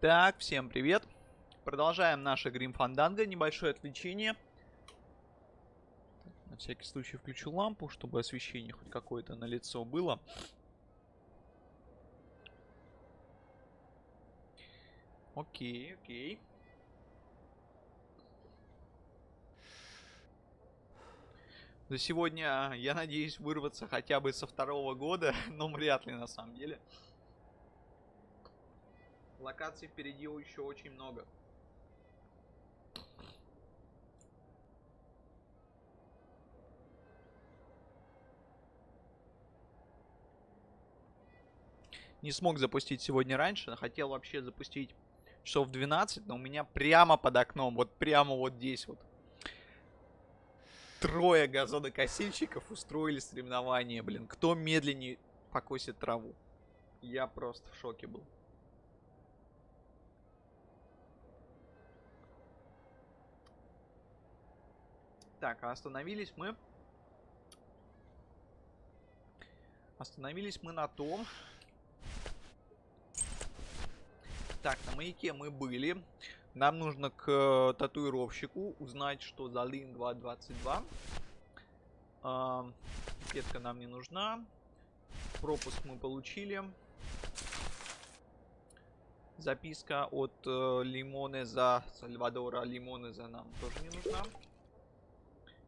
Так, всем привет. Продолжаем наше Грим Fandango. Небольшое отвлечение. На всякий случай включу лампу, чтобы освещение хоть какое-то на лицо было. Окей. За сегодня я надеюсь вырваться хотя бы со 2-го года, но вряд ли на самом деле. Локаций впереди еще очень много. Не смог запустить сегодня раньше. Хотел вообще запустить часов в 12, но у меня прямо под окном, вот прямо вот здесь вот, 3 газонокосильщиков устроили соревнования, блин. Кто медленнее покосит траву. Я просто в шоке был. Так, а остановились мы на том. Так, на маяке мы были. Нам нужно к татуировщику узнать, что за Лин 222. Петка нам не нужна. Пропуск мы получили. Записка от Лимонеза, Сальвадора Лимонеза нам тоже не нужна.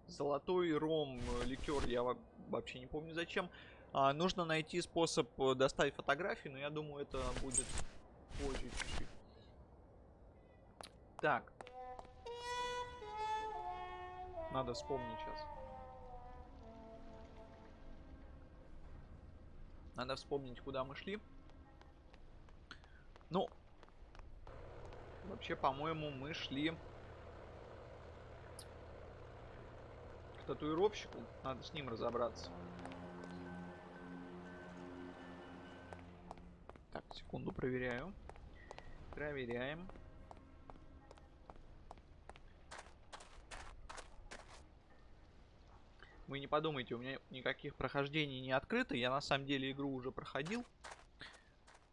Золотой ром, ликер я вообще не помню зачем. Нужно найти способ доставить фотографии, но я думаю, это будет позже чуть-чуть. Так. Надо вспомнить сейчас. Надо вспомнить, куда мы шли. Ну, вообще, по-моему, мы шли к татуировщику. Надо с ним разобраться. Так, секунду, проверяю. Проверяем. Вы не подумайте, у меня никаких прохождений не открыто. Я на самом деле игру уже проходил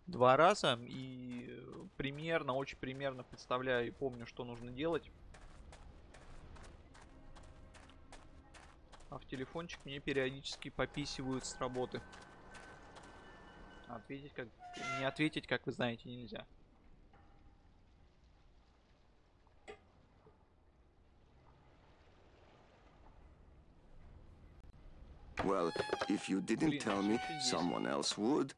2 раза. И примерно, очень примерно представляю и помню, что нужно делать. А в телефончик мне периодически пописывают с работы. Не ответить, как вы знаете, нельзя. Well, if you didn't tell me, someone else would.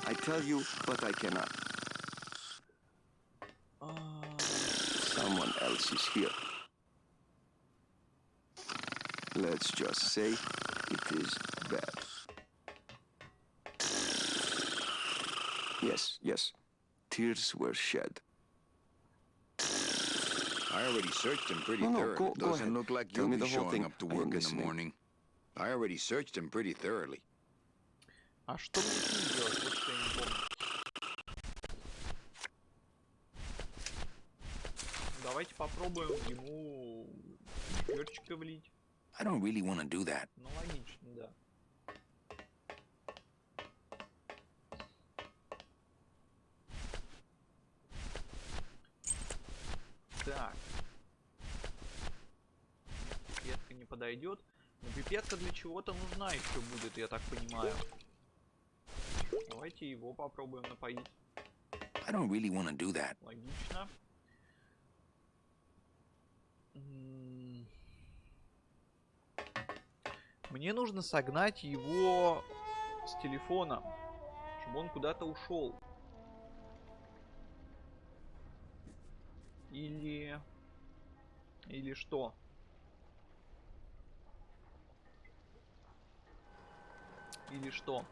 I tell you, but I cannot. Someone else is here. Let's just say it is bad. Yes. Tears were shed. I already searched him pretty thoroughly. Go Doesn't ahead. look like Tell you'll me be the whole showing thing. up to I am work in the listening. morning. I already searched him pretty thoroughly. А что мне с ним делать? Вот что я не помню. Давайте попробуем ему перчика влить. I don't really want to do that. Ну, логично, да. Так. Пипетка не подойдет. Но пипетка для чего-то нужна еще будет, я так понимаю. Давайте его попробуем напоить. I don't really want to do that. Логично. Мне нужно согнать его с телефона, чтобы он куда-то ушел. Или что? Или что?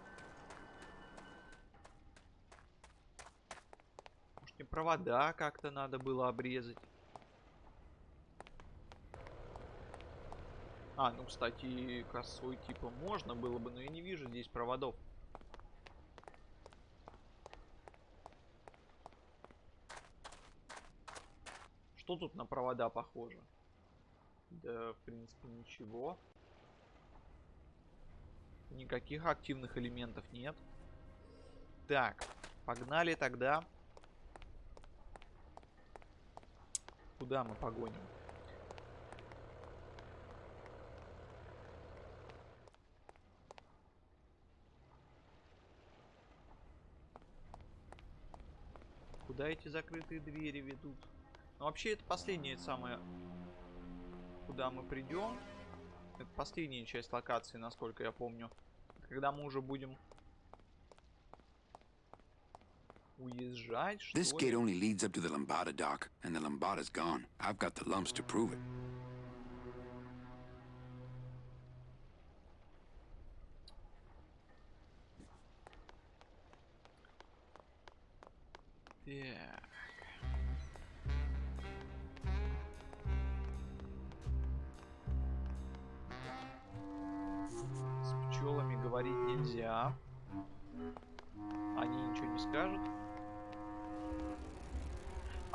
Может, мне провода как-то надо было обрезать? Ну, кстати, косой типа можно было бы, но я не вижу здесь проводов. Что тут на провода похоже? Да, в принципе, ничего. Никаких активных элементов нет. Так. Погнали тогда. Куда мы погоним? Куда эти закрытые двери ведут? Ну, вообще, это последняя самая... Куда мы придем? Это последняя часть локации, насколько я помню. Когда мы уже будем... уезжать, что This gate ли? only leads up to the Lambada dock, and the Lambada's gone. I've got the lumps to prove it. Так. С пчелами говорить нельзя. Они ничего не скажут.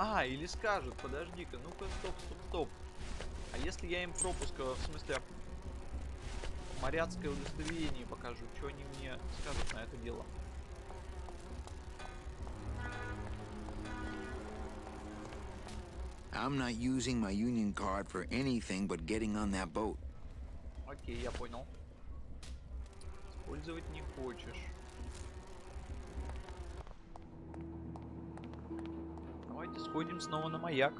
А, или скажут, подожди-ка, ну-ка, стоп. А если я им пропуск, в смысле, моряцкое удостоверение покажу, что они мне скажут на это дело? I'm not using my union card for anything but getting on that boat. Окей, я понял. Использовать не хочешь. Давайте сходим снова на маяк.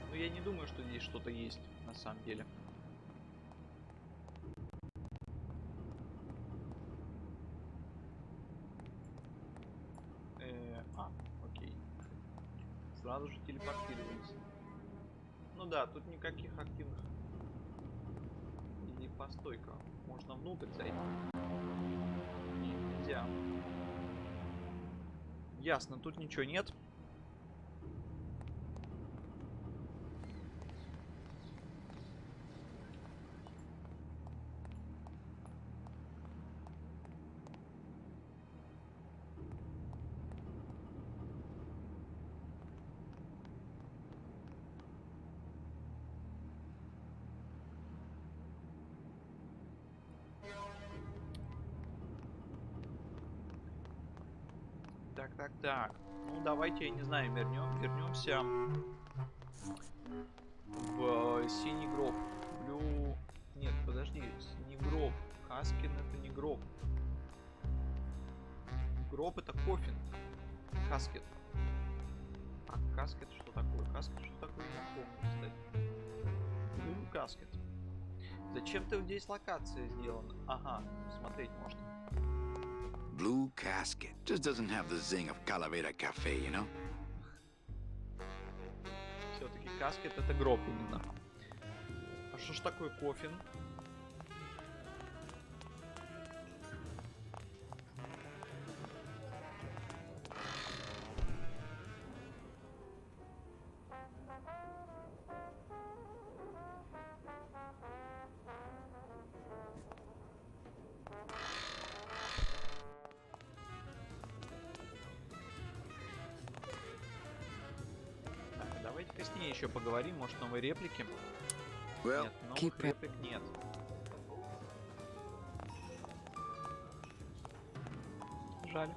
Но я не думаю, что здесь что-то есть на самом деле. Окей. Сразу же телепортировались. Ну да, тут никаких активных... Или постой-ка. Можно внутрь зайти. Нет, нельзя. Ясно, тут ничего нет. Так. Ну, давайте, я не знаю, вернемся в синий гроб. Нет, подожди, не гроб. Каскин это не гроб. Гроб это кофин. Каскет. А каскет что такое? Каскет что такое, я не помню, кстати. Каскет. Зачем-то здесь локация сделана. Ага, смотреть можно. Blue casket. Just doesn't have the zing of Calavera Cafe, you know? Все-таки каскет это гроб именно. А что ж такое кофин? Давайте-ка с ней еще поговорим, может, новые реплики. Well, Нет, новых реплик нет. Жаль.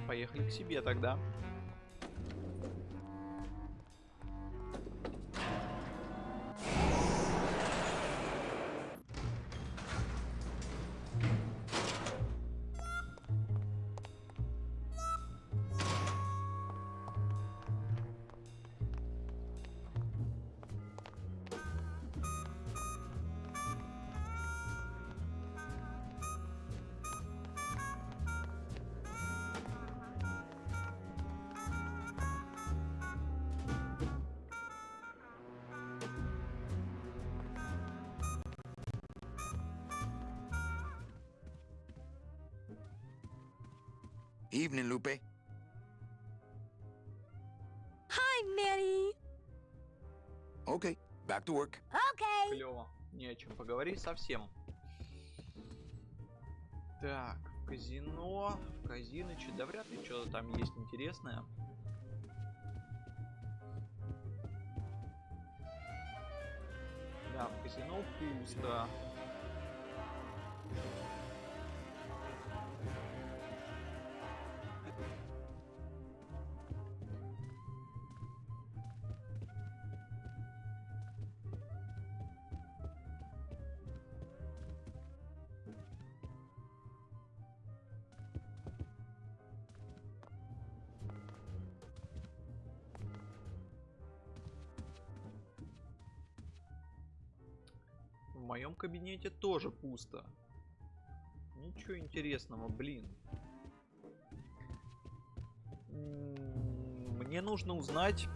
Поехали к себе тогда. Evening, Lupe. Okay, back to work. Okay. Клево. Не о чем поговорить совсем. Так, в казино, в казиноче, да вряд ли что-то там есть интересное. Да, в казино пусто. В моем кабинете тоже пусто. Ничего интересного, блин. Мне нужно узнать...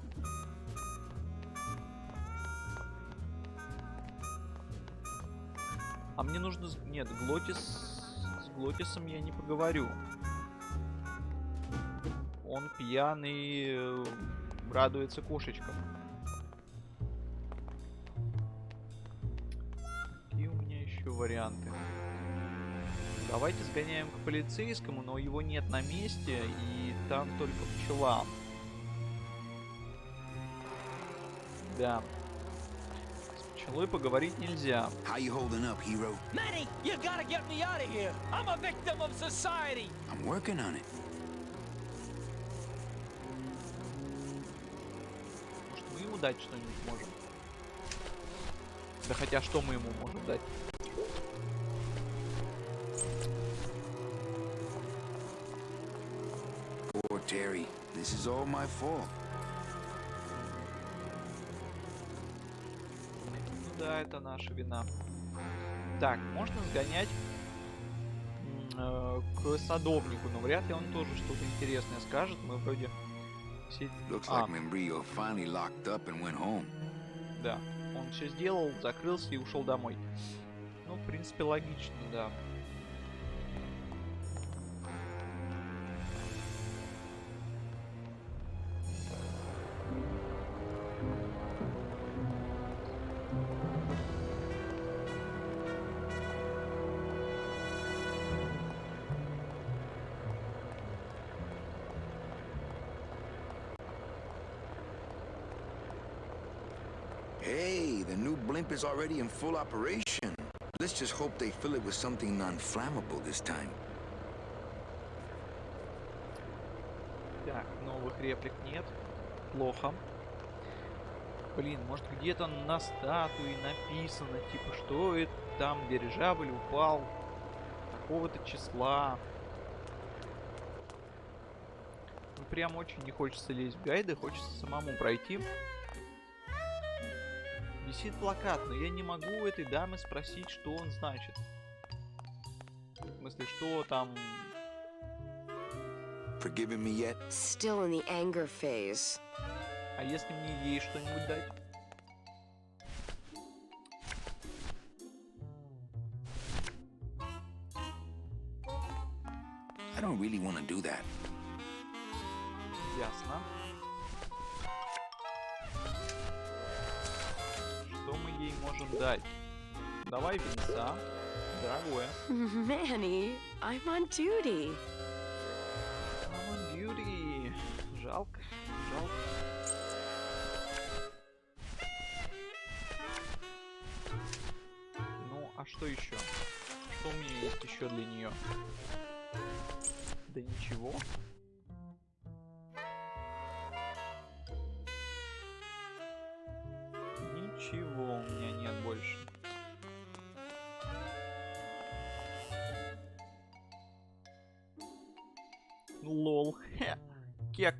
А мне нужно... Нет, Глотис... С Глотисом я не поговорю. Он пьяный, радуется кошечкам. Какие у меня еще варианты? Давайте сгоняем к полицейскому, но его нет на месте, и там только пчела. Да. С пчелой поговорить нельзя. How you holding up, hero? Manny, you gotta get me out of here. I'm a victim of society. I'm working on it. Может, мы ему дать что-нибудь можем? Да хотя что мы ему можем дать? Poor Terry. This is all my fault. Ну да, это наша вина. Так, можно сгонять к садовнику, но вряд ли он тоже что-то интересное скажет. Мы вроде все... Looks like Membrillo finally locked up and went home. Да, он все сделал, закрылся и ушел домой. Ну, в принципе, логично, да. Hey, the new blimp is already in full operation. Let's just hope they fill it with something non-flammable this time. Так, новых реплик нет. Плохо. Блин, может где-то на статуе написано, типа, что это там дирижабль упал такого-то числа. Ну, прям очень не хочется лезть в гайды, хочется самому пройти. Висит плакат, но я не могу у этой дамы спросить, что он значит. В смысле, что там... Forgiving me yet? Still in the anger phase. А если мне ей что-нибудь дать? I don't really want to do that. Ясно. Что мы ей можем дать? Давай винца. Дорогое. Manny, I'm on duty. I'm on duty. Жалко. Жалко. Ну, а что еще? Что у меня есть еще для нее? Да ничего. Ничего у меня нет больше. Лол. Хе. Кек.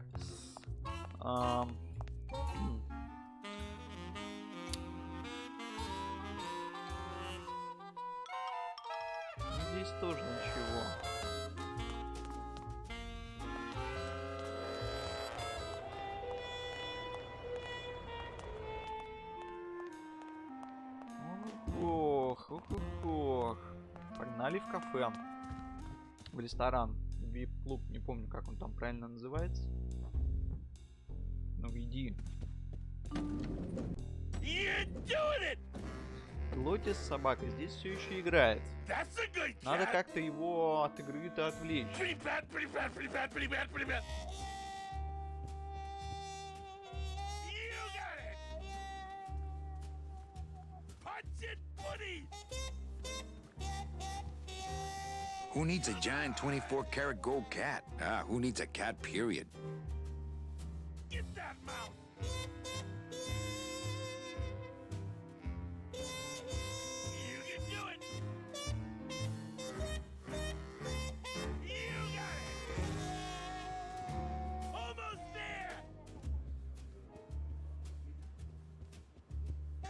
Здесь тоже ничего. Ох, ох, ох, ох. Погнали в кафе. В ресторан. VIP-клуб, не помню, как он там правильно называется. Ну, иди. Глотис собака здесь все еще играет. Надо как-то его от игры-то отвлечь. Who needs a giant 24-karat gold cat? Ah, who needs a cat, period? Get that mouse! You can do it! You got it! Almost there!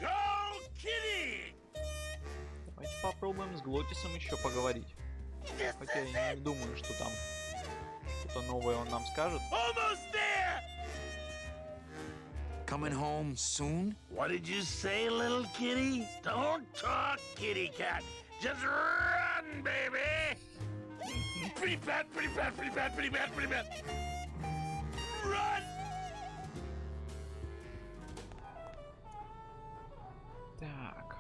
Go, kitty! Давайте попробуем с Глотисом еще поговорить. Хотя я не думаю, что там что-то новое он нам скажет. Almost there! Coming home soon? What did you say, little kitty? Don't talk, kitty cat. Just run, baby! Pretty bad, pretty bad, pretty bad, pretty bad, pretty bad. Run! Так.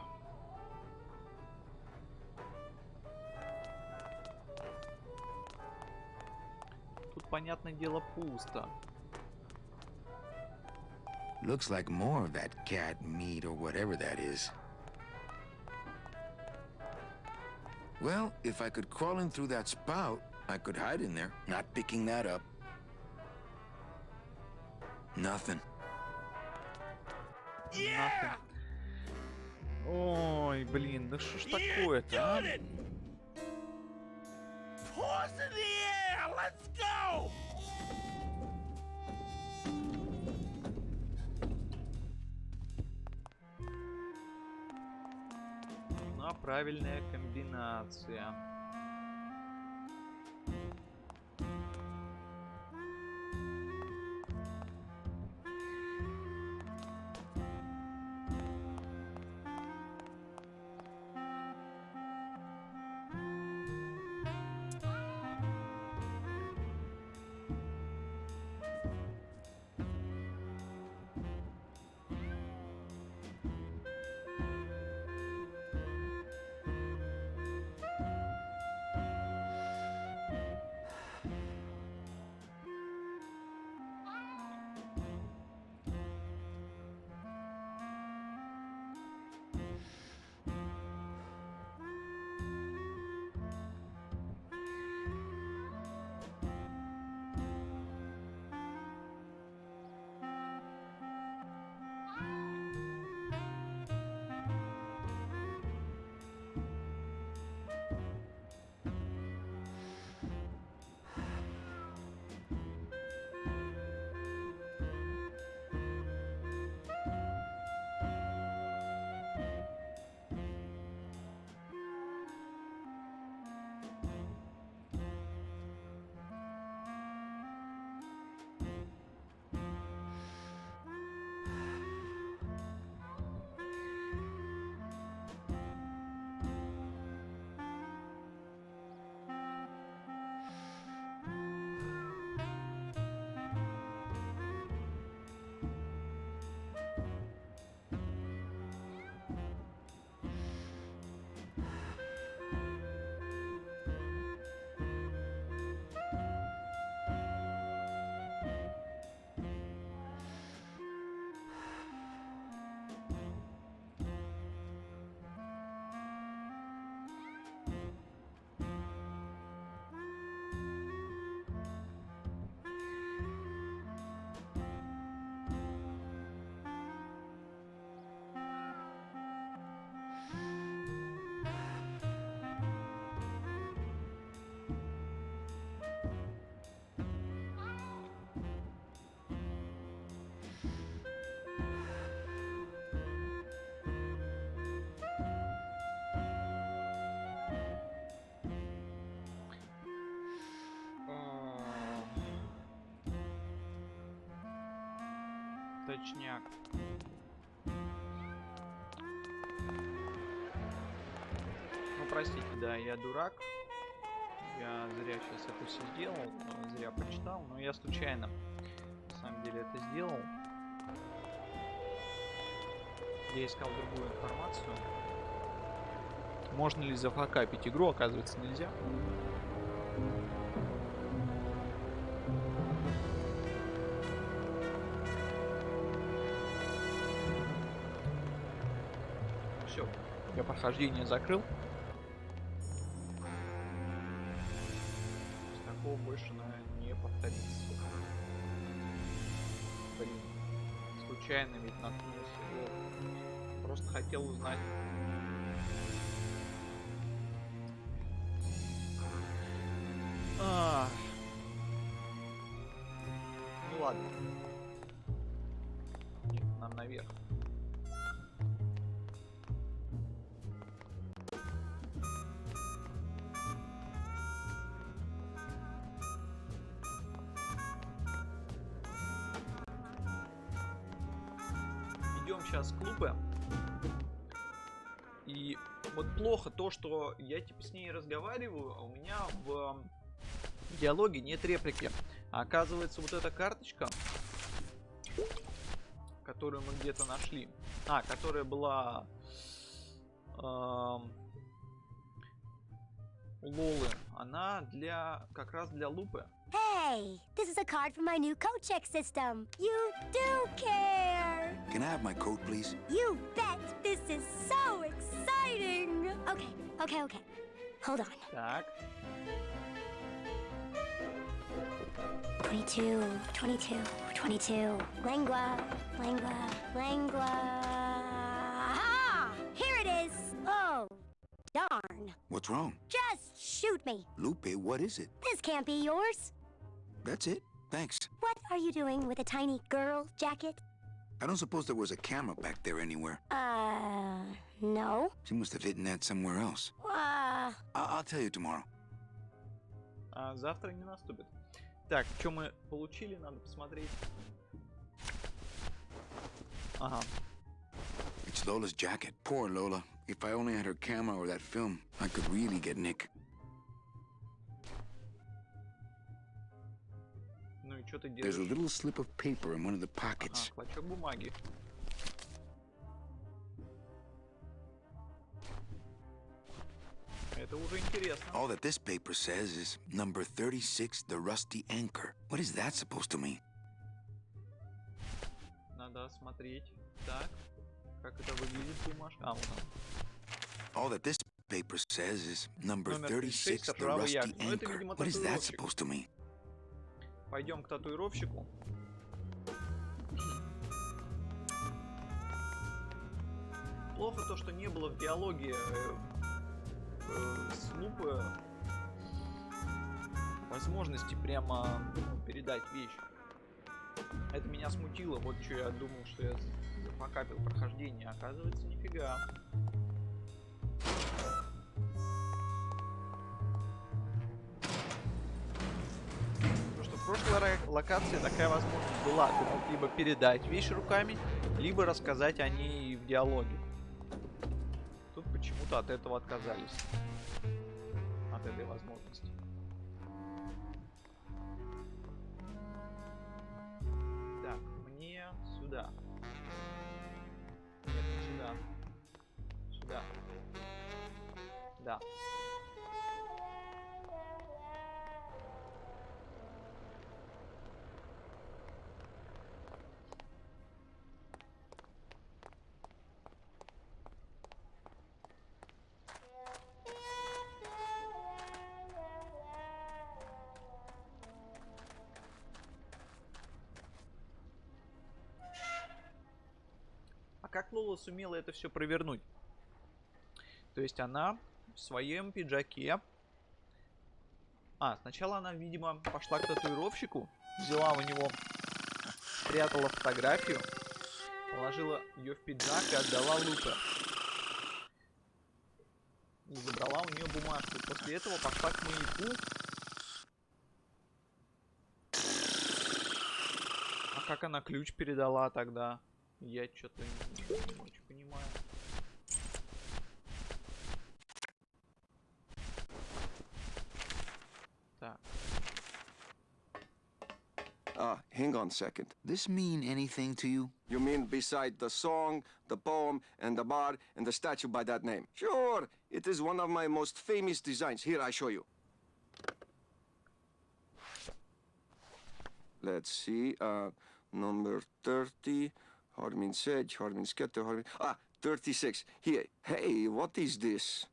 Тут, понятное дело, пусто. Looks like more of that cat meat or whatever that is. Well, if I could crawl in through that spout, I could hide in there, not picking that up. Nothing. Yeah! Ой, блин, да что ж такое-то, а? Doing it! Paws in the air! Let's go! Нужна правильная комбинация. Точняк. Ну, простите, да, я дурак. Я зря сейчас это все сделал, зря прочитал, но я случайно, на самом деле, это сделал. Я искал другую информацию. Можно ли зафакапить игру? Оказывается, нельзя. Все, я прохождение закрыл. Такого больше, наверное, не повторится. Блин, случайно ведь наткнулся. Вот. Просто хотел узнать. Ну ладно. Нет, нам наверх. Идем сейчас к Лупе. И вот плохо то, что я типа с ней разговариваю, а у меня в диалоге нет реплики. А оказывается, вот эта карточка, которую мы где-то нашли, которая была у Лолы, она как раз для Лупы. Hey, this is a card from my new coat check system. You do care. Can I have my coat, please? You bet. This is so exciting. Okay. Hold on. Так. 22. Lengua. Ah! Here it is. Oh, darn. What's wrong? Just shoot me. Lupe, what is it? This can't be yours. That's it. Thanks. What are you doing with a tiny girl jacket? I don't suppose there was a camera back there anywhere. No. She must have hidden that somewhere else. I'll tell you tomorrow. А завтра не наступит. Так, что мы получили, надо посмотреть. Ага. It's Lola's jacket. Poor Lola. If I only had her camera or that film, I could really get Nick. Ну и что ты There's a делаешь? little slip of paper in one of the Ага, pockets. клочок бумаги. Это уже интересно. All that this paper says is number 36, the rusty anchor. What is that supposed to mean? Надо осмотреть. Так, как это выглядит бумажка? А, вот она. All that this paper says is number Номер 36, 36, the ржавый rusty якорь. Ну, это, anchor. видимо, What is that татуировщик. supposed to mean? Пойдем к татуировщику. Плохо то, что не было в диалоге с Лупы возможности прямо передать вещь. Это меня смутило. Вот что я думал, что я зафакапил прохождение. Оказывается, нифига. Потому что в прошлой локации такая возможность была. Ты мог либо передать вещь руками, либо рассказать о ней в диалоге. Тут почему-то от этого отказались. От этой возможности. Так, мне сюда. Нет, не сюда. Сюда. Да. Как Лола сумела это все провернуть? То есть она в своем пиджаке... сначала она, видимо, пошла к татуировщику, взяла у него, спрятала фотографию, положила ее в пиджак и отдала Лупе. И забрала у нее бумажку. После этого пошла к маяку. А как она ключ передала тогда? Я что-то не очень понимаю. Так. Hang on a second. This mean anything to you? You mean beside the song, the poem, and the bar, and the statue by that name? Sure, it is one of my most famous designs. Here, I show you. Let's see, number 30, Harmin Sedge, Harmin Sketter, Harmin... 36. Here, hey, what is this?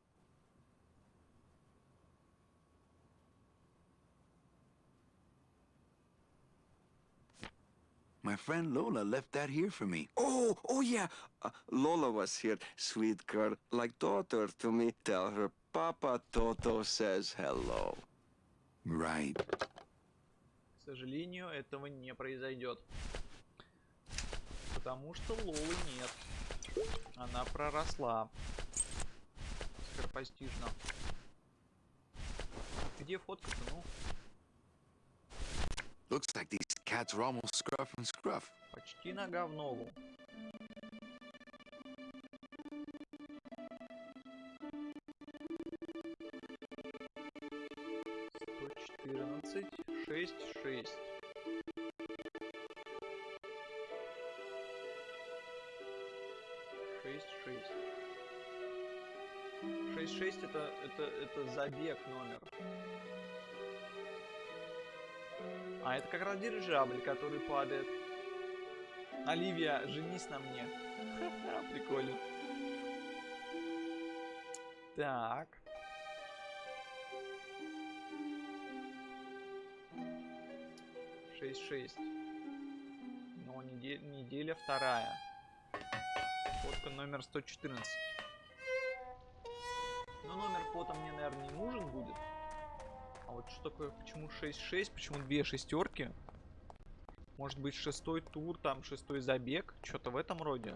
My friend Lola left that here for me. Oh yeah. Lola was here, sweet girl, like daughter to me. Tell her Papa Toto says hello. Right. К сожалению, этого не произойдет. Потому что Лолы нет. Она проросла. Скоропостижно. Где фотка-то, ну? Looks like these cats are almost scruff and scruff. Почти нога в ногу. Шесть, шесть. 6-6 это забег номер. А это как раз дирижабль, который падает. Оливия, женись на мне. Прикольно. Так. Шесть. Но неделя вторая. Фотка номер 114. Но номер фото мне, наверное, не нужен будет. А вот что такое, почему 6-6, почему две шестерки? Может быть, шестой тур, там шестой забег, что-то в этом роде.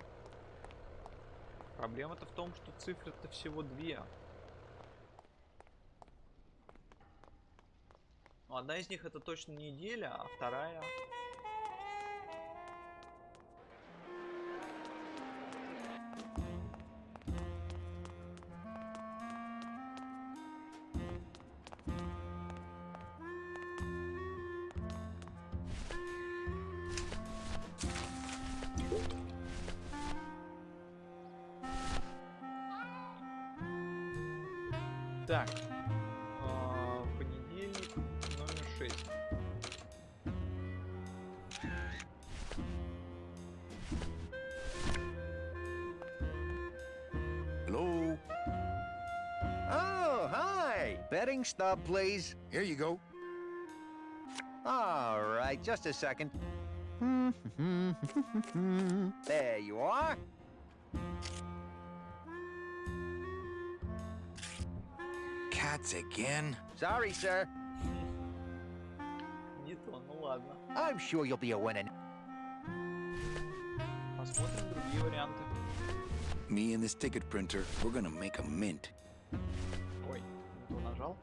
Проблема-то в том, что цифры-то всего две. Ну, одна из них это точно неделя, а вторая... Так, понедельник, номер 6. Hello? Oh, hi! Betting stub, please. Here you go. All right, just a second. There you are. Cats again? Sorry, sir. Не то, ну ладно. I'm sure you'll be a winner. Посмотрим другие варианты. Me and this ticket printer, we're gonna make a mint. Ой, не то нажал.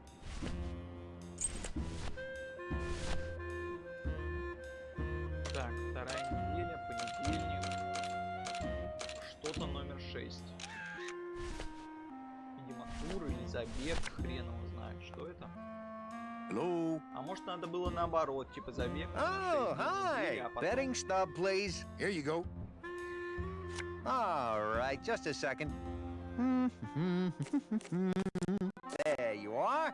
Так, вторая неделя, понедельник. Что-то номер 6. Видимо, тур или забег, хрен его знает, что это. Hello? А может надо было наоборот, типа забег. Oh, hi! Betting stub, please. Here you go. All right, just a second. There you are.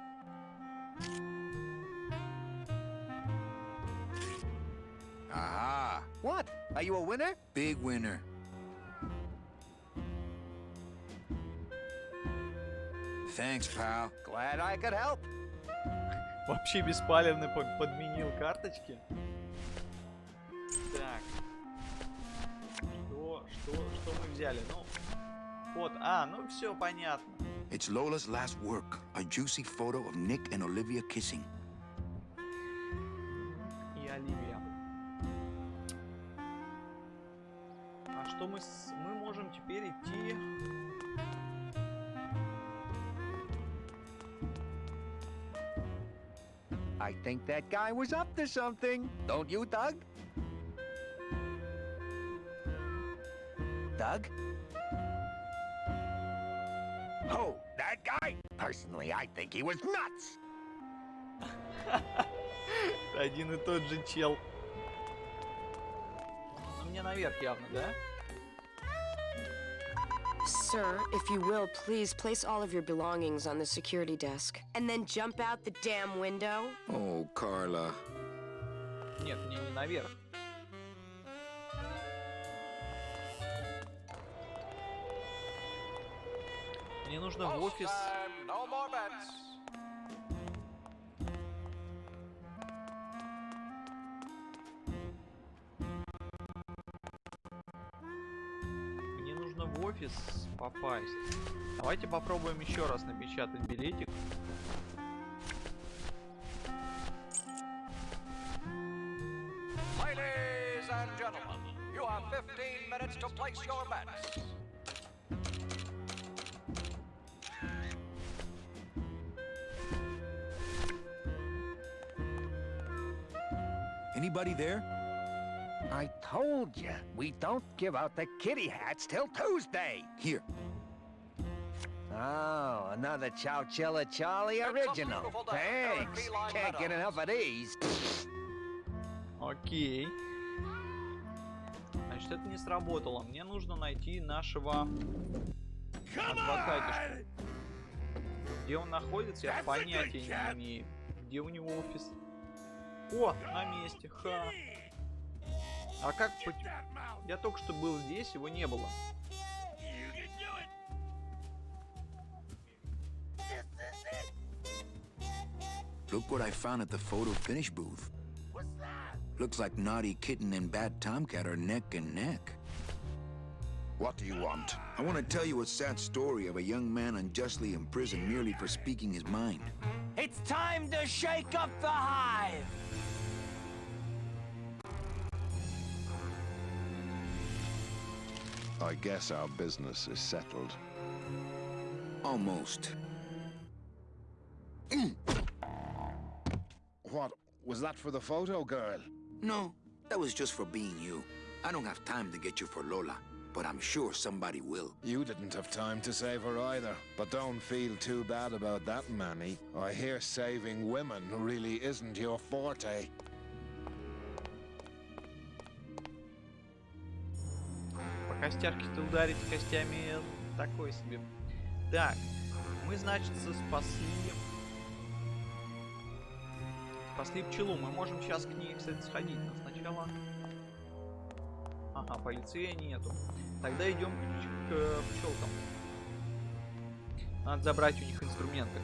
Aha! What? Are you a winner? Big winner. Thanks, pal. Glad I could help. Вообще беспалевно подменил карточки. Так. Что мы взяли? Ну, вот, ну все понятно. It's Lola's last work. A juicy photo of Nick and Olivia kissing. И Оливия. А что мы можем теперь идти? I think that guy was up to something. Don't you, Doug? Doug? Oh, that guy? Personally, I think he was nuts. Один и тот же чел. наверх явно, да? Sir, if you will, please place all of your belongings on the security desk. And then jump out the damn window. Oh, Carla. Нет, мне не наверх. Мне нужно в офис. Мне нужно в офис попасть. Давайте попробуем еще раз напечатать билетик. Ladies and gentlemen, you have 15 minutes to place your bets. Anybody there? I told you, we don't give out the kitty hats till Tuesday. Here. Oh, another Chowchilla Charlie original. beautiful day. Thanks. Feline Can't get meadows. enough of these. Окей. Значит, это не сработало. Мне нужно найти нашего адвокатишку. Где он находится, я понятия не имею. Где у него офис? О, на месте, ха. А как... Я только что был здесь, его не было. Look what I found at the photo finish booth. What's that? Looks like Naughty Kitten and Bad Tomcat are neck and neck. What do you want? I want to tell you a sad story of a young man unjustly imprisoned merely for speaking his mind. It's time to shake up the hive! I guess our business is settled. Almost. What? Was that for the photo girl? No, that was just for being you. I don't have time to get you for Lola, but I'm sure somebody will. You didn't have time to save her either. But don't feel too bad about that, Manny. I hear saving women really isn't your forte. По костяшке-то ударить костями такой себе. Так, мы, значит, спасли пчелу. Мы можем сейчас к ней, кстати, сходить. Но сначала... Ага, полиции нету. Тогда идем к пчелкам. Надо забрать у них инструменты.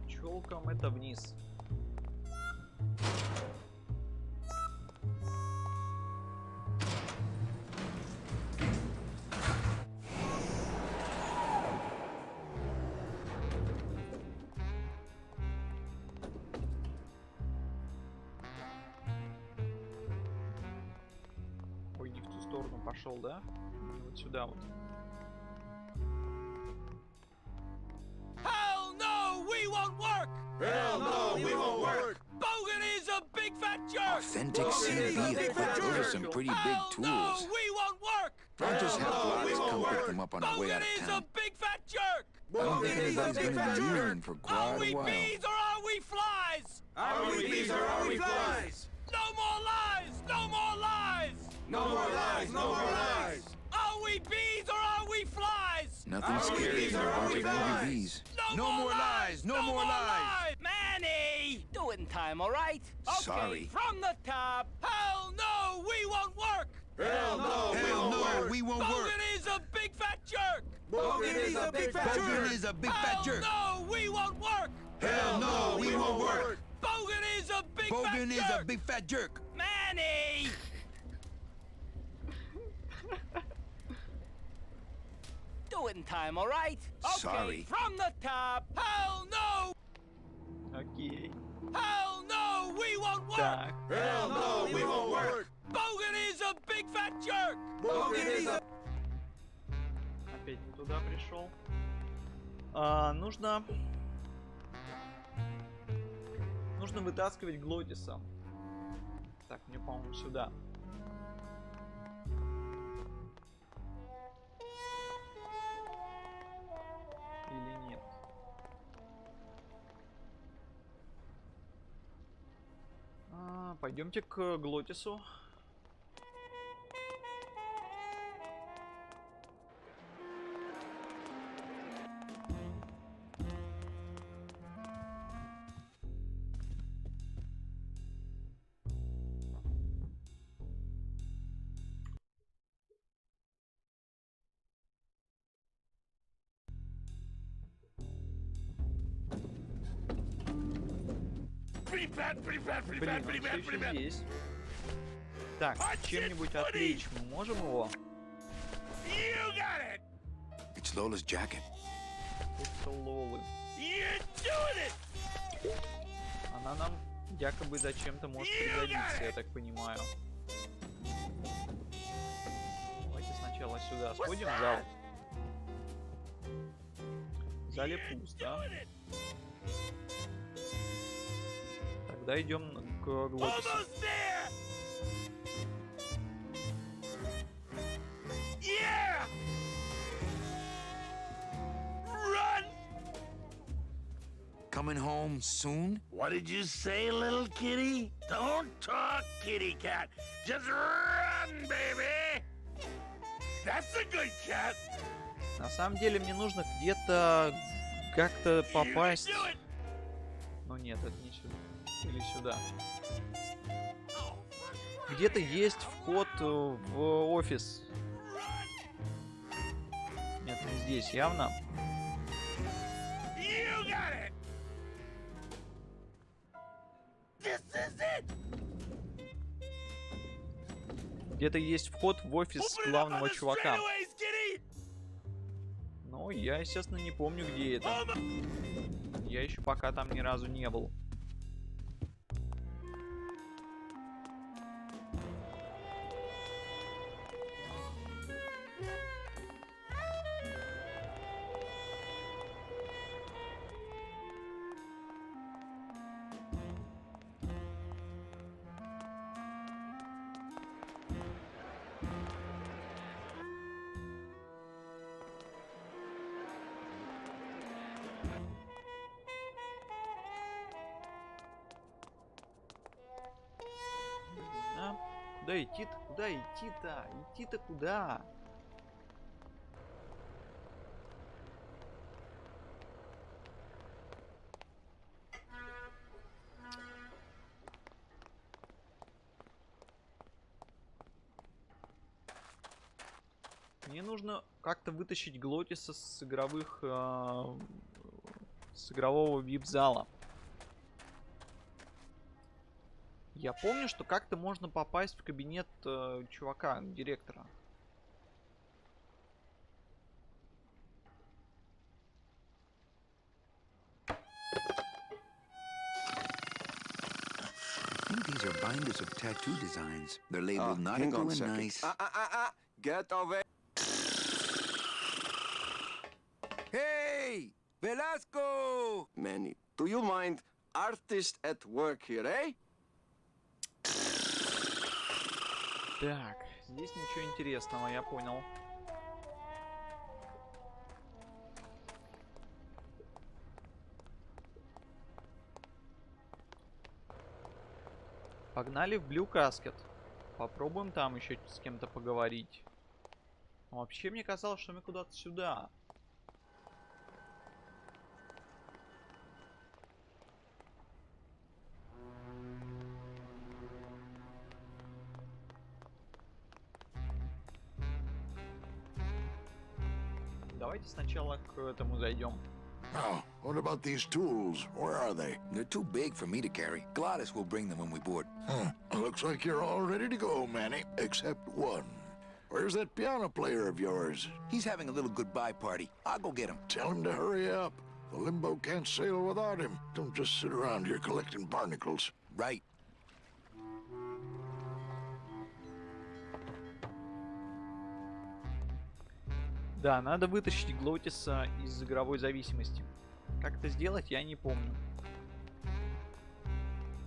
Пчелкам это вниз. Ой, не в ту сторону пошел, да? И вот сюда вот. Hell no, we won't work! Hell no, we won't work! Bogan is a big fat jerk! Authentic CB, those are some pretty big Hell tools. no, we won't work! I'll just have Gladys come pick them up on our way Bogan out of is a town. big fat jerk! I don't think anybody's gonna be using for Are quite we a while. bees or are we flies? Are we bees or are we flies? No more lies! No more lies! No more lies, no more lies! Are we bees or are we flies? Nothing Are we scary bees than or a are bunch we of angry flies? bees. No more lies! no more lies! Manny! Do it in time, all right? Okay, Sorry. from the top. Hell no, we won't work! Hell no, we won't work! we won't Bogan is a big fat jerk! Bogan is a big fat jerk! is a big Hell no, we won't work! Hell no, we won't work! Bogan is a big fat jerk! big fat jerk. Manny! Do it in time, all right? Okay, Sorry. from the top. Hell no! Окей. Hell no, we won't work! Так. Hell no, we won't work! Bogan is a big fat jerk! Bogan is a... Опять не туда пришел. Нужно вытаскивать Глотиса. Так, мне, по-моему, сюда. Или нет? Пойдемте к Глотису. Блин, он все еще здесь. Так, чем-нибудь отвлечь мы можем его? It's Lola's jacket. Это Лолы. Она нам якобы зачем-то может пригодиться, я так понимаю. Давайте сначала сюда сходим в зал. В зале пусто. Тогда идем к Глотису. Coming home soon? What did you say, little kitty? Don't talk, kitty cat. Just run, baby. That's a good cat. На самом деле мне нужно где-то как-то попасть. Ну нет, это не сюда. Или сюда. Где-то есть вход в офис. Нет, не здесь, явно. Где-то есть вход в офис главного чувака. Но я, естественно, не помню, где это. Я еще пока там ни разу не был. Куда идти-то? Куда идти-то? Идти-то куда? Мне нужно как-то вытащить Глотиса с игровых... с игрового вип-зала. Я помню, что как-то можно попасть в кабинет чувака, директора. I think these are binders of tattoo designs. They're labeled Hang on nautical a and second. nice. Get away. Hey! Velasco! Manny, do you mind artist at work here, eh? Так, здесь ничего интересного, я понял. Погнали в Blue Casket. Попробуем там еще с кем-то поговорить. Но вообще мне казалось, что мы куда-то сюда. Давайте сначала к этому зайдем. Now, what about these tools? Where are they? They're too big for me to carry. Gladys will bring them when we board. Looks like you're all ready to go, Manny. Except one. Where's that piano player of yours? He's having a little goodbye party. I'll go get him. Tell him to hurry up. The limbo can't sail without him. Don't just sit around here collecting barnacles. Right. Да, надо вытащить Глотиса из игровой зависимости. Как это сделать, я не помню.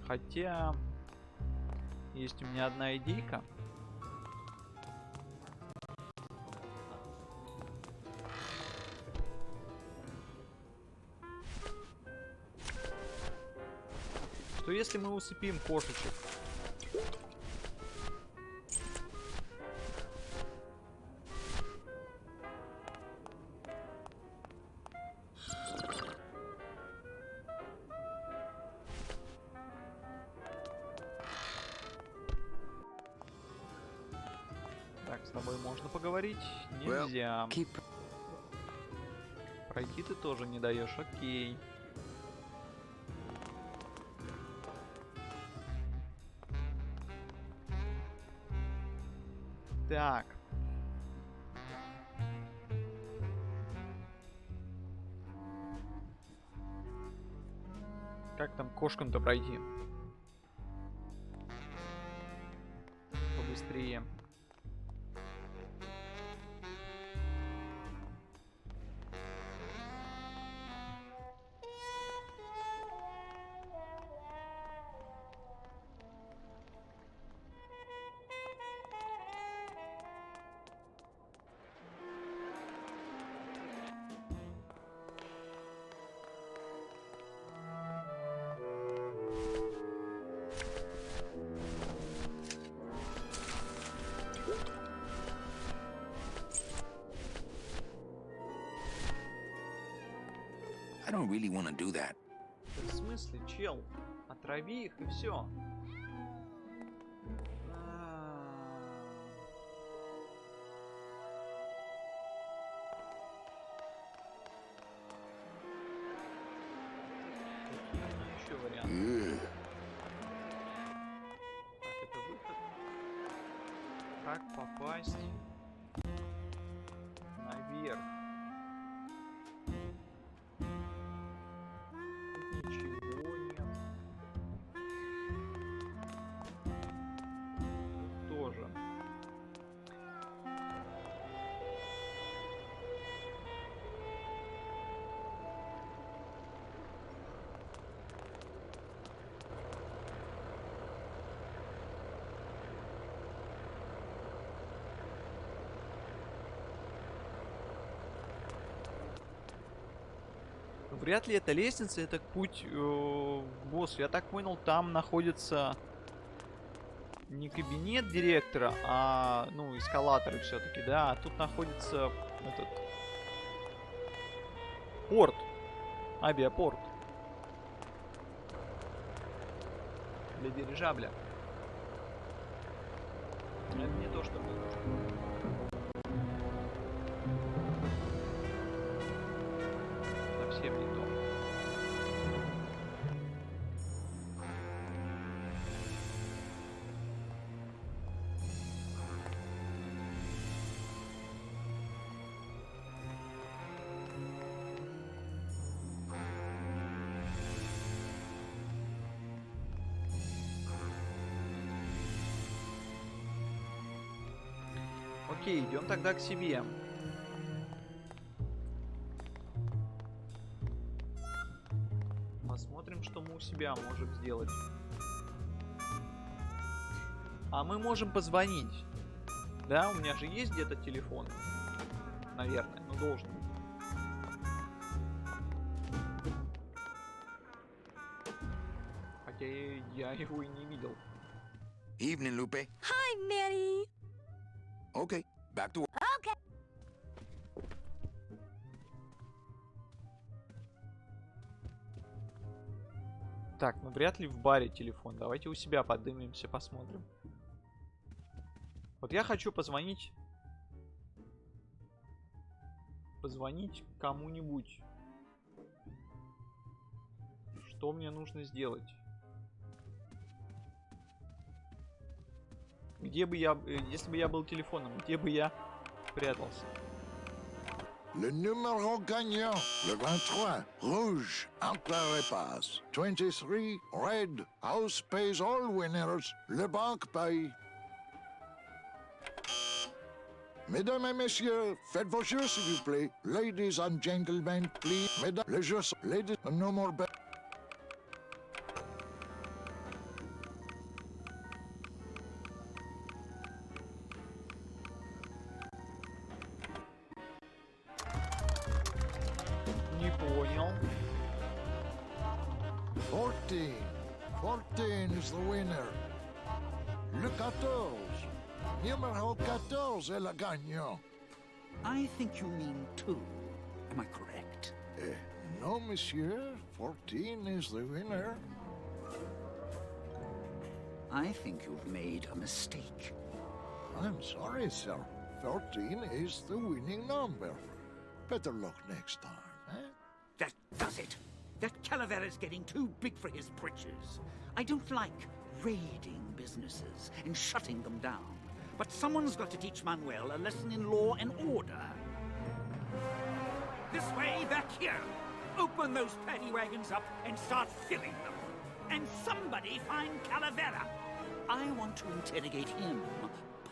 Хотя... Есть у меня одна идейка. Что если мы усыпим кошечек? поговорить нельзя. Пройти ты тоже не даешь, окей. Так. Как там кошкам-то пройти? Побыстрее. I don't really want to do that. В смысле, чел? Отрави их и все. Какие еще варианты? Так, это выход. Как попасть наверх? Ничего нет. Тут тоже. Вряд ли это лестница, это путь к боссу. Я так понял, там находится не кабинет директора, а, ну, эскалаторы все-таки, да. А тут находится этот порт, авиапорт для дирижабля. Это не то, что мне нужно. Совсем не то. Окей, идем тогда к себе. Посмотрим, что мы у себя можем сделать. А мы можем позвонить. Да, у меня же есть где-то телефон. Наверное, ну должен быть. Хотя я его и не видел. Evening, Lupe. Hi, Manny. Okay, back to work. Okay. Так, ну вряд ли в баре телефон. Давайте у себя подымемся, посмотрим. Вот я хочу позвонить. Позвонить кому-нибудь. Что мне нужно сделать? Где бы я... Если бы я был телефоном, где бы я прятался? Le numéro gagnant, le 23, rouge, Enclair passe. 23, red, house pays all winners, le banque paye. Mesdames et messieurs, faites vos jeux s'il vous plaît. Ladies and gentlemen, please. Mesdames, les jeux sont... Ladies, no more bet. Не понял. 14. 14 is the winner. Le 14. Numéro 14 est le gagnant. I think you mean 2. Am I correct? No, monsieur. 14 is the winner. I think you've made a mistake. I'm sorry, sir. 13 is the winning number. Better luck next time, eh? That does it. That Calavera's getting too big for his britches. I don't like raiding businesses and shutting them down. But someone's got to teach Manuel a lesson in law and order. This way, back here. Open those paddy wagons up and start filling them. And somebody find Calavera. I want to interrogate him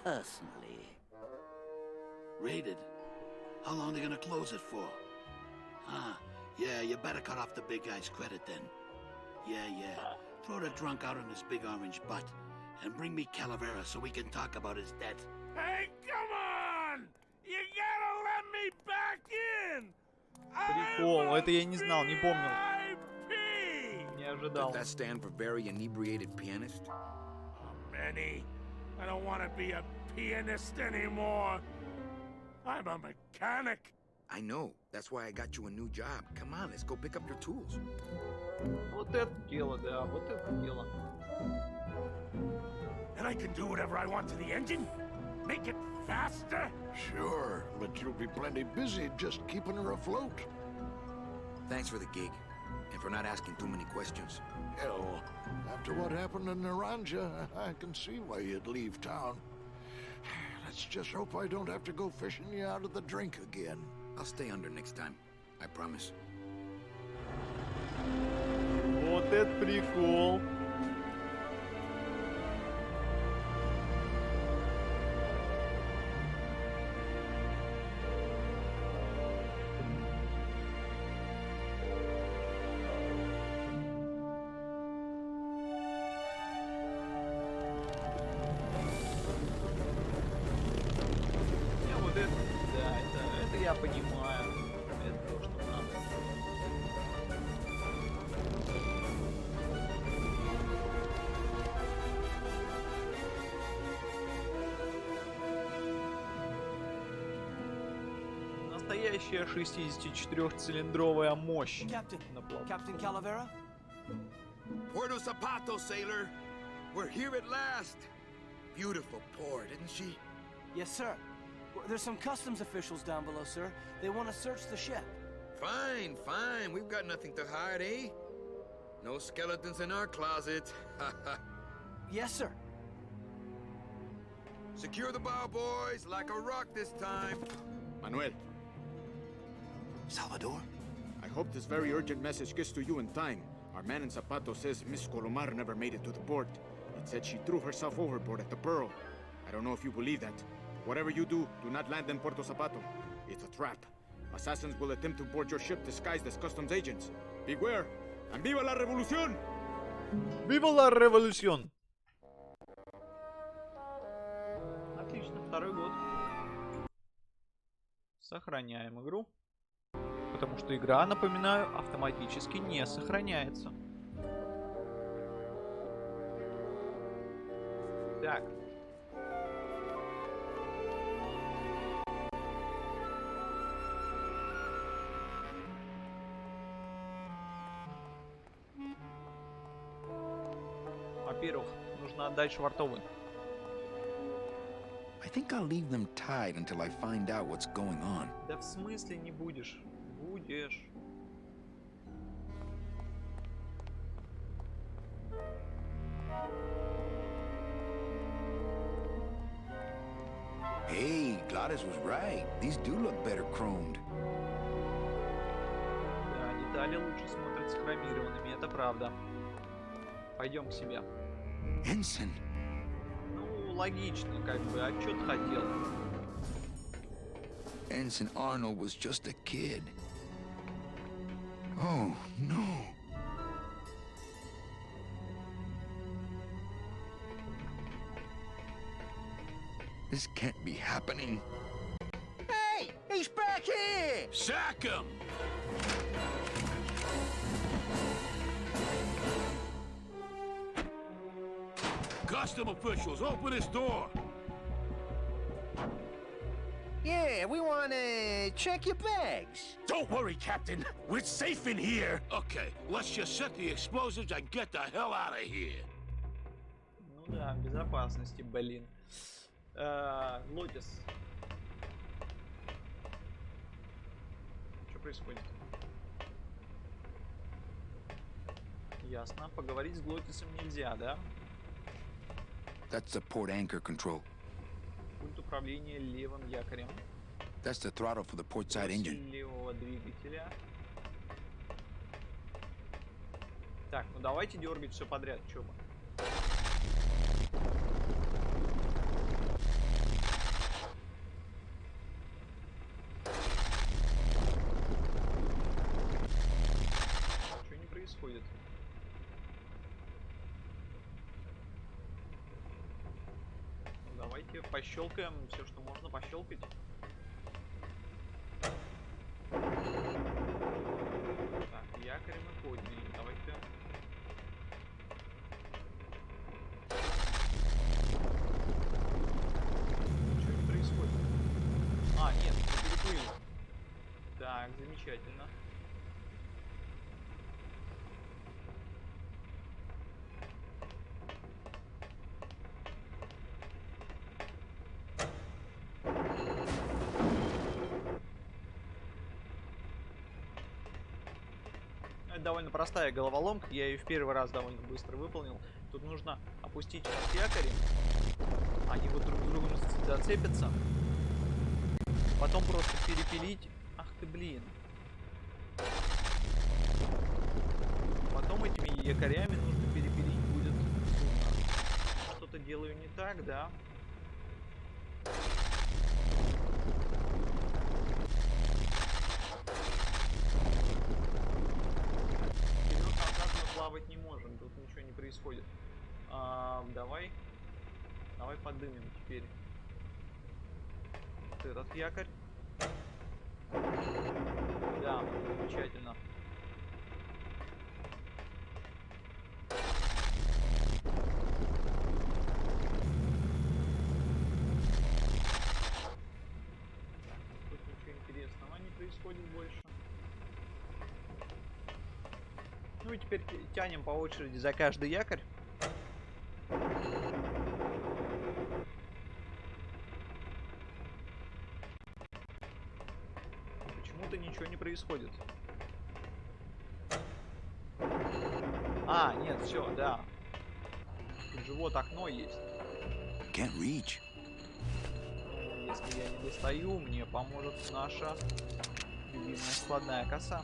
personally. Raided? How long are they gonna close it for? Ah, yeah, you better cut off the big guy's credit then. Yeah. Throw the drunk out on his big orange butt. And bring me Calavera so we can talk about his debt. Hey, come on! You gotta let me back in! Прикол, это я не знал, не помнил. Не ожидал. Does that stand for very inebriated pianist? Manny, I don't want to be a pianist anymore. I'm a mechanic. I know. That's why I got you a new job. Come on, let's go pick up your tools. Вот это дело, да, вот это дело. And I can do whatever I want to the engine? Make it faster? Sure, but you'll be plenty busy just keeping her afloat. Thanks for the gig, and for not asking too many questions. Hell, after what happened in Naranja, I can see why you'd leave town. Let's just hope I don't have to go fishing you out of the drink again. I'll stay under next time. I promise. Вот это прикол. Я понимаю. Это то, что надо. Настоящая 64-цилиндровая мощь. Captain Calavera? Puerto Zapato, sailor. We're here at last. Beautiful port, isn't she? Yes, sir. There's some customs officials down below, sir. They want to search the ship. Fine. We've got nothing to hide, eh? No skeletons in our closet. Yes, sir. Secure the bow, boys, like a rock this time. Manuel. Salvador? I hope this very urgent message gets to you in time. Our man in Zapato says Miss Colomar never made it to the port. It said she threw herself overboard at the Pearl. I don't know if you believe that. Whatever you do not land in Puerto Zapato. It's a trap. Assassins will attempt to board your ship disguised as customs agents. Beware, and viva la revolución! Viva la revolución! Отлично, второй год. Сохраняем игру. Потому что игра, напоминаю, автоматически не сохраняется. Так. Во-первых, нужно отдать швартовы. I think I'll leave them tied until I find out what's going on. Да в смысле не будешь? Будешь. Hey, Gladys was right. These do look better chromed. Да, детали лучше смотрятся хромированными, это правда. Пойдем к себе. Ensign. Ну, логично, как бы. А что ты хотел? Ensign Arnold was just a kid. Oh, no. This can't be happening. Hey! He's back here! Sack him! Custom officials, open this door! Yeah, we want to check your bags. Don't worry, Captain. We're safe in here. Okay, let's just set the explosives and get the hell out of here. Ну да, безопасности, блин. Лотис. происходит? Ясно. Поговорить с Глотисом нельзя, да? That's the port anchor control. Пульт управления левым якорем. That's the throttle for the port side engine. Левого двигателя. Так, ну давайте дергать все подряд, чё бы. Что не происходит? Ну, давайте пощелкаем все, что можно пощелкать. Так, якорь мы подняли. Давай-ка. Ничего не происходит. А, нет, мы переплыли. Так, замечательно. Это довольно простая головоломка, я ее в первый раз довольно быстро выполнил. Тут нужно опустить сейчас якори, они вот друг с другом зацепятся, потом просто перепилить. Ах ты блин. Потом этими якорями нужно перепилить будет судно. Что-то делаю не так, да? Плавать не можем, тут ничего не происходит. Давай подымем теперь вот этот якорь. Да, замечательно. Тут ничего интересного не происходит больше. Ну и теперь тянем по очереди за каждый якорь. Почему-то ничего не происходит. А, нет, все, да. Тут же вот окно есть. Can't reach. Если я не достаю, мне поможет наша любимая складная коса.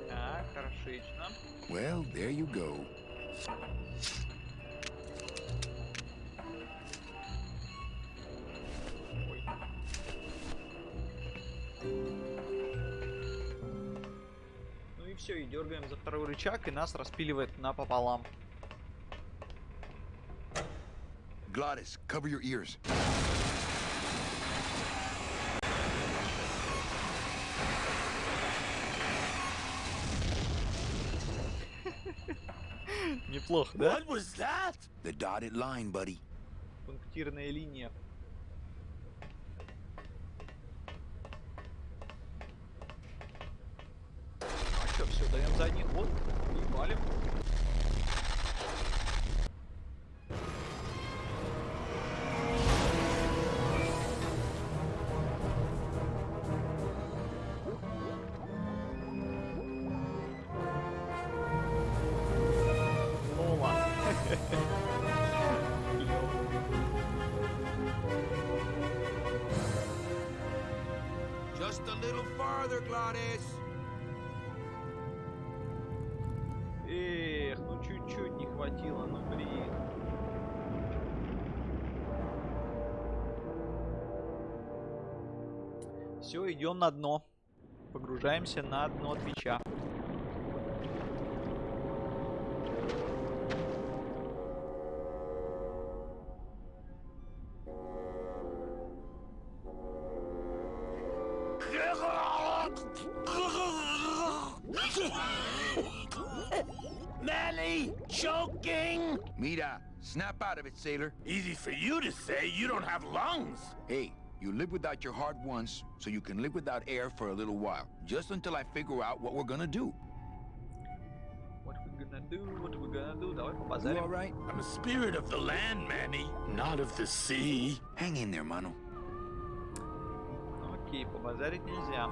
Так, хорошечно. Well, there you go. Ой. Ну и все, и дергаем за второй рычаг, и нас распиливает напополам. Glottis, cover your ears. Неплохо, да? What was that? The dotted line, buddy. Пунктирная линия. А что, все, даем задний ход и валим. Just a little farther, Glottis. Эх, ну чуть-чуть не хватило, ну блин. Все, идем на дно. Погружаемся на дно Твича. Manny, choking! Mira, snap out of it, sailor. Easy for you to say, you don't have lungs. Hey, You live without your heart once, so you can live without air for a little while. Just until I figure out what we're gonna do. What we gonna do? What we gonna do? Давай You побазарим. alright? I'm a spirit of the land, Manny, not of the sea. Hang in there, Mano. Окей, побазарить нельзя.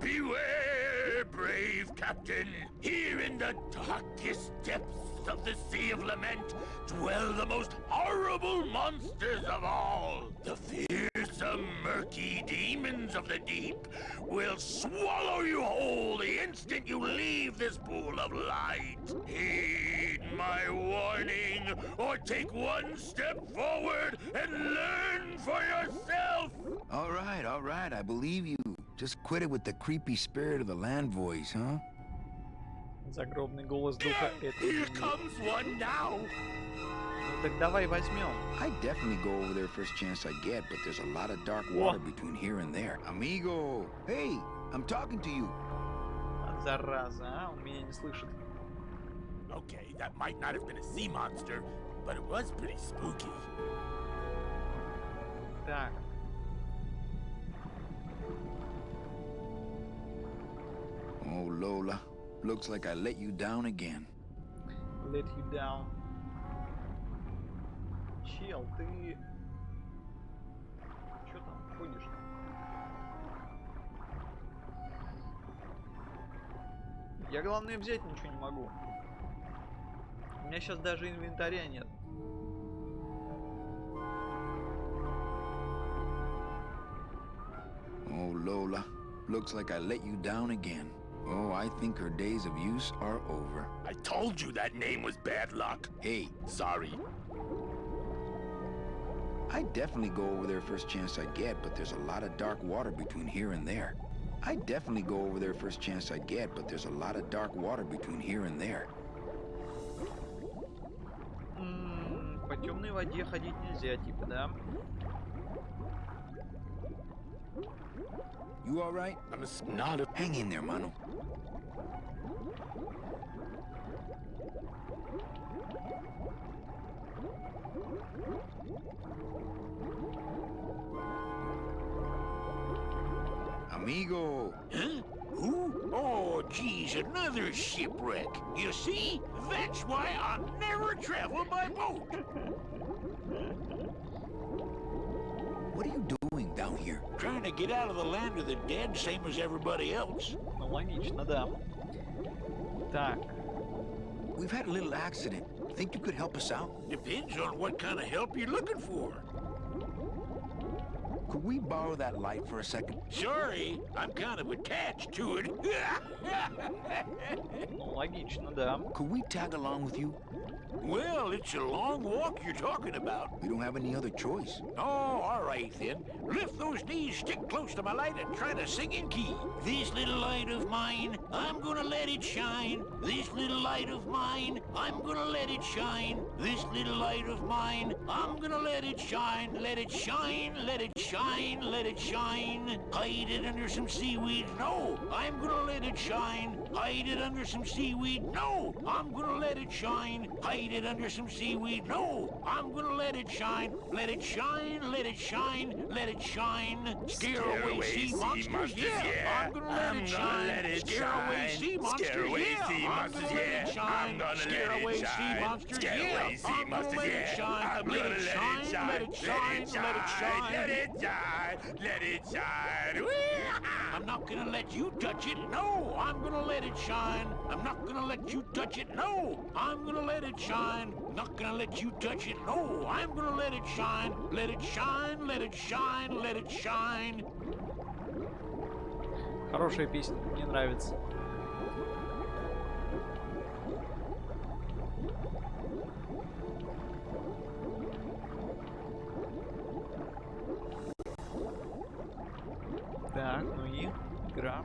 Beware, brave captain. Here in the darkest depths of the Sea of Lament dwell the most horrible monsters of all. The fearsome, murky demons of the deep will swallow you whole the instant you leave this pool of light. Heed my warning, or take one step forward and learn for yourself. All right, I believe you. Just quit it with the creepy spirit of the land voice, huh? Загробный голос духа этой Here земли. comes one now. Ну так давай возьмем. I'd definitely go over there first chance I get, but there's a lot of dark water between here and there. Amigo! Hey, I'm talking to you. Зараза, а? Он меня не слышит. Okay, that might not have been a sea monster, but it was pretty spooky. Так. Oh, Lola. Looks like I let you down again. Let you down. Чел, ты... Чё там ходишь? Я, главное, взять ничего не могу. У меня сейчас даже инвентаря нет. Oh, Lola. Looks like I let you down again. Oh, I think her days of use are over. I told you that name was bad luck. Hey, Sorry. I'd definitely go over there first chance I get, but there's a lot of dark water between here and there. I'd definitely go over there first chance I get, but there's a lot of dark water between here and there. По темной воде ходить нельзя, типа, да? You alright? I'm not a... Hang in there, Mano. Amigo! Huh? Who? Oh, geez, another shipwreck. You see? That's why I'll never travel by boat. What are you doing down here? Trying to get out of the land of the dead, same as everybody else. Ну, логично, да. Так. We've had a little accident. Think you could help us out? Depends on what kind of help you're looking for. Could we borrow that light for a second? Sorry, I'm kind of attached to it. Ну, логично, да. Could we tag along with you? Well, it's a long walk you're talking about. We don't have any other choice. Oh, all right then. Lift those knees, stick close to my light, and try to sing in key. This little light of mine, I'm gonna let it shine. This little light of mine, I'm gonna let it shine. This little light of mine, I'm gonna let it shine. Let it shine, let it shine, let it shine. Hide it under some seaweed. No, I'm gonna let it shine. Hide it under some seaweed. No, I'm gonna let it shine. Hide it under some seaweed. No, I'm gonna let it shine. Let it shine, let it shine, let it shine. Scare away sea monsters, yeah. I'm gonna let it shine. Scare away sea monsters, yeah. I'm gonna let it shine. Scare away sea monsters, yeah. I'm gonna let it shine. Let it shine, let it shine, let it shine. Let it shine, let it shine. I'm not gonna let you touch it. No, I'm gonna let it shine. I'm not gonna let you touch it. No, I'm gonna let it shine. Not gonna let you touch it. No, I'm gonna let it shine. Let it shine, let it shine, let it shine. Хорошая песня, мне нравится. Так, ну и игра.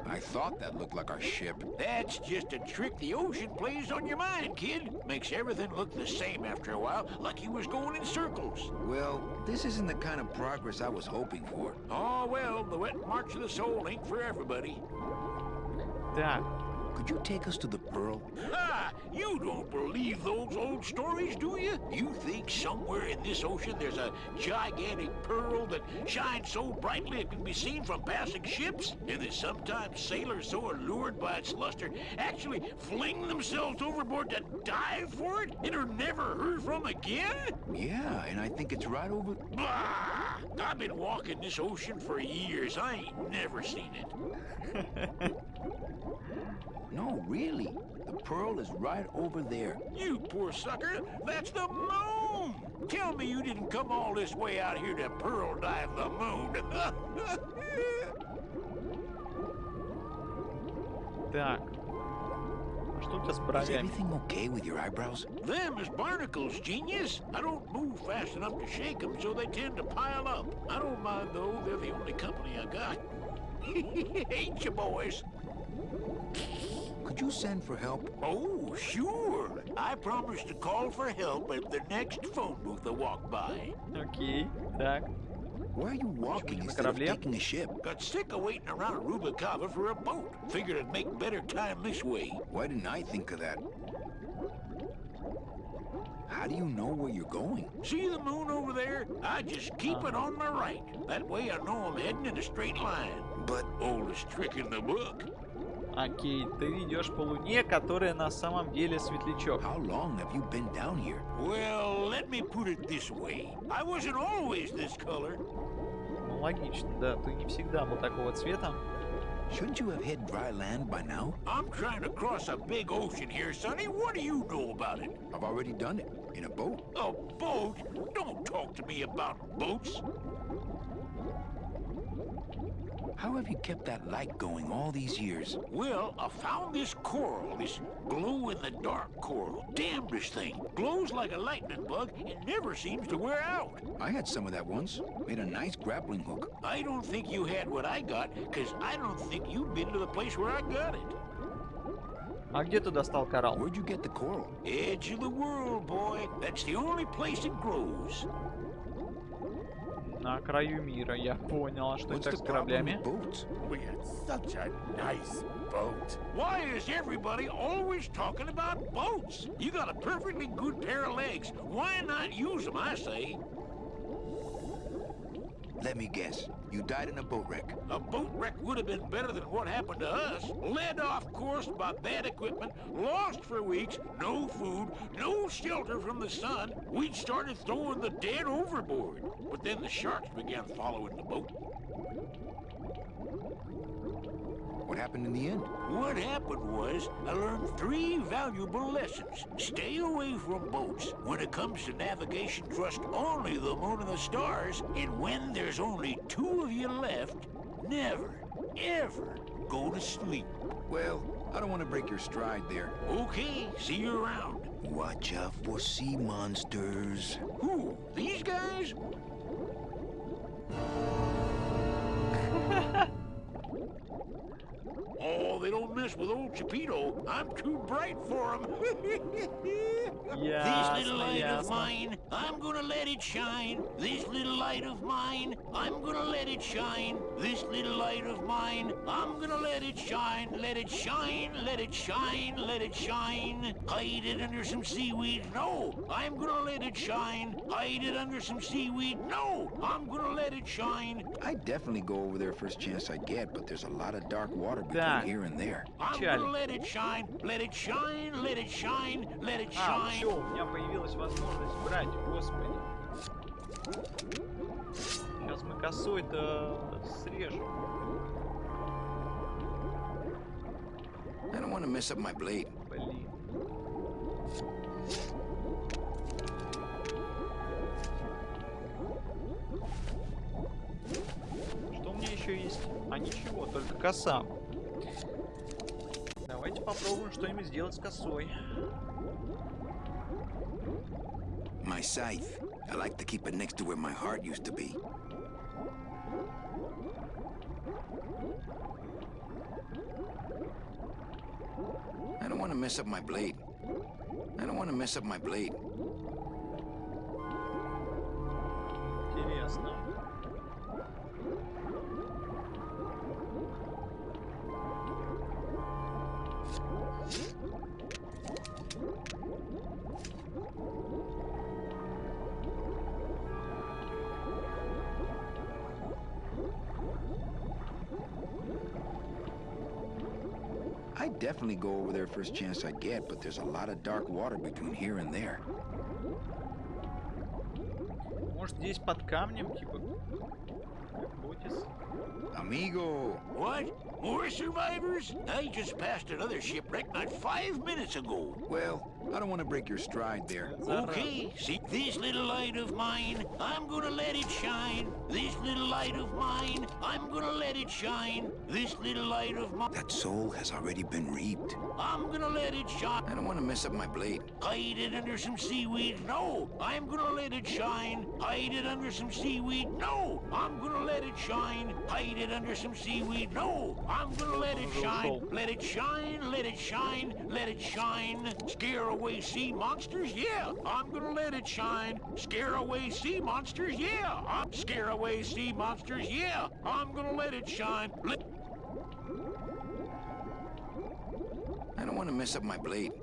I thought that looked like our ship. That's just a trick the ocean plays on your mind, kid. Makes everything look the same after a while, like he was going in circles. Well, this isn't the kind of progress I was hoping for. Oh, well, the wet march of the soul ain't for everybody. Так. Could you take us to the Pearl? Ah, you don't believe those old stories, do you? You think somewhere in this ocean there's a gigantic pearl that shines so brightly it can be seen from passing ships? And that sometimes sailors so allured by its luster actually fling themselves overboard to dive for it and are never heard from again? Yeah, and I think it's right over... Bah! I've been walking this ocean for years. I ain't never seen it. No, really. The Pearl is right over there. You poor sucker! That's the moon! Tell me you didn't come all this way out here to pearl dive the moon. Так. Что у тебя с Is бровями? everything okay with your eyebrows? Them is barnacles, genius. I don't move fast enough to shake them, so they tend to pile up. I don't mind, though. They're the only company I got. Ain't you, boys? Could you send for help? Oh, sure. I promise to call for help at the next phone booth I walk by. Окей. Так. Why are you walking на instead of корабле? taking a ship? Got sick of waiting around Rubicava for a boat. Figured I'd make better time this way. Why didn't I think of that? How do you know where you're going? See the moon over there? I just keep it on my right. That way I know I'm heading in a straight line. But... Oldest trick in the book. Окей, ты идешь по луне, которая на самом деле светлячок. How long have you been down here? Well, let me put it this way. I wasn't always this color. Ну, логично, да. Ты не всегда был такого цвета. Shouldn't you have hit dry land by now? I'm trying to cross a big ocean here, Sonny. What do you know about it? I've already done it. In a boat. A boat? Don't talk to me about boats. How have you kept that light going all these years? Well, I found this coral, this glow-in-the-dark coral. Damnedest thing. Glows like a lightning bug and never seems to wear out. I had some of that once. Made a nice grappling hook. I don't think you had what I got, because I don't think you've been to the place where I got it. А где ты достал коралл? Where'd you get the coral? Edge of the world, boy. That's the only place it grows. На краю мира, я понял. А что What's это the с problem кораблями? with boats? We had such a nice boat. Why is everybody always talking about boats? You got a perfectly good pair of legs. Why not use them, I say? Let me guess. You died in a boat wreck. A boat wreck would have been better than what happened to us. Led off course by bad equipment, lost for weeks, no food, no shelter from the sun. We'd started throwing the dead overboard. But then the sharks began following the boat. What happened in the end? What happened was, I learned 3 valuable lessons. Stay away from boats. When it comes to navigation, trust only the moon and the stars. And when there's only 2 of you left, never, ever go to sleep. Well, I don't want to break your stride there. Okay, see you around. Watch out for sea monsters. Who? These guys? Oh, they don't mess with old Chapito. I'm too bright for them. This little light of mine, I'm gonna let it shine. This little light of mine, I'm gonna let it shine. This little light of mine, I'm gonna let it shine. Let it shine, let it shine, let it shine. Hide it under some seaweed. No, I'm gonna let it shine. Hide it under some seaweed. No, I'm gonna let it shine. I'd definitely go over there first chance I get, but there's a lot of dark water between Так. here and there. I'm gonna let it shine, let it shine, let it shine, let it А, shine. все, у меня появилась возможность брать, господи. Сейчас мы косой-то срежем. I don't want to mess up my blade. Блин. Что у меня еще есть? А ничего, только коса. Давайте попробуем что-нибудь сделать с косой. My scythe. I like to keep it next to where my heart used to be. I don't want to mess up my blade. I don't want to mess up my blade. Интересно. definitely go over there first chance I get, but there's a lot of dark water between here and there. Может, здесь под камнем, типа... Ботис? Amigo. What? More survivors? I just passed another shipwreck not 5 minutes ago. Well, I don't want to break your stride there. Okay, see this little light of mine, I'm gonna let it shine. This little light of mine, I'm gonna let it shine. This little light of mine. That soul has already been reaped. I'm gonna let it shine. I don't want to mess up my blade. Hide it under some seaweed. No, I'm gonna let it shine. Hide it under some seaweed. No, I'm gonna let it shine. Hide it under some seaweed. No, I'm gonna let it shine. Let it shine, let it shine, let it shine. Scare away sea monsters? Yeah, I'm gonna let it shine. Scare away sea monsters? Yeah, I'm scare away sea monsters? Yeah, I'm gonna let it shine. I don't want to mess up my blade.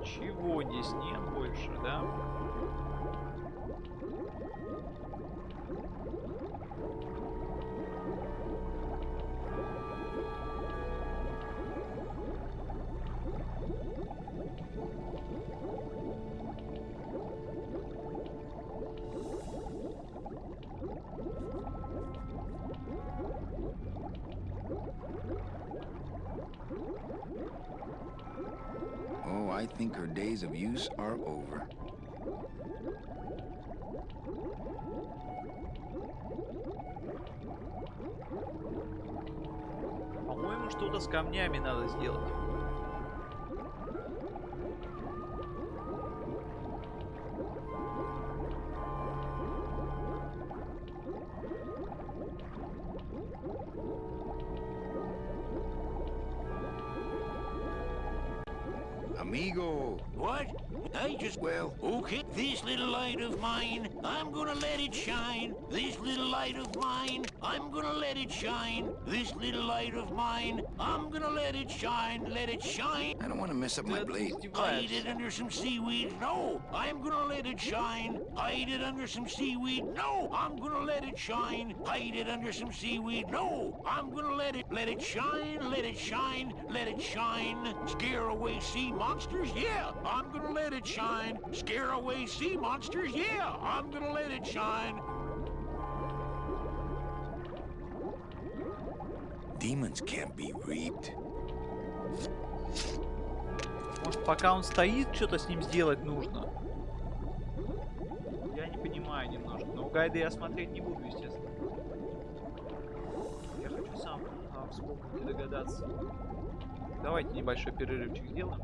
Ничего здесь нет больше, да? Oh, I think her days of use are over. По-моему, что-то с камнями надо сделать. Amigo. What? I just... Well... Okay, this little light of mine, I'm gonna let it shine. This little light of mine, I'm gonna let it shine. This little light of mine, I'm gonna let it shine. Let it shine. I don't want to mess up my blade. Hide it under some seaweed. No, I'm gonna let it shine. Hide it under some seaweed. No, I'm gonna let it shine. Hide it under some seaweed. No, I'm gonna let it shine. Let it shine. Let it shine. Scare away sea monsters. Yeah, I'm gonna let it shine. Scare away sea monsters. Yeah, I'm gonna let it shine. Demons can't be reaped. Может, пока он стоит, что-то с ним сделать нужно? Я не понимаю немножко. Но гайды я смотреть не буду, естественно. Я хочу сам вспомнить и догадаться. Давайте небольшой перерывчик сделаем.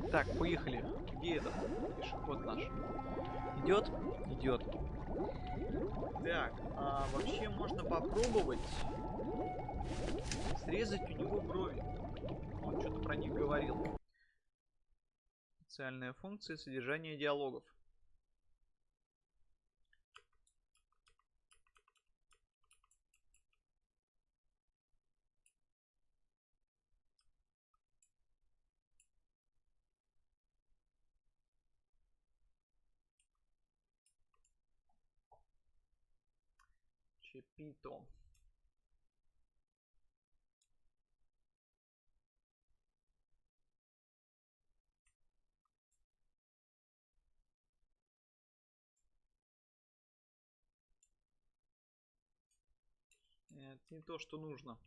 Так, поехали. Где этот пешеход наш? Идет? Идет. Так, вообще можно попробовать срезать у него брови. Он что-то про них говорил. Специальная функция содержания диалогов. Чепито. Это не то, что нужно.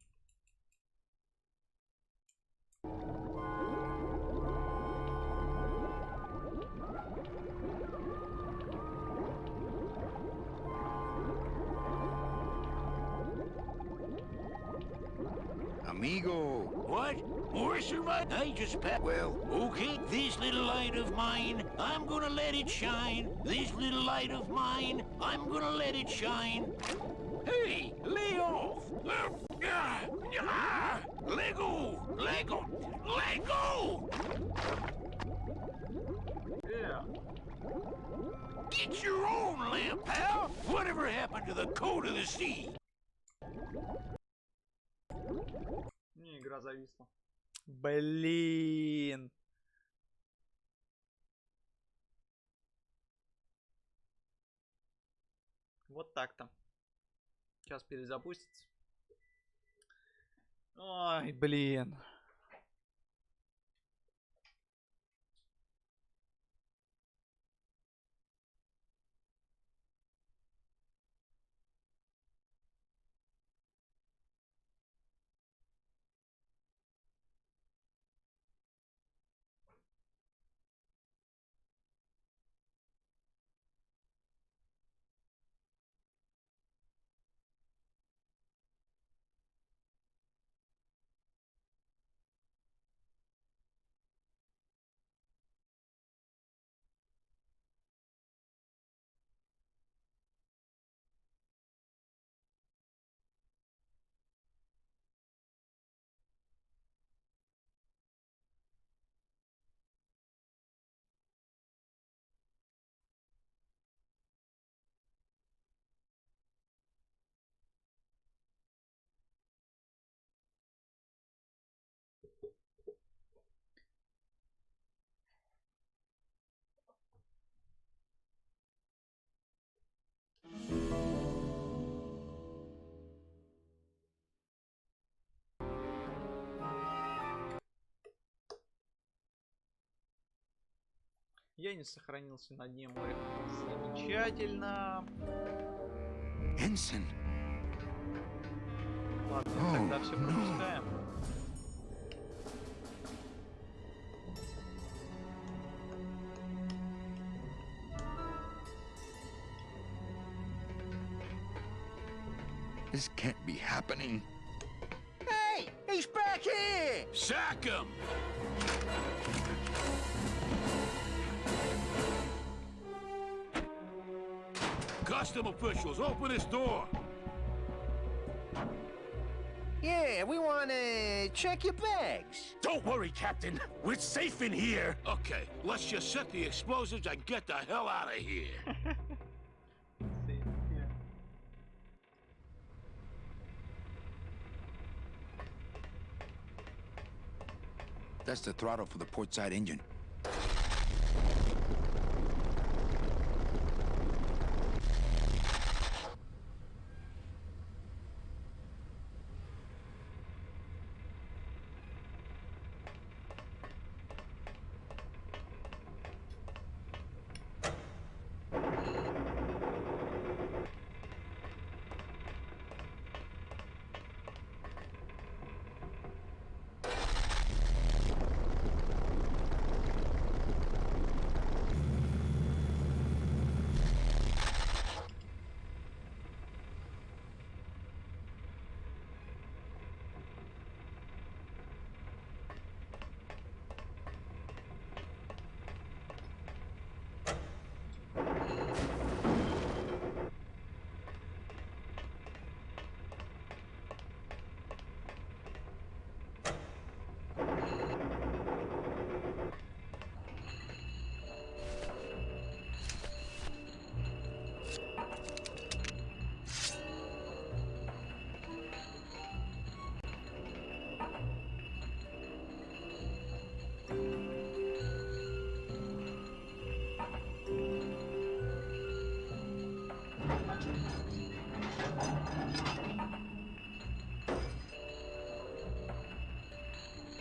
Amigo. What? More survive? I just pat. Well, Okay, this little light of mine, I'm gonna let it shine. This little light of mine, I'm gonna let it shine. Hey, lay off! Lego! Lego! Lego! Yeah. Get your own lamp, pal! Whatever happened to the code of the sea? Не, игра зависла. Блин. Вот так-то. Сейчас перезапустится. Ой, блин. Я не сохранился на дне моря. Замечательно. Ensign. Ладно, тогда все пропускаем. This can't be happening. Hey, he's back here! Sack him! Custom officials, open this door! Yeah, we want to check your bags. Don't worry, Captain. We're safe in here. Okay, let's just set the explosives and get the hell out of here. That's the throttle for the port side engine.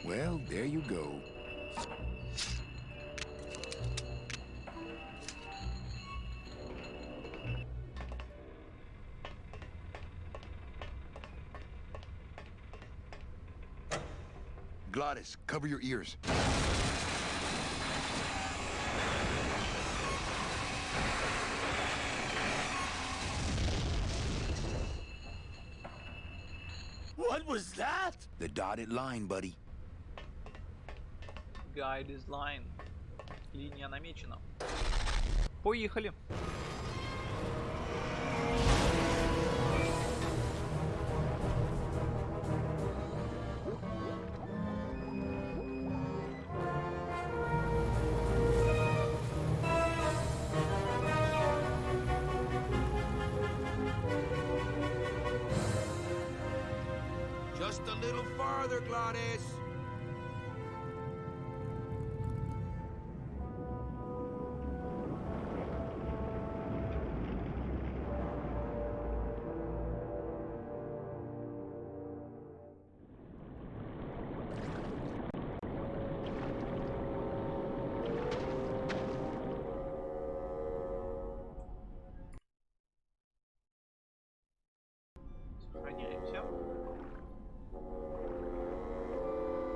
Well, there you go. Glottis, cover your ears. What was that? The dotted line, buddy. Guide is line. Линия намечена. Поехали. Just a little farther, Glottis. Сохраняемся.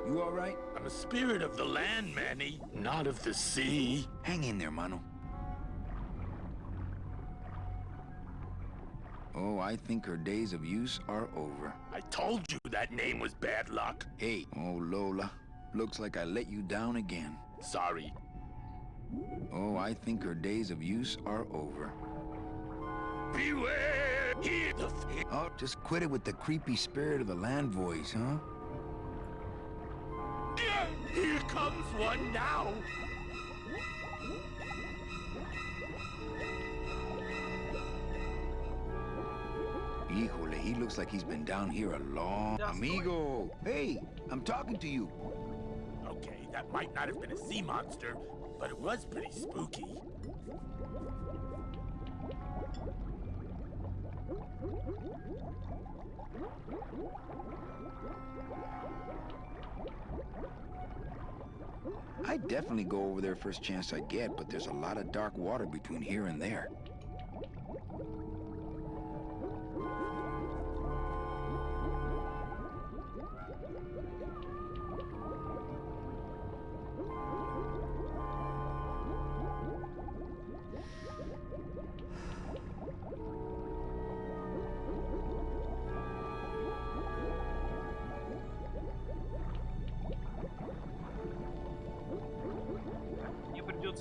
You all right? I'm a spirit of the land, Manny, not of the sea. Hang in there, mano. Oh, I think her days of use are over. I told you that name was bad luck. Hey, oh, Lola. Looks like I let you down again. Sorry. Oh, I think her days of use are over. Beware! Hear the Oh, just quit it with the creepy spirit of the land voice, huh? Here comes one now! Híjole, he looks like he's been down here a long... Amigo! Hey, I'm talking to you. Okay, that might not have been a sea monster, but it was pretty spooky. I'd definitely go over there first chance I get, but there's a lot of dark water between here and there.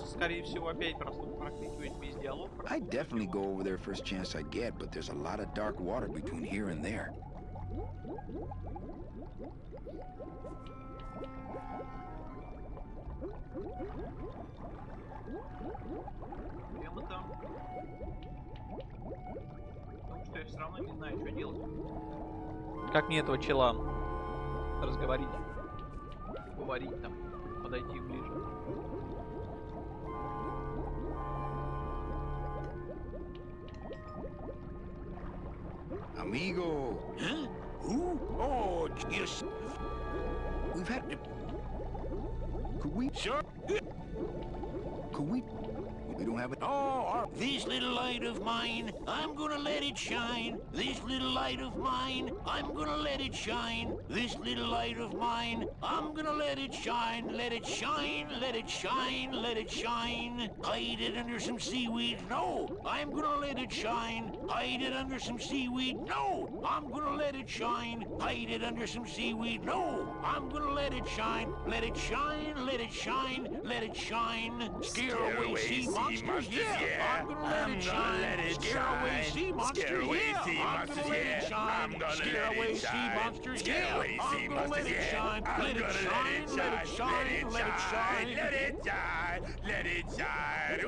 Скорее всего, опять прокрикивать весь диалог. I'd definitely go over there first chance I get, but there's a lot of dark water between here and there. Прямо там. Потому что я все равно не знаю, что делать. Как мне этого чела разговорить? Говорить там, подойти ближе. Amigo! Huh? Who? Oh, yes. We've had to... Could we... Sure. Could we... We don't have it... Oh, this little light of mine, I'm gonna let it shine. This little light of mine, I'm gonna let it shine. This little light of mine, I'm gonna let it shine. Let it shine, let it shine, let it shine. Hide it under some seaweed. No, I'm gonna let it shine. Hide it under some seaweed. No, I'm gonna let it shine. Hide it under some seaweed. No, I'm gonna let it shine. Let it shine, let it shine, let it shine. Scare away sea monsters. Yeah, I'm gonna let it shine. Scare away sea monsters. Yeah, I'm gonna let it shine. Scare away sea monsters. Yeah, I'm gonna let it shine. Let it shine, let it shine, let it shine. Let it shine, let it shine.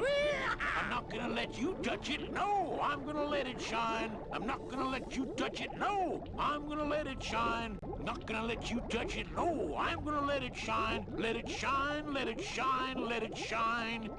I'm not gonna let you touch it. No, I'm gonna let it shine. I'm not gonna let you touch it. No, I'm gonna let it shine. Not gonna let you touch it. No, I'm gonna let it shine. Let it shine, let it shine, let it shine.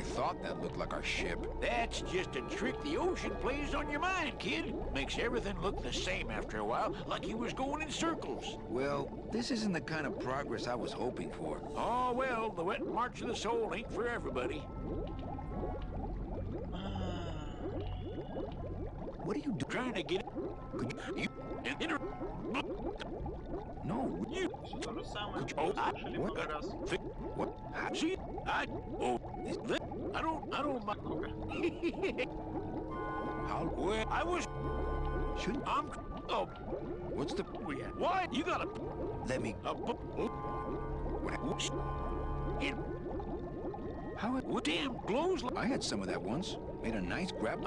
thought that looked like our ship. That's just a trick the ocean plays on your mind, kid. Makes everything look the same after a while, like you was going in circles. Well, this isn't the kind of progress I was hoping for. Oh, well, the wet march of the soul ain't for everybody. What are you doing? Trying to get it. Could you No. You. То же самое Could you, слышали много раз. What? See? I don't mind. How? Well, I was. Shouldn't. Oh. What's the? Why? You gotta. Let me. How? Damn glows. I had some of that once. Made a nice grab.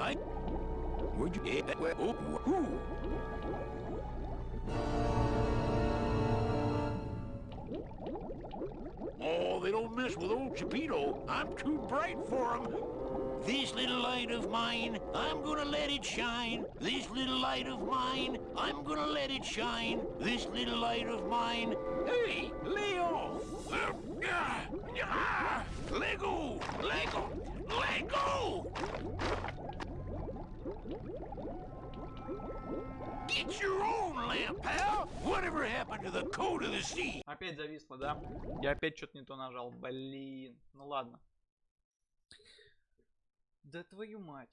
Where'd you get that? Oh, they don't mess with old Geppetto. I'm too bright for them. This little light of mine, I'm gonna let it shine. This little light of mine, I'm gonna let it shine. This little light of mine. Hey, lay off! Let go! Let go! Let go! Get your own lamp, pal! Whatever happened to the code of the sea? Опять зависло, да? Я опять что-то не то нажал. Блин. Ну ладно. Да твою мать.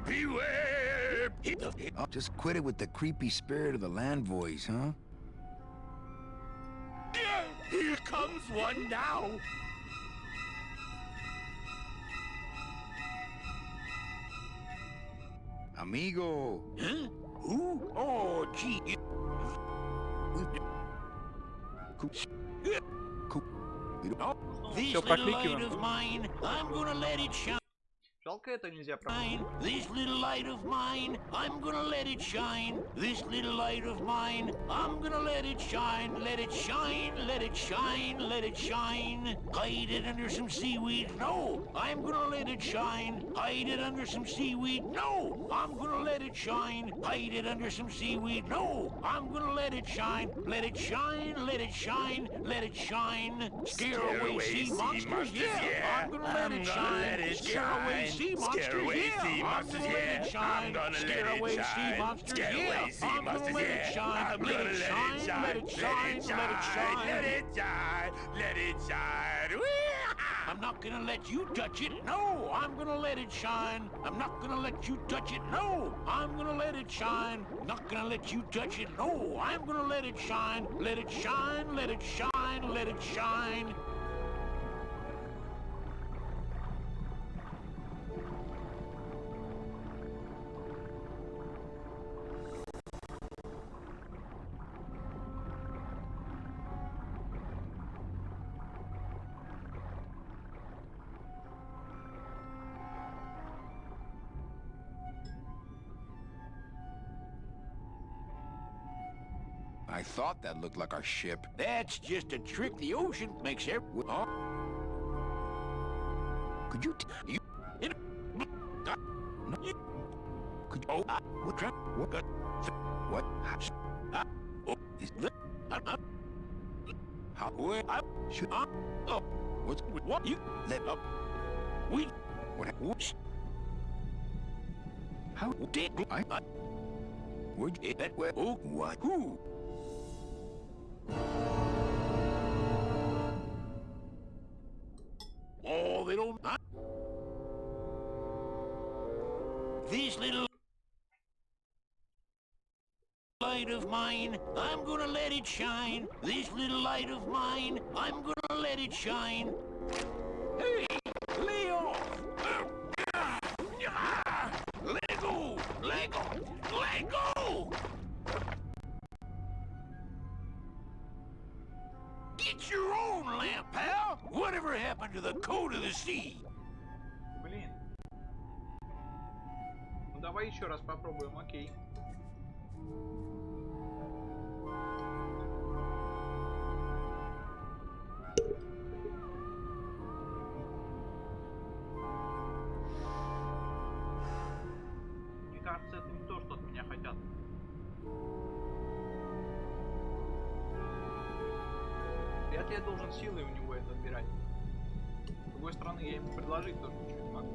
Beware! Oh, just quit it with the creepy spirit of the land voice, huh? Here comes one now! Amigo! Huh? Who? Oh, gee. This little light of mine, I'm gonna let it shine. Жалко, это нельзя проходить. This little light of mine, I'm gonna let it shine. This little light of mine, I'm gonna let it shine. Let it shine, let it shine, let it shine. Hide it under some seaweed. No, I'm gonna let it shine. Hide it under some seaweed. No, I'm gonna let it shine. Hide it under some seaweed. No, I'm gonna let it shine. Let it shine, let it shine, let it shine. Scare away sea monsters. Yeah, I'm gonna let it shine. Scare away sea monsters, yeah, I'm gonna let it shine. Scare away sea monsters, yeah, I'm gonna let it shine. Let it shine, let it shine, let it shine. Let it shine, let it shine. I'm not gonna let you touch it, no, I'm gonna let it shine. I'm not gonna let you touch it, no, I'm gonna let it shine. Not gonna let you touch it, no, I'm gonna let it shine. Let it shine, let it shine, let it shine. I thought that looked like our ship. That's just a trick the ocean makes every... Huh? Could you... You... No. Could you... Oh, what? What? What? Oh, is that... How? Where I Should... Oh, What's... what? You... Let... We... What? Whoops. How... Did... Where'd you... That... Where... Oh, What? Who? Oh, they don't... This little light of mine, I'm gonna let it shine. This little light of mine, I'm gonna let it shine. Hey, lay off! Let go! Let go! Let go! Get your own lamp, pal! Whatever happened to the code of the sea? Блин. Ну давай еще раз попробуем, окей. Вряд ли я должен силой у него это отбирать. С другой стороны, я ему предложить тоже ничего не могу.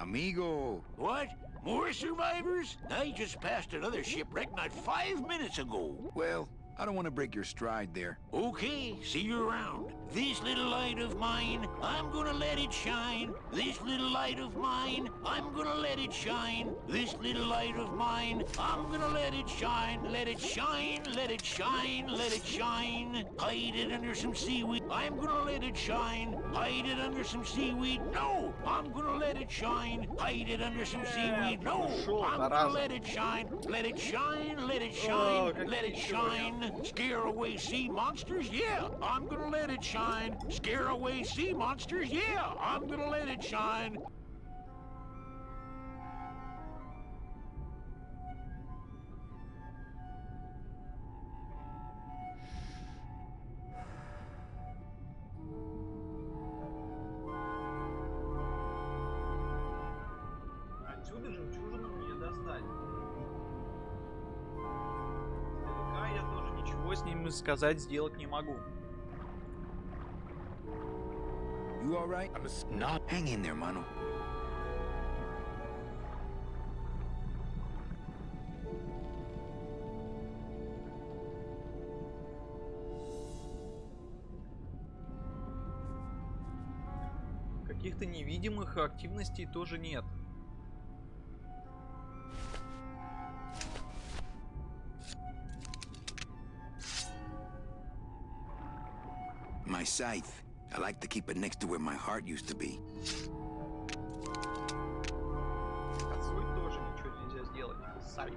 Amigo. What? More survivors? I just passed another shipwreck not 5 minutes ago. Well, I don't want to break your stride there. Okay, see you around. This little light of mine, I'm gonna let it shine. This little light of mine, I'm gonna let it shine. This little light of mine, I'm gonna let it shine. Let it shine, let it shine, let it shine. Hide it under some seaweed. I'm gonna let it shine. Hide it under some seaweed. No, I'm gonna let it shine. Hide it under some seaweed. No, I'm gonna let it shine. Let it shine, let it shine, let it shine. Scare away sea monsters? Yeah, I'm gonna let it shine. Scare away sea monsters? Yeah, I'm gonna let it shine. Отсюда жемчужину мне достать. Издалека я тоже ничего с ним сказать, сделать не могу. You all right? Not. Hang in there, mano. Каких-то невидимых активностей тоже нет. My scythe. I like to keep it next to where my heart used to be. Отсюда тоже ничего нельзя сделать. Сай.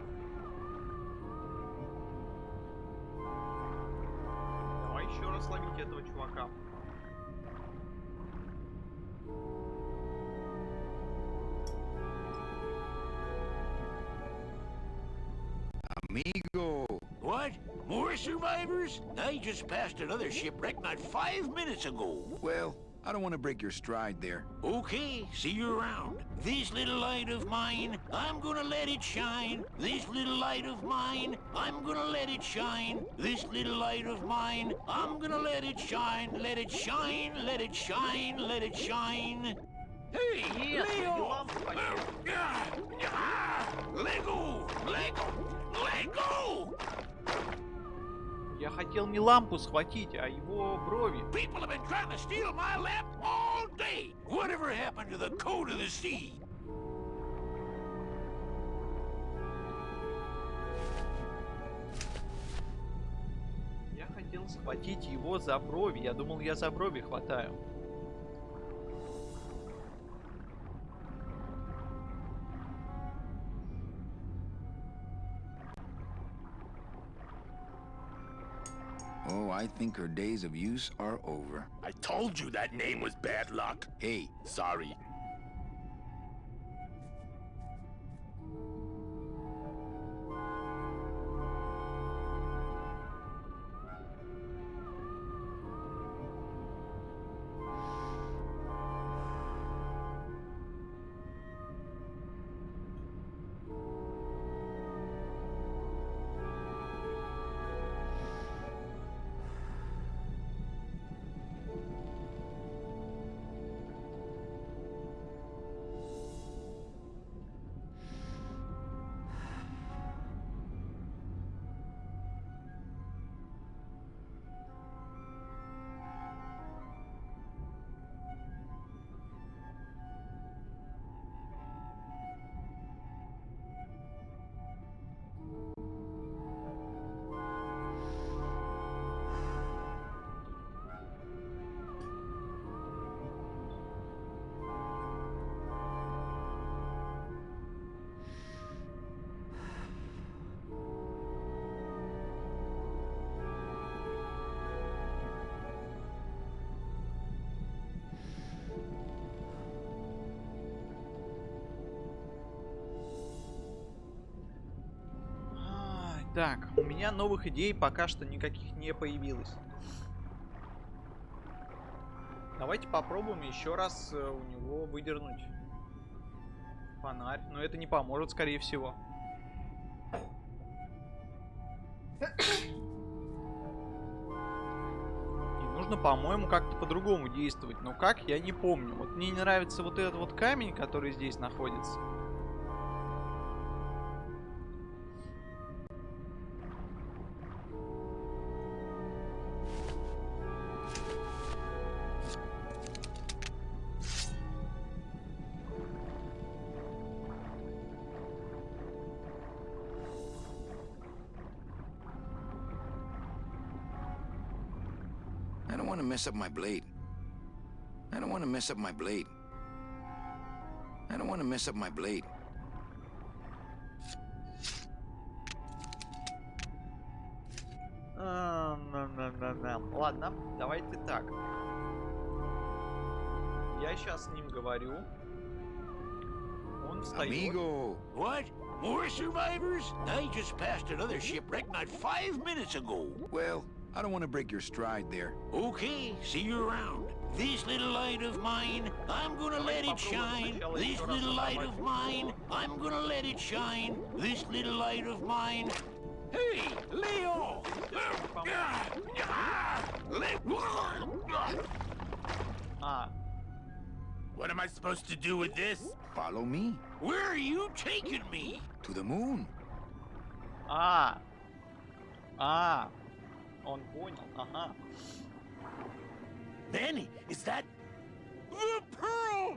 Давай еще раз ловить этого чувака. Amigo. What? More survivors? I just passed another shipwreck not 5 minutes ago. Well, I don't want to break your stride there. Okay, see you around. This little light of mine, I'm gonna let it shine. This little light of mine, I'm gonna let it shine. This little light of mine, I'm gonna let it shine. Let it shine, let it shine, let it shine. Hey, Leo! Lego! Lego! Lego! Я хотел не лампу схватить, а его брови. People have been trying to steal my lamp all day. Whatever happened to the code of the sea? Я хотел схватить его за брови. Я думал, я за брови хватаю. Oh, I think her days of use are over. I told you that name was bad luck. Hey. Sorry. Так, у меня новых идей пока что никаких не появилось. Давайте попробуем еще раз у него выдернуть фонарь. Но это не поможет, скорее всего. И нужно, по-моему, как-то по-другому действовать. Но как, я не помню. Вот мне не нравится вот этот вот камень, который здесь находится. I don't want to mess up my blade. I don't want to mess up my blade. I don't want to mess up my blade. Ладно, давайте так. Я сейчас с ним говорю. Он встает. Amigo. What? More survivors? I just passed another shipwreck not 5 minutes ago. Well, I don't want to break your stride there. Okay, see you around. This little light of mine, I'm gonna let it shine. This little light of mine, I'm gonna let it shine. This little light of mine. Hey, Leo! What am I supposed to do with this? Follow me. Where are you taking me? To the moon. Он понял, ага. Manny, is that the pearl?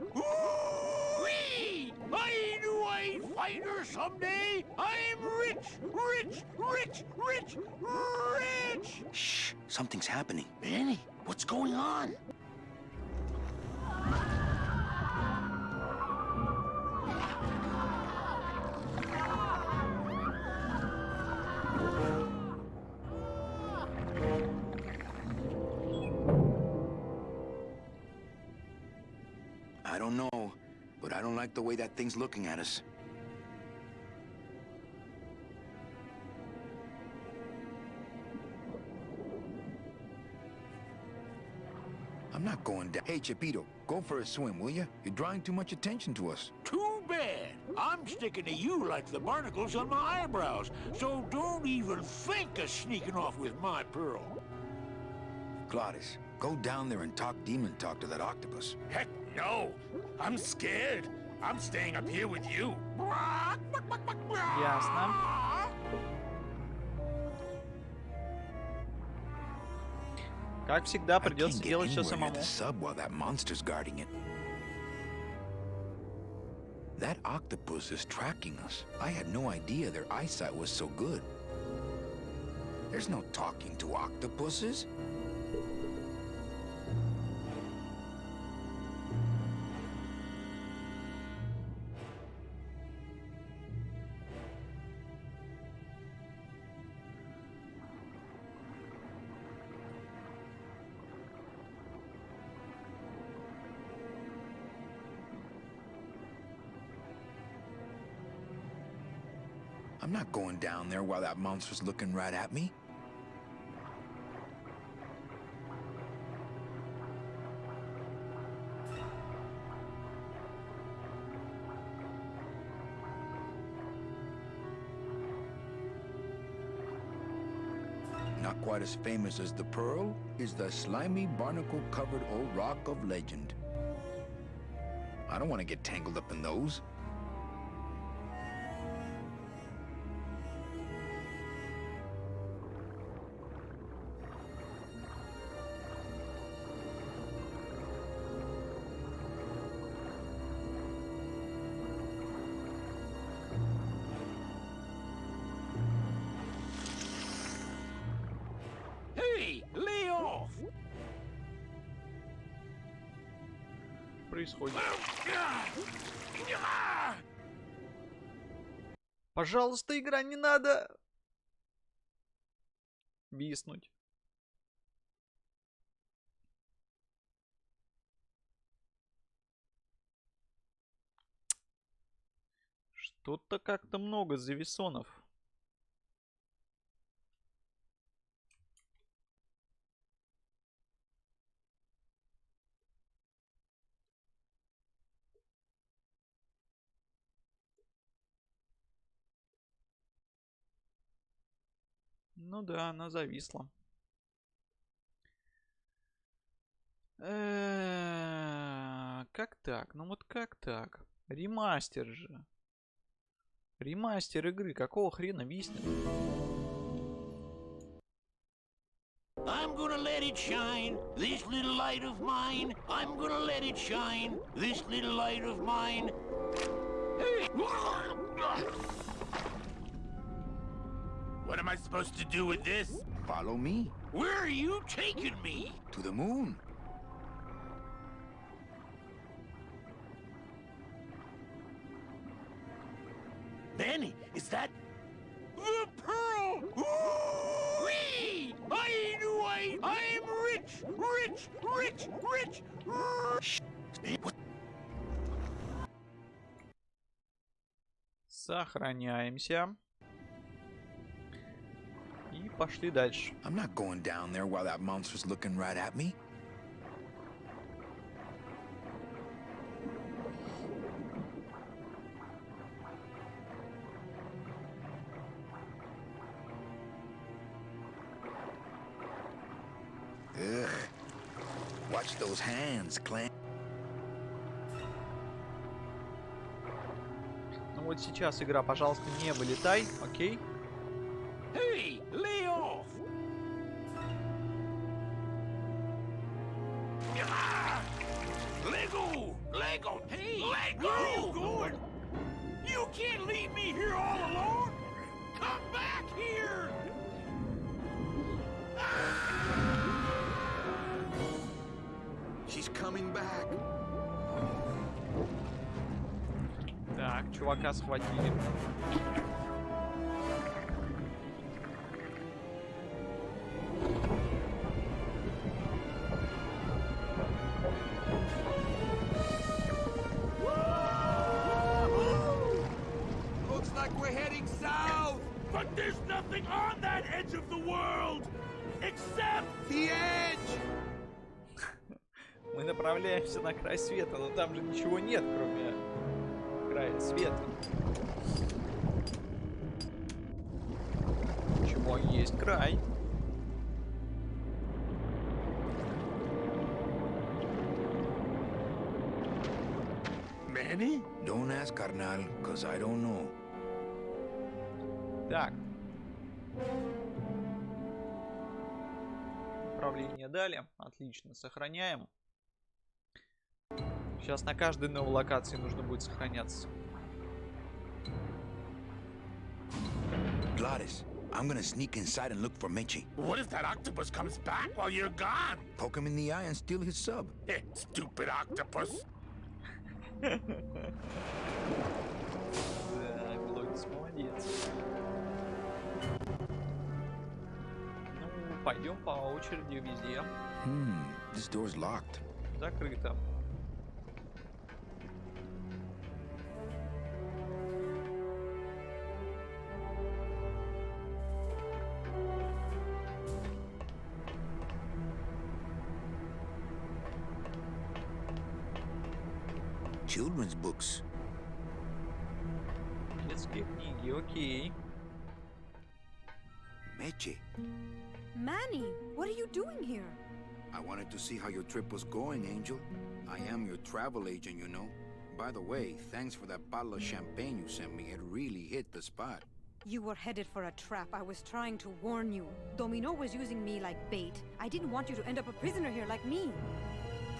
Whee! I knew I'd find her someday. I'm rich, rich, rich, rich, rich. Shh, something's happening. Manny, what's going on? I don't know, but I don't like the way that thing's looking at us. I'm not going down. Hey, Chipito, go for a swim, will you? You're drawing too much attention to us. Too bad. I'm sticking to you like the barnacles on my eyebrows, so don't even think of sneaking off with my pearl. Gladys, go down there and talk demon talk to that octopus. Heck no! I'm scared. I'm staying up here with you. Ясно. Как всегда, придется делать все самому. That octopus is tracking us. I had no idea their eyesight was so good. There's no talking to octopuses. I'm not going down there while that monster's looking right at me. Not quite as famous as the Pearl is the slimy, barnacle-covered old rock of legend. I don't want to get tangled up in those. Hey, lay off! Происходит. Пожалуйста, игра, не надо виснуть. Что-то как-то много зависонов. Ну да, она зависла. Как так? Ну вот как так? Ремастер же. Ремастер игры. Какого хрена виснет? I'm gonna let it shine, this little light of mine. I'm gonna let it shine, this little light of mine. What am I supposed to do with this? Follow me. Where are you taking me? To the moon. Manny, is that the pearl? Whee! I knew I'm rich, rich, rich, rich, rich. Сохраняемся. И пошли дальше. I'm not going down there while that monster's looking right at me. Ugh. Watch those hands, Clan. Ну вот сейчас игра, пожалуйста, не вылетай, окей? Hey, lay off! Lego! Lego! Hey! Lego! Where are you going? You can't leave me here all alone! Come back here! She's coming back. Так, чувака схватили. Looks like we're heading south. But there's nothing on that edge of the world! Except the edge! Мы направляемся на край света, но там же ничего нет, кроме края света. Чего есть край? Manny? Don't ask, carnal, cause I don't know. Так. Управление дали. Отлично. Сохраняем. Сейчас на каждой новой локации нужно будет сохраняться. Gladys, I'm gonna sneak inside and look for Mitchie. what if that octopus comes back while you're gone? Poke him in the eye and steal his sub. Stupid octopus! Так, Логис молодец. Ну, пойдем по очереди везде. This door's locked. Закрыто. Children's books. Детские книги, окей. Mitchie, Manny, what are you doing here? I wanted to see how your trip was going, Angel. I am your travel agent, you know. By the way, thanks for that bottle of champagne you sent me. It really hit the spot. You were headed for a trap. I was trying to warn you. Domino was using me like bait. I didn't want you to end up a prisoner here like me.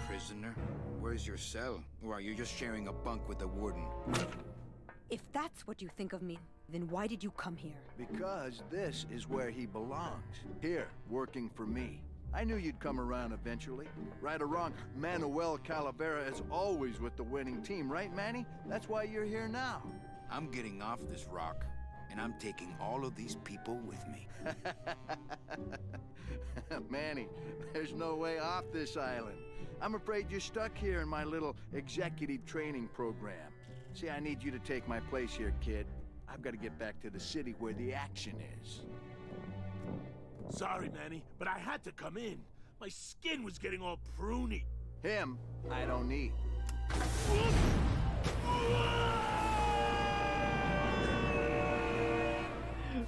Prisoner? Where's your cell? Or are you just sharing a bunk with the warden? If that's what you think of me, then why did you come here? Because this is where he belongs. Here, working for me. I knew you'd come around eventually. Right or wrong, Manuel Calavera is always with the winning team, right, Manny? That's why you're here now. I'm getting off this rock, and I'm taking all of these people with me. Manny, there's no way off this island. I'm afraid you're stuck here in my little executive training program. See, I need you to take my place here, kid. I've got to get back to the city where the action is. Sorry, Manny, but I had to come in. My skin was getting all pruny. Him, I don't need.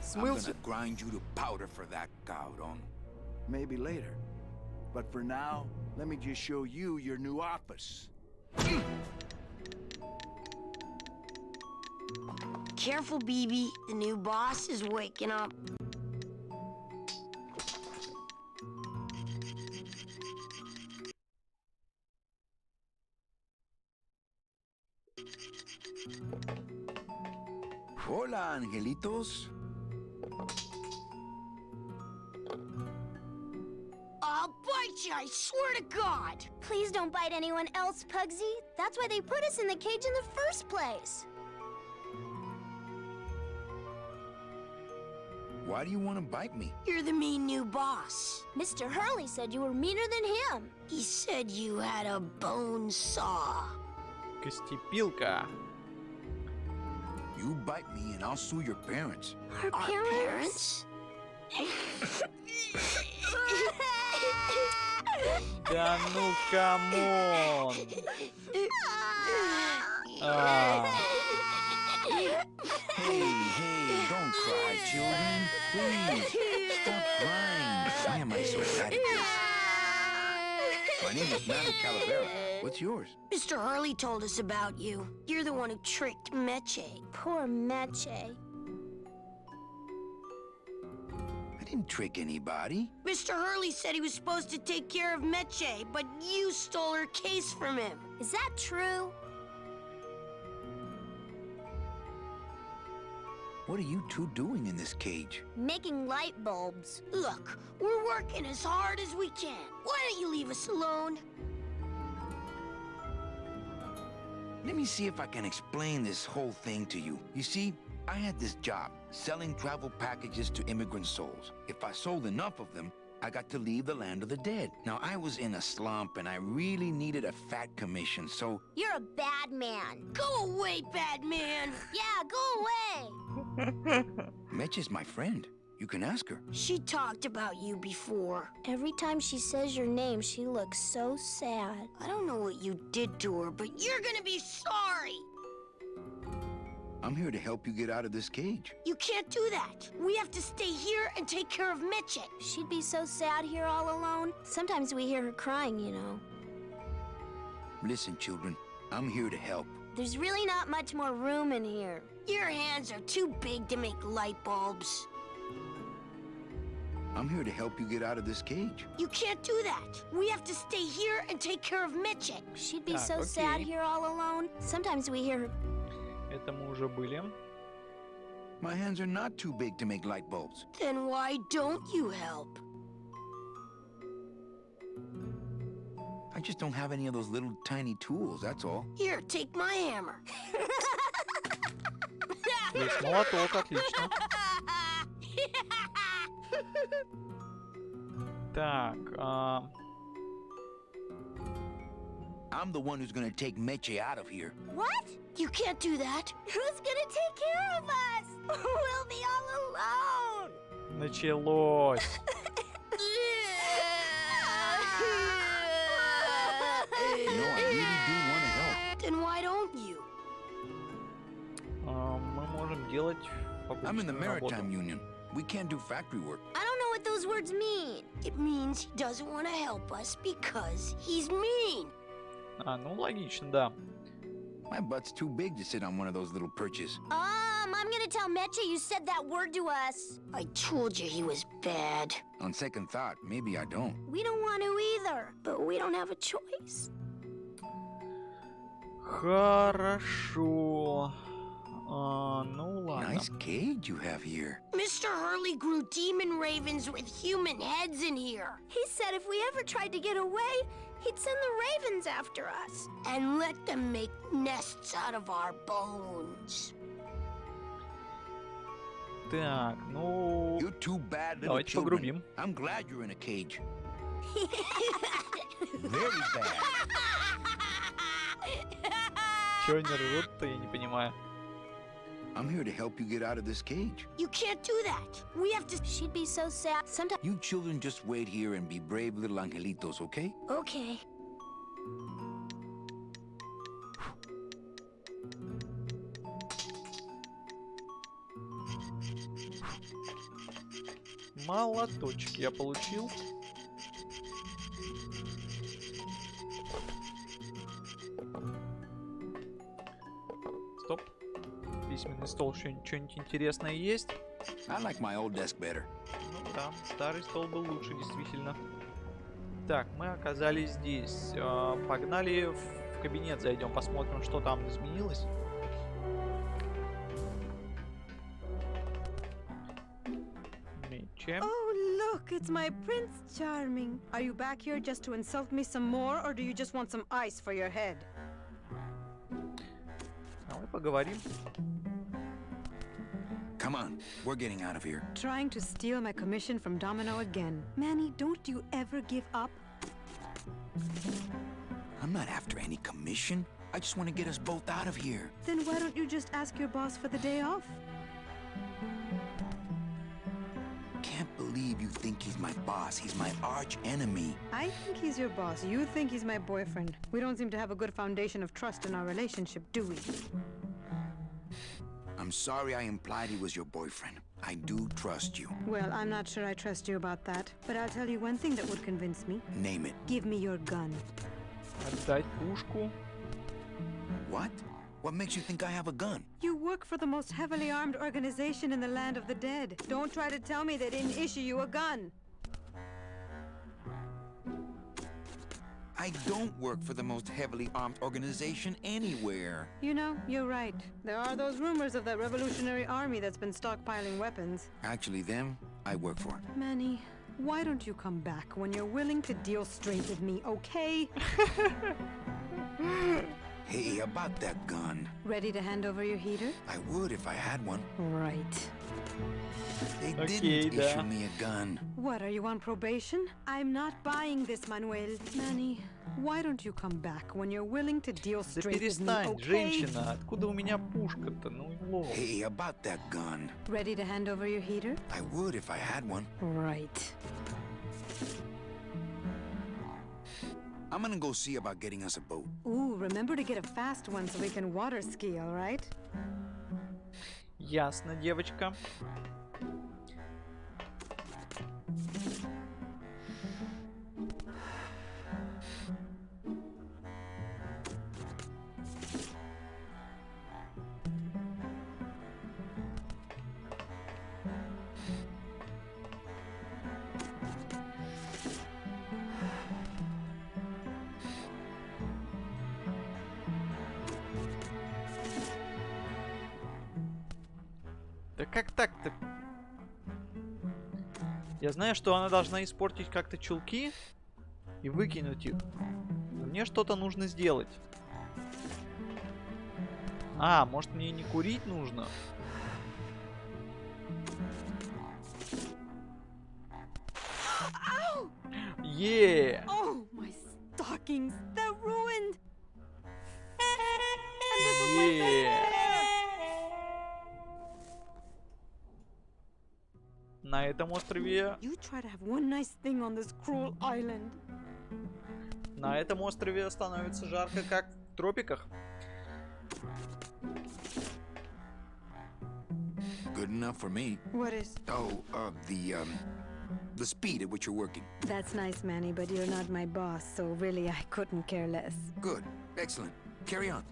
Смылся. I'm gonna grind you to powder for that, cabrón. Maybe later. But for now, let me just show you your new office. Careful, BB. The new boss is waking up. Hola, angelitos. I'll bite you, I swear to God! Please don't bite anyone else, Pugsy. That's why they put us in the cage in the first place. Why do you want to bite me? You're the mean new boss. Mr. Hurley said you were meaner than him. He said you had a bone saw. Костепилка. You bite me and I'll sue your parents. Our parents? Да ну, камон. Hey, don't cry, children. Please, stop crying. Why am I so bad at this? My name is Manny Calavera. What's yours? Mr. Hurley told us about you. You're the one who tricked Meche. Poor Meche. I didn't trick anybody. Mr. Hurley said he was supposed to take care of Meche, but you stole her case from him. Is that true? What are you two doing in this cage? Making light bulbs. Look, we're working as hard as we can. Why don't you leave us alone? Let me see if I can explain this whole thing to you. You see, I had this job, selling travel packages to immigrant souls. If I sold enough of them, I got to leave the land of the dead. Now, I was in a slump, and I really needed a fat commission, so... You're a bad man. Go away, bad man! Yeah, go away! Meche's my friend. You can ask her. She talked about you before. Every time she says your name, she looks so sad. I don't know what you did to her, but you're gonna be sorry! I'm here to help you get out of this cage. You can't do that. We have to stay here and take care of Meche. She'd be so sad here all alone. Sometimes we hear her crying, you know. Listen, children, I'm here to help. There's really not much more room in here. Your hands are too big to make light bulbs. I'm here to help you get out of this cage. You can't do that. We have to stay here and take care of Meche. She'd be so sad here all alone. Sometimes we hear her... Это мы уже были. My hands are not too big to make light bulbs. Then why don't you help? I just don't have any of those little tiny tools, that's all. Here, take my hammer. Есть молоток, отлично. Так, I'm the one who's gonna take Meche out of here. What? You can't do that. Who's gonna take care of us? We'll be all alone. началось. You know, I really do want to help. Then why don't you? Мы можем делать I'm in the побочную работу. Maritime Union. We can't do factory work. I don't know what those words mean. It means he doesn't want to help us because he's mean. Ну логично, да. My butt's too big to sit on one of those little perches. I'm gonna tell Meche you said that word to us. I told you he was bad. On second thought, maybe I don't. We don't want to either, but we don't have a choice. Хорошо. Ну ладно. Nice cage you have here. Mr. Hurley grew demon ravens with human heads in here. He said if we ever tried to get away, he'd send the ravens after us. And let them make nests out of our bones. Так, ну... You're too bad, little Давайте children. погрубим. I'm glad you're in a cage. Very bad. Чё они рвут-то, я не понимаю. I'm here to help you get out of this cage. You can't do that. We have to... She'd be so sad. Sometimes... You children just wait here and be brave little angelitos, okay? Okay. Молоточек я получил. Стоп. Письменный стол. Что-нибудь интересное есть? I like my old desk better. Ну да, старый стол был лучше, действительно. Так, мы оказались здесь. Погнали в кабинет, зайдем, посмотрим, что там изменилось. Мечем. Oh, look, it's my Prince Charming. Are you back here just to insult me some more, or do you just want some ice for your head? Давай поговорим. Come on, we're getting out of here. Trying to steal my commission from Domino again. Manny, don't you ever give up? I'm not after any commission. I just want to get us both out of here. Then why don't you just ask your boss for the day off? Can't believe you think he's my boss. He's my arch enemy. I think he's your boss. You think he's my boyfriend. We don't seem to have a good foundation of trust in our relationship, do we? I'm sorry I implied he was your boyfriend. I do trust you. Well, I'm not sure I trust you about that. But I'll tell you one thing that would convince me. Name it. Give me your gun. Отдать пушку. What? What makes you think I have a gun? You work for the most heavily armed organization in the land of the dead. Don't try to tell me they didn't issue you a gun. I don't work for the most heavily armed organization anywhere. You know, you're right. There are those rumors of that Revolutionary Army that's been stockpiling weapons. Actually, them, I work for. Manny, why don't you come back when you're willing to deal straight with me, okay? Hey, about that gun. Ready to hand over your heater? I would if I had one. Right. They didn't issue me a gun. What, are you on probation? I'm not buying this, Manuel. Manny, why don't you come back when you're willing to deal Да straight with me, перестань, okay? женщина. Откуда у меня пушка-то? Ну, лол. Hey, about that gun. Ready to hand over your heater? I would if I had one. Right. I'm gonna go see about getting us a boat. Ooh, remember to get a fast one so we can water ski, all right? Ясно, девочка. Да как так-то? Я знаю, что она должна испортить как-то чулки и выкинуть их. Но мне что-то нужно сделать. А, может мне не курить нужно? Yeah! Oh, my stockings! They're ruined! Yeah! На этом острове... You try to have one nice thing on this cruel island. На этом острове становится жарко, как в тропиках. Good enough for me. What is? Oh, the speed at which you're working. That's nice, Manny, but you're not my boss, so really I couldn't care less. Good. Excellent. Carry on.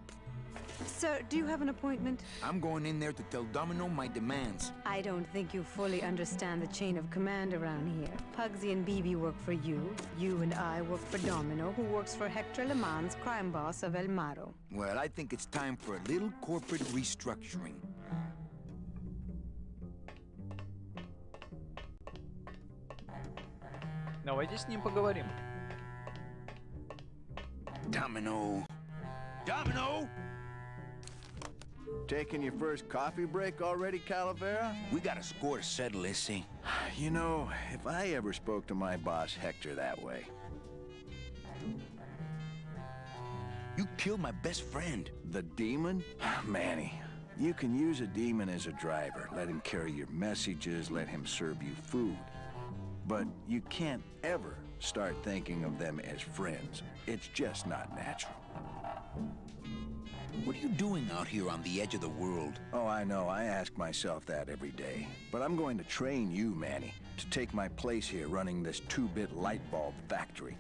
Sir, do you have an appointment? I'm going in there to tell Domino my demands. I don't think you fully understand the chain of command around here. Pugsy and BB work for you. You and I work for Domino, who works for Hector Le Mans, crime boss of El Maro. Well, I think it's time for a little corporate restructuring. Давайте с ним поговорим. Domino. Domino! Taking your first coffee break already, Calavera? We got a score to settle, Issy. You know, if I ever spoke to my boss Hector that way. You killed my best friend. The demon? Manny, you can use a demon as a driver. Let him carry your messages, let him serve you food. But you can't ever start thinking of them as friends. It's just not natural. What are you doing out here on the edge of the world? Oh, I know. I ask myself that every day. But I'm going to train you, Manny, to take my place here running this 2-bit light bulb factory.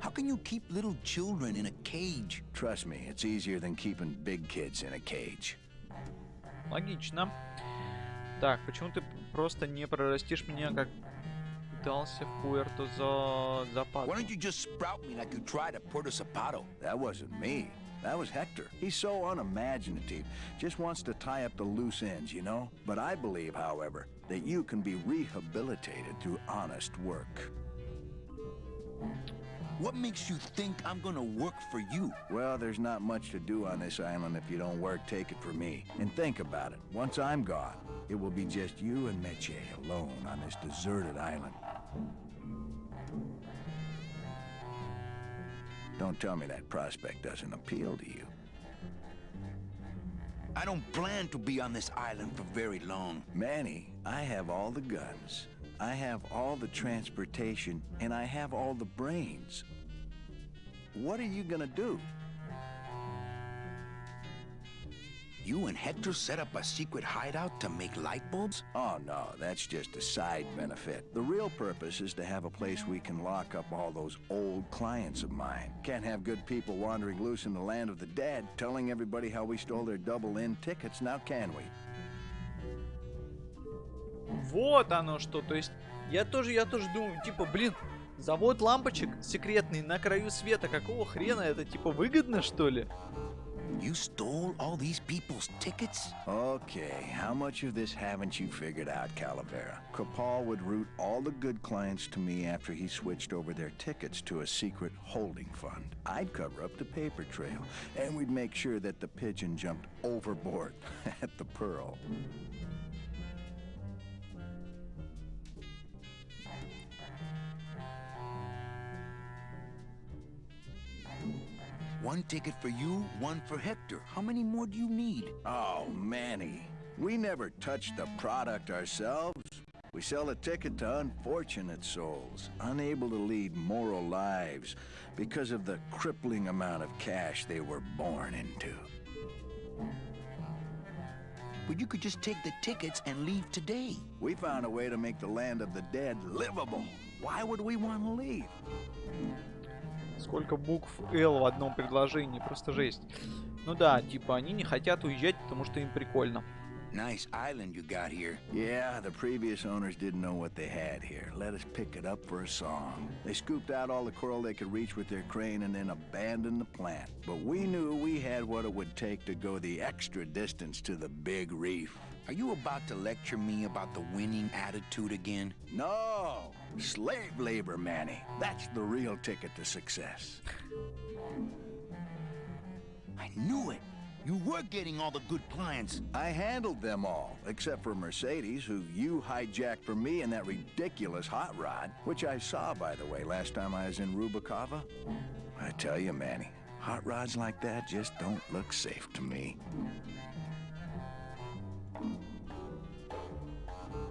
How can you keep little children in a cage? Trust me, it's easier than keeping big kids in a cage. Логично. Так, почему ты просто не прорастишь меня, как пытался в Пуэрто Западо? Why don't you just sprout me like you tried at Puerto Zapato? That wasn't me. That was Hector. He's so unimaginative. Just wants to tie up the loose ends, you know? But I believe, however, that you can be rehabilitated through honest work. What makes you think I'm gonna work for you? Well, there's not much to do on this island if you don't work, take it from me. And think about it. Once I'm gone, it will be just you and Meche alone on this deserted island. Don't tell me that prospect doesn't appeal to you. I don't plan to be on this island for very long. Manny, I have all the guns. I have all the transportation, and I have all the brains. What are you gonna do? You and Hector set up a secret hideout to make light bulbs? Oh, no, that's just a side benefit. The real purpose is to have a place we can lock up all those old clients of mine. Can't have good people wandering loose in the land of the dead, telling everybody how we stole their double-in tickets, now can we? Вот оно что, то есть я тоже думаю, типа, блин, завод лампочек секретный на краю света, какого хрена, это типа выгодно, что ли? You stole all these people's tickets? Okay, how much of this haven't you figured out, Calavera? Capal would route all the good clients to me after he switched over their tickets to a secret holding fund. I'd cover up the paper trail, and we'd make sure that the pigeon jumped overboard at the Pearl. One ticket for you, one for Hector. How many more do you need? Oh, Manny. We never touch the product ourselves. We sell a ticket to unfortunate souls, unable to lead moral lives because of the crippling amount of cash they were born into. But you could just take the tickets and leave today. We found a way to make the land of the dead livable. Why would we want to leave? Сколько букв L в одном предложении, просто жесть. Ну да, типа они не хотят уезжать, потому что им прикольно. Nice island you got here. Yeah, the previous owners didn't know what they had here. Let us pick it up for a song. They scooped out all the coral they could reach with their crane and then abandoned the plant. But we knew we had what it would take to go the extra distance to the big reef. Are you about to lecture me about the winning attitude again? No! Slave labor, Manny. That's the real ticket to success. I knew it! You were getting all the good clients. I handled them all, except for Mercedes, who you hijacked from me in that ridiculous hot rod, which I saw, by the way, last time I was in Rubacava. I tell you, Manny, hot rods like that just don't look safe to me.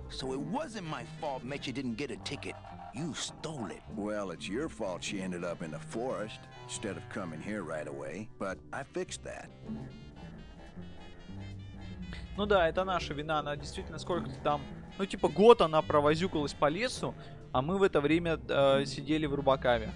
So it wasn't my fault Meche didn't get a ticket. You stole it. Well, it's your fault she ended up in the forest instead of coming here right away, but I fixed that. Ну да, это наша вина, она действительно сколько-то там... Ну типа год она провозюкалась по лесу, а мы в это время сидели в Рубакаве.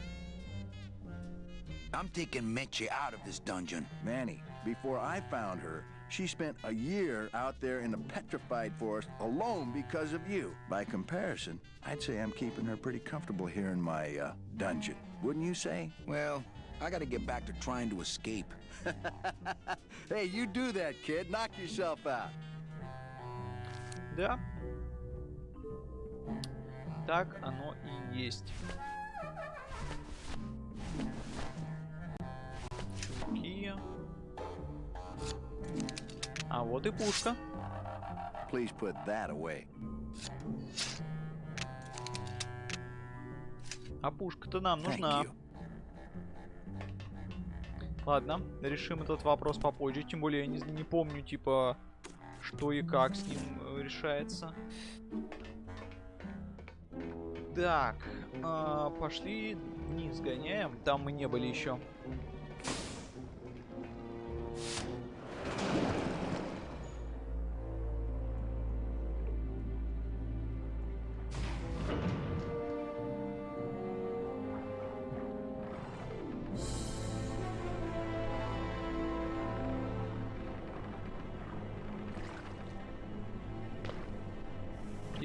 I'm taking Meche out of this dungeon. Manny, before I found her, she spent a year out there in the petrified forest alone because of you. By comparison, I'd say I'm keeping her pretty comfortable here in my dungeon. Wouldn't you say? Well, I gotta get back to trying to escape. Hey, you do that, kid. Knock yourself out. Да. Так оно и есть. Чуваки. А вот и пушка. Please put that away. А пушка-то нам нужна. Ладно, решим этот вопрос попозже. Тем более я не помню, типа, что и как с ним решается. Так, пошли вниз гоняем. Там мы не были еще.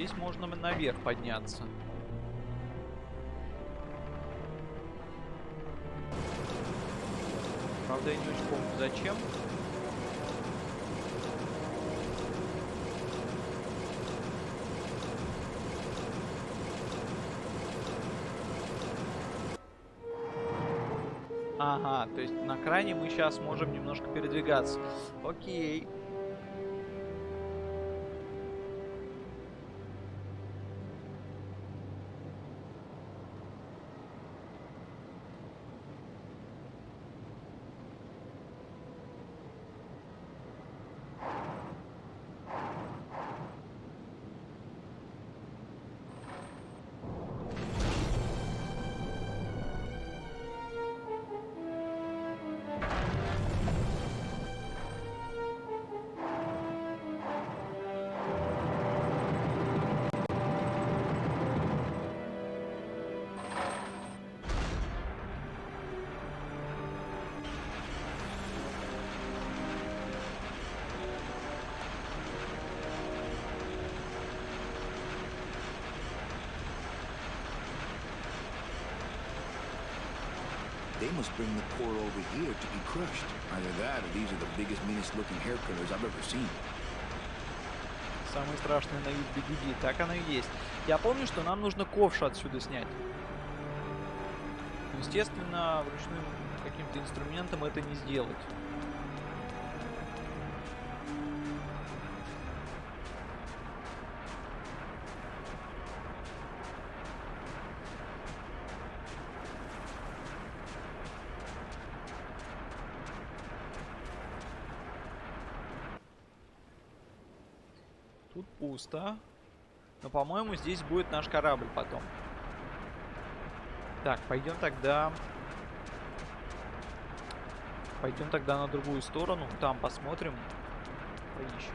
здесь можно наверх подняться. Правда, я не очень помню, зачем. Ага, то есть на кране мы сейчас можем немножко передвигаться. Окей. They must bring the poor over here to be crushed. Either that, or these are the biggest, meanest-looking hair killers I've ever seen. Самый страшный на вид бигуди. Так оно и есть. Я помню, что нам нужно ковш отсюда снять. Естественно, вручным каким-то инструментом это не сделать. Тут пусто. Но, по-моему, здесь будет наш корабль потом. Так, пойдем тогда... Пойдем тогда на другую сторону. Там посмотрим. Поищем.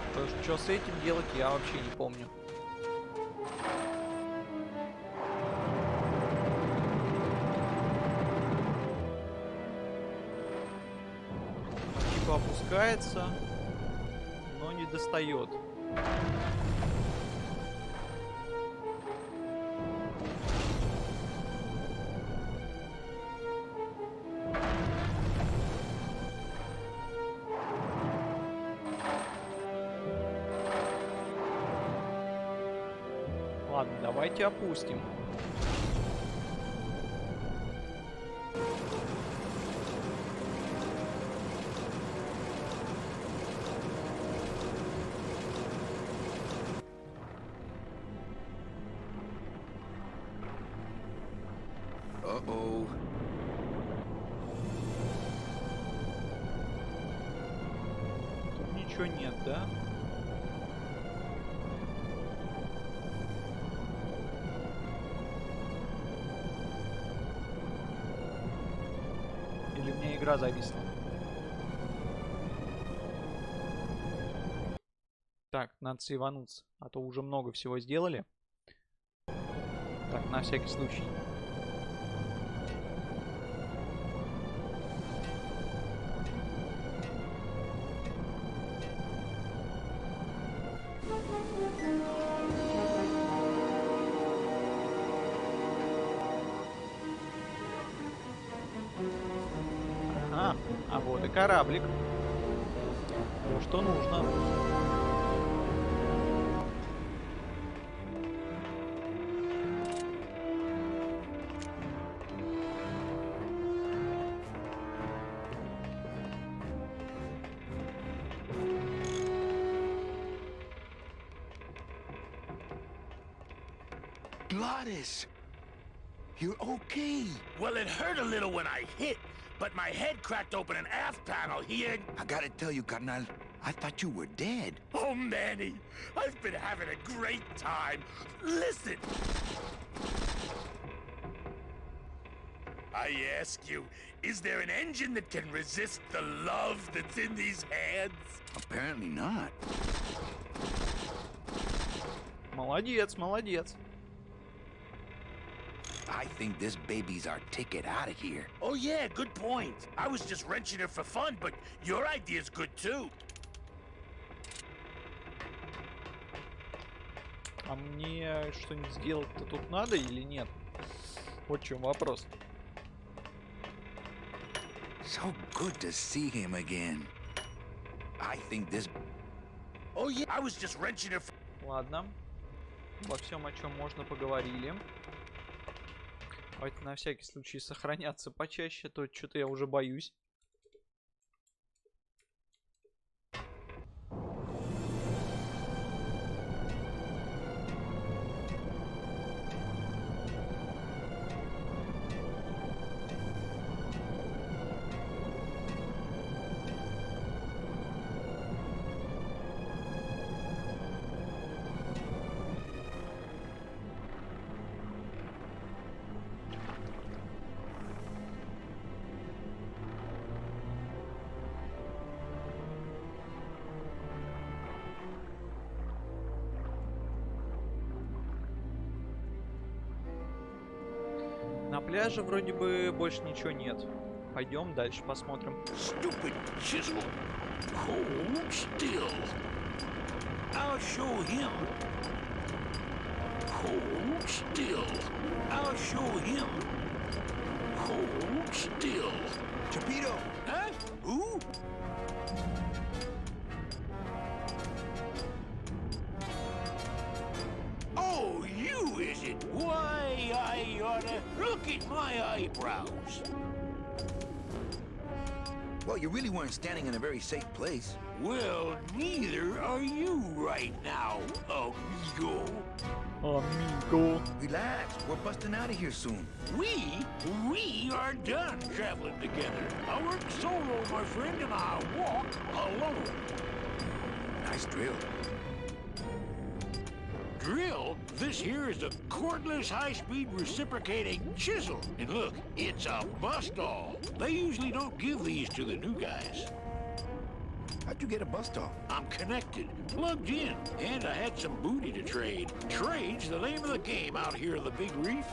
Потому что, что с этим делать, я вообще не помню. Опускается, но не достает. Ладно, давайте опустим. Uh-oh. Тут ничего нет, да? Или у меня игра зависла? Так, надо сейвануться, а то уже много всего сделали. Так, на всякий случай. Ага, а вот и кораблик. То, что нужно. Gladys, you're okay. Well, it hurt a little when I hit, but my head cracked open an aft panel here. I gotta tell you, carnal, I thought you were dead. Oh, Manny, I've been having a great time. Listen. I ask you, is there an engine that can resist the love that's in these hands? Apparently not. Молодец, молодец. I think this baby's our ticket out of here. Oh yeah, good point. I was just wrenching her for fun, but your idea's good too. А мне что-нибудь сделать-то тут надо или нет? Вот в чем вопрос. So good to see him again. I think this... Oh yeah, I was just wrenching her for... Ладно. Во всем, о чем можно, поговорили. Давайте на всякий случай сохраняться почаще, то что-то я уже боюсь. На пляже вроде бы больше ничего нет. Пойдем дальше посмотрим. Stupid chisel. Hold still. I'll show him. Hold still. I'll show him. Hold still. Chapito! Huh? Who? Oh, you, is it? Why, I oughta look at my eyebrows. Well, you really weren't standing in a very safe place. Well, neither are you right now, amigo. Amigo. Relax, we're busting out of here soon. We are done traveling together. I work solo, my friend, and I walk alone. Nice drill. Drill? This here is a cordless, high-speed reciprocating chisel. And look, it's a bust-all. They usually don't give these to the new guys. How'd you get a bust-off? I'm connected, plugged in, and I had some booty to trade. Trade's the name of the game out here in the Big Reef.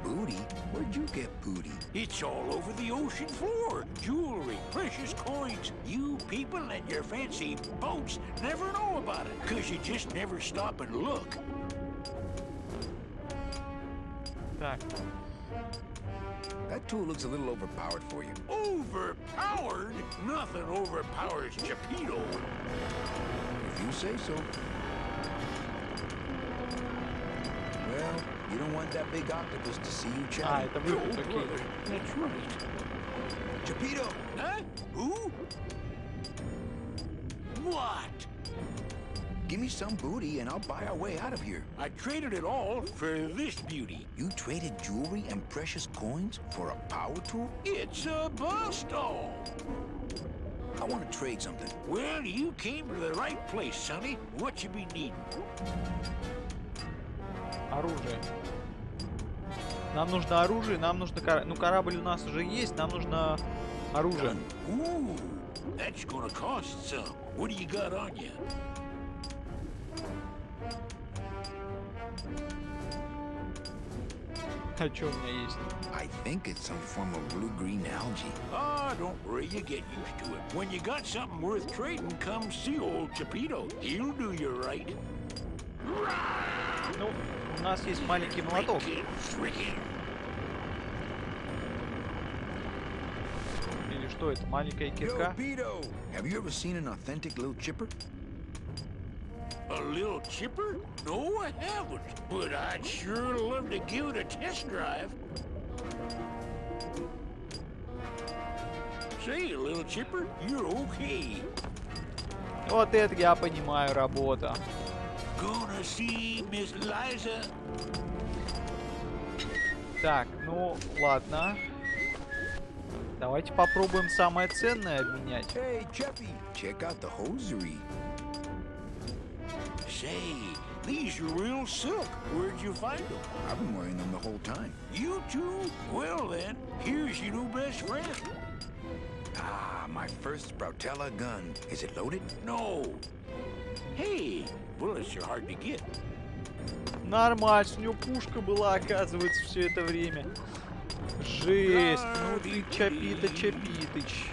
Booty? Where'd you get booty? It's all over the ocean floor. Jewelry, precious coins. You people and your fancy boats never know about it, 'cause you just never stop and look. Так. That tool looks a little overpowered for you. Overpowered? Nothing overpowers Chapito. If you say so. Well, you don't want that big octopus to see you chatting. это вы такие. That's right. Chapito! Huh? Who? What? Give me some booty and I'll buy our way out of here. I traded it all for this beauty. You traded jewelry and precious coins for a power tool? It's a bust-all. I want to trade something. Well, you came to the right place, sonny. What you be needing? Оружие. Нам нужно оружие, нам нужно корабль. Ну, корабль у нас уже есть, нам нужно оружие. Ooh, that's gonna cost some. What do you got on you? А что у меня есть? I think it's some form of blue-green algae. Ah, don't worry, you get used to it. When you got something worth trading, come see old Chapito. He'll do you right. Ну, у нас есть маленький молоток. Или что это, маленькая кирка? Yo, Pito! Have you ever seen an authentic little chipper? A little chipper? No, I haven't. But I'd sure love to give it a test drive. Say, little chipper, you're okay. Вот это я понимаю, работа. Gonna see Miss Liza. Так, ну, ладно. Давайте попробуем самое ценное обменять. Hey, Chappy, check out the hosiery. Say, these are real silk. Where'd you find them? I've been wearing them the whole time. You too? Well then, here's your new best friend. Ah, my first Sproutella gun. Is it loaded? No. Hey, bullets are hard to get. Нормально, у него пушка была, оказывается, все это время. Жесть, ну ты Чапитыч.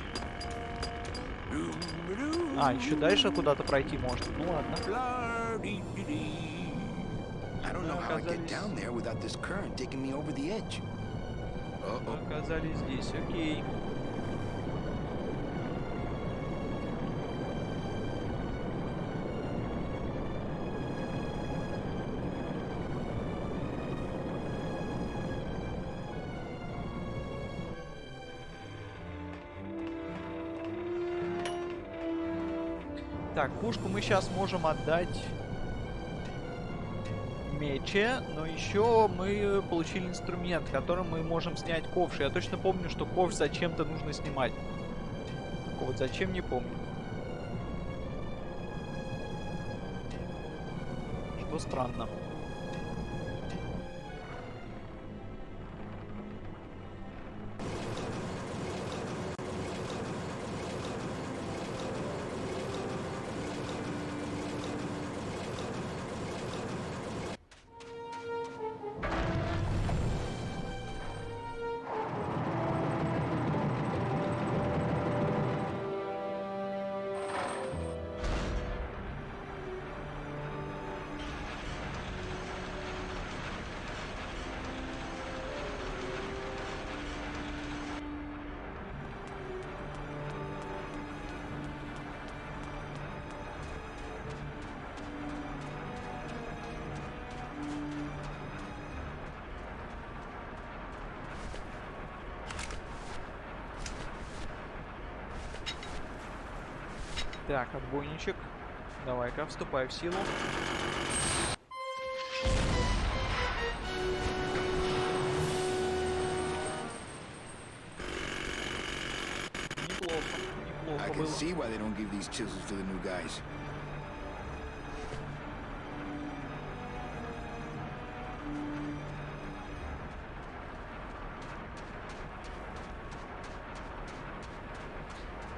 А, еще дальше куда-то пройти можно. Ну ладно. Оказались здесь, окей. Так, пушку мы сейчас можем отдать Мече, но еще мы получили инструмент, которым мы можем снять ковш. Я точно помню, что ковш зачем-то нужно снимать. Вот зачем, не помню. Что странно. Так, отбойничек. Давай-ка, вступай в силу. Неплохо было.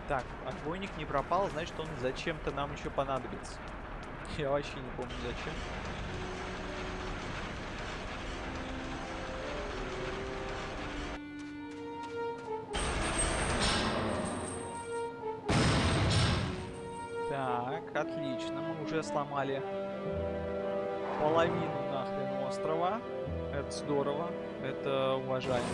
Так, отбойник не пропал, значит он зачем-то нам еще понадобится. Я вообще не помню зачем. Так, отлично, мы уже сломали половину нахрен острова. Это здорово, это уважаемо.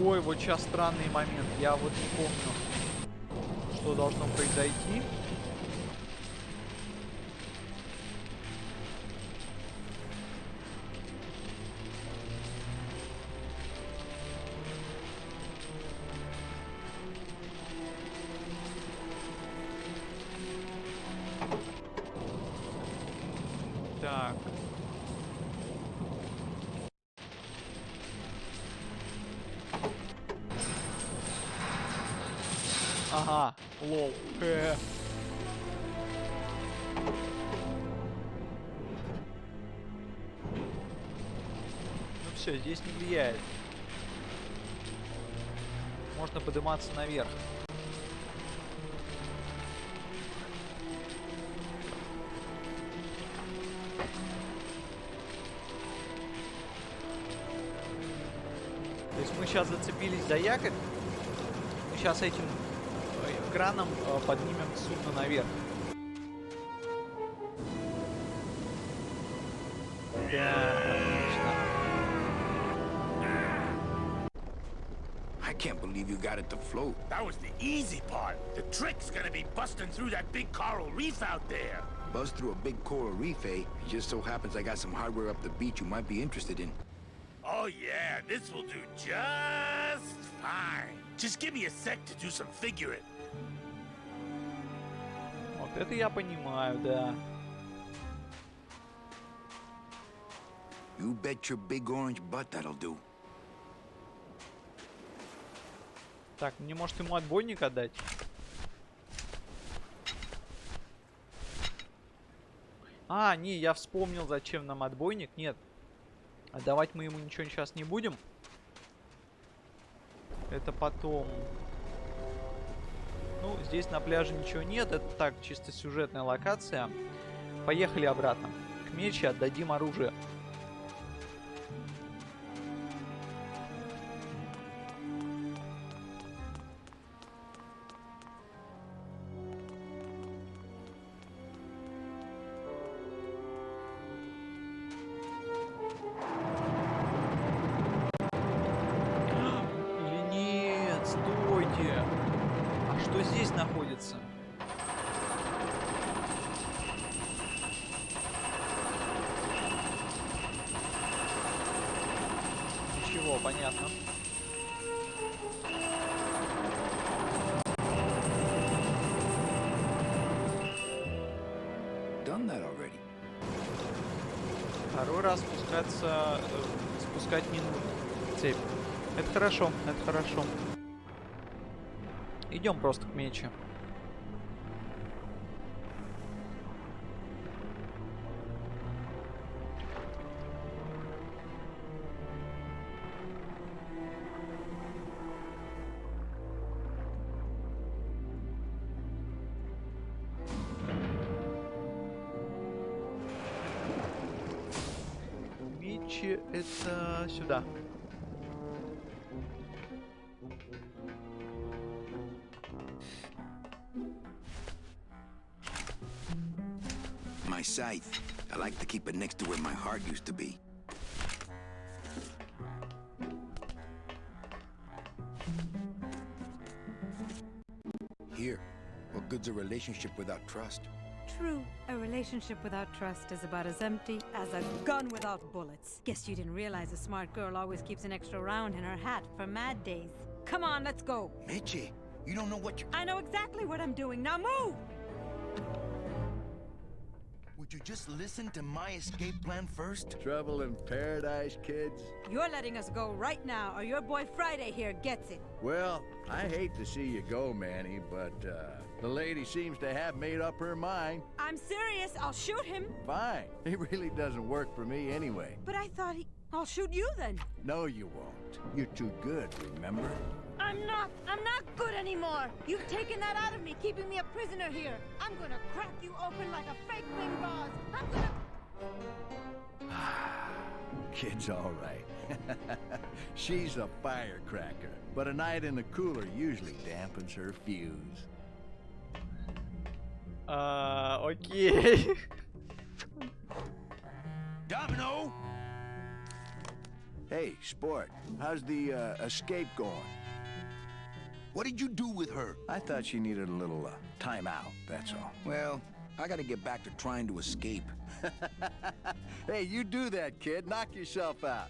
Ой, вот сейчас странный момент. Я вот не помню, что должно произойти. Так. Ага, лол. Ну все, здесь не влияет. Можно подниматься наверх. То есть мы сейчас зацепились за якорь. Мы сейчас этим краном поднимем судно наверх. Да, отлично. I can't believe you got it to float. That was the easy part. The trick's gonna be busting through that big coral reef out there. Buzz through a big coral reef, eh? It just so happens I got some hardware up the beach you might be interested in. Oh yeah, this will do just fine. Just give me a sec to do some figuring. Вот это я понимаю, да. You bet your big orange butt that'll do. Так, мне может ему отбойник отдать? А, не, я вспомнил, зачем нам отбойник. Нет. Отдавать мы ему ничего сейчас не будем. Это потом. Ну, здесь на пляже ничего нет. Это так, чисто сюжетная локация. Поехали обратно. К мече отдадим оружие. Или нет, стойте. А что здесь находится? Ничего, понятно. Done that already. Второй раз спускаться, спускать не нужно. Цепь. Это хорошо, это хорошо. Идем просто к мече. Мечи это сюда. My scythe. I like to keep it next to where my heart used to be. Here. What good's a relationship without trust? True, a relationship without trust is about as empty as a gun without bullets. Guess you didn't realize a smart girl always keeps an extra round in her hat for mad days. Come on, let's go. Mitchie, you don't know what you're... I know exactly what I'm doing. Now move! Would you just listen to my escape plan first? Trouble in paradise, kids? You're letting us go right now, or your boy Friday here gets it. Well, I hate to see you go, Manny, but, the lady seems to have made up her mind. I'm serious. I'll shoot him. Fine. It really doesn't work for me anyway. But I thought I'll shoot you then. No, you won't. You're too good, remember? I'm not good anymore. You've taken that out of me, keeping me a prisoner here. I'm gonna crack you open like a fake thing vase. I'm gonna... Kid's all right. She's a firecracker, but a night in the cooler usually dampens her fuse. Окей. Domino! Hey, sport, how's the, escape going? What did you do with her? I thought she needed a little, time out, that's all. Well, I gotta get back to trying to escape. Hey, you do that, kid. Knock yourself out.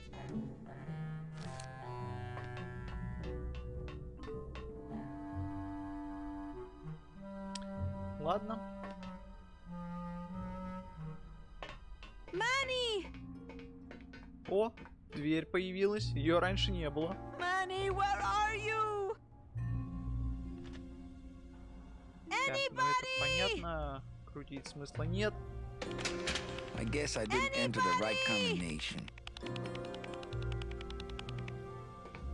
Ладно. Manny! О, дверь появилась. Ее раньше не было. Manny, where are you? Так, ну это понятно. Крутить смысла нет. I guess I didn't enter the right combination.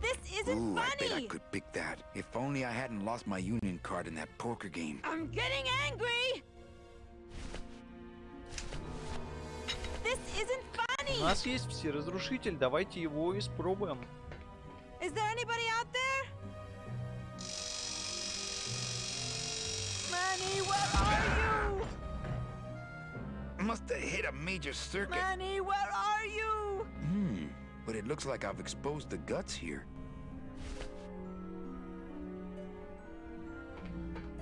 This isn't Ooh, I bet I funny. could pick that. If only I hadn't lost my union card in that poker game. I'm getting angry. This isn't funny. У нас есть всеразрушитель. Давайте его испробуем. Is there anybody out there? Manny, where are you? Must have hit a major circuit. Manny, where are you? But it looks like I've exposed the guts here.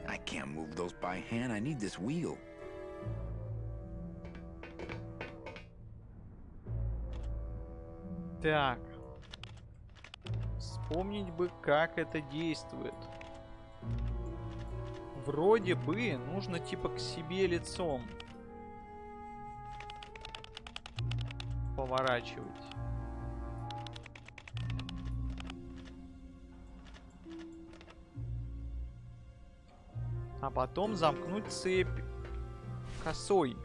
I can't move those by hand. I need this wheel. Так. Вспомнить бы, как это действует. Вроде бы нужно типа к себе лицом. поворачивать. А потом замкнуть цепь косой.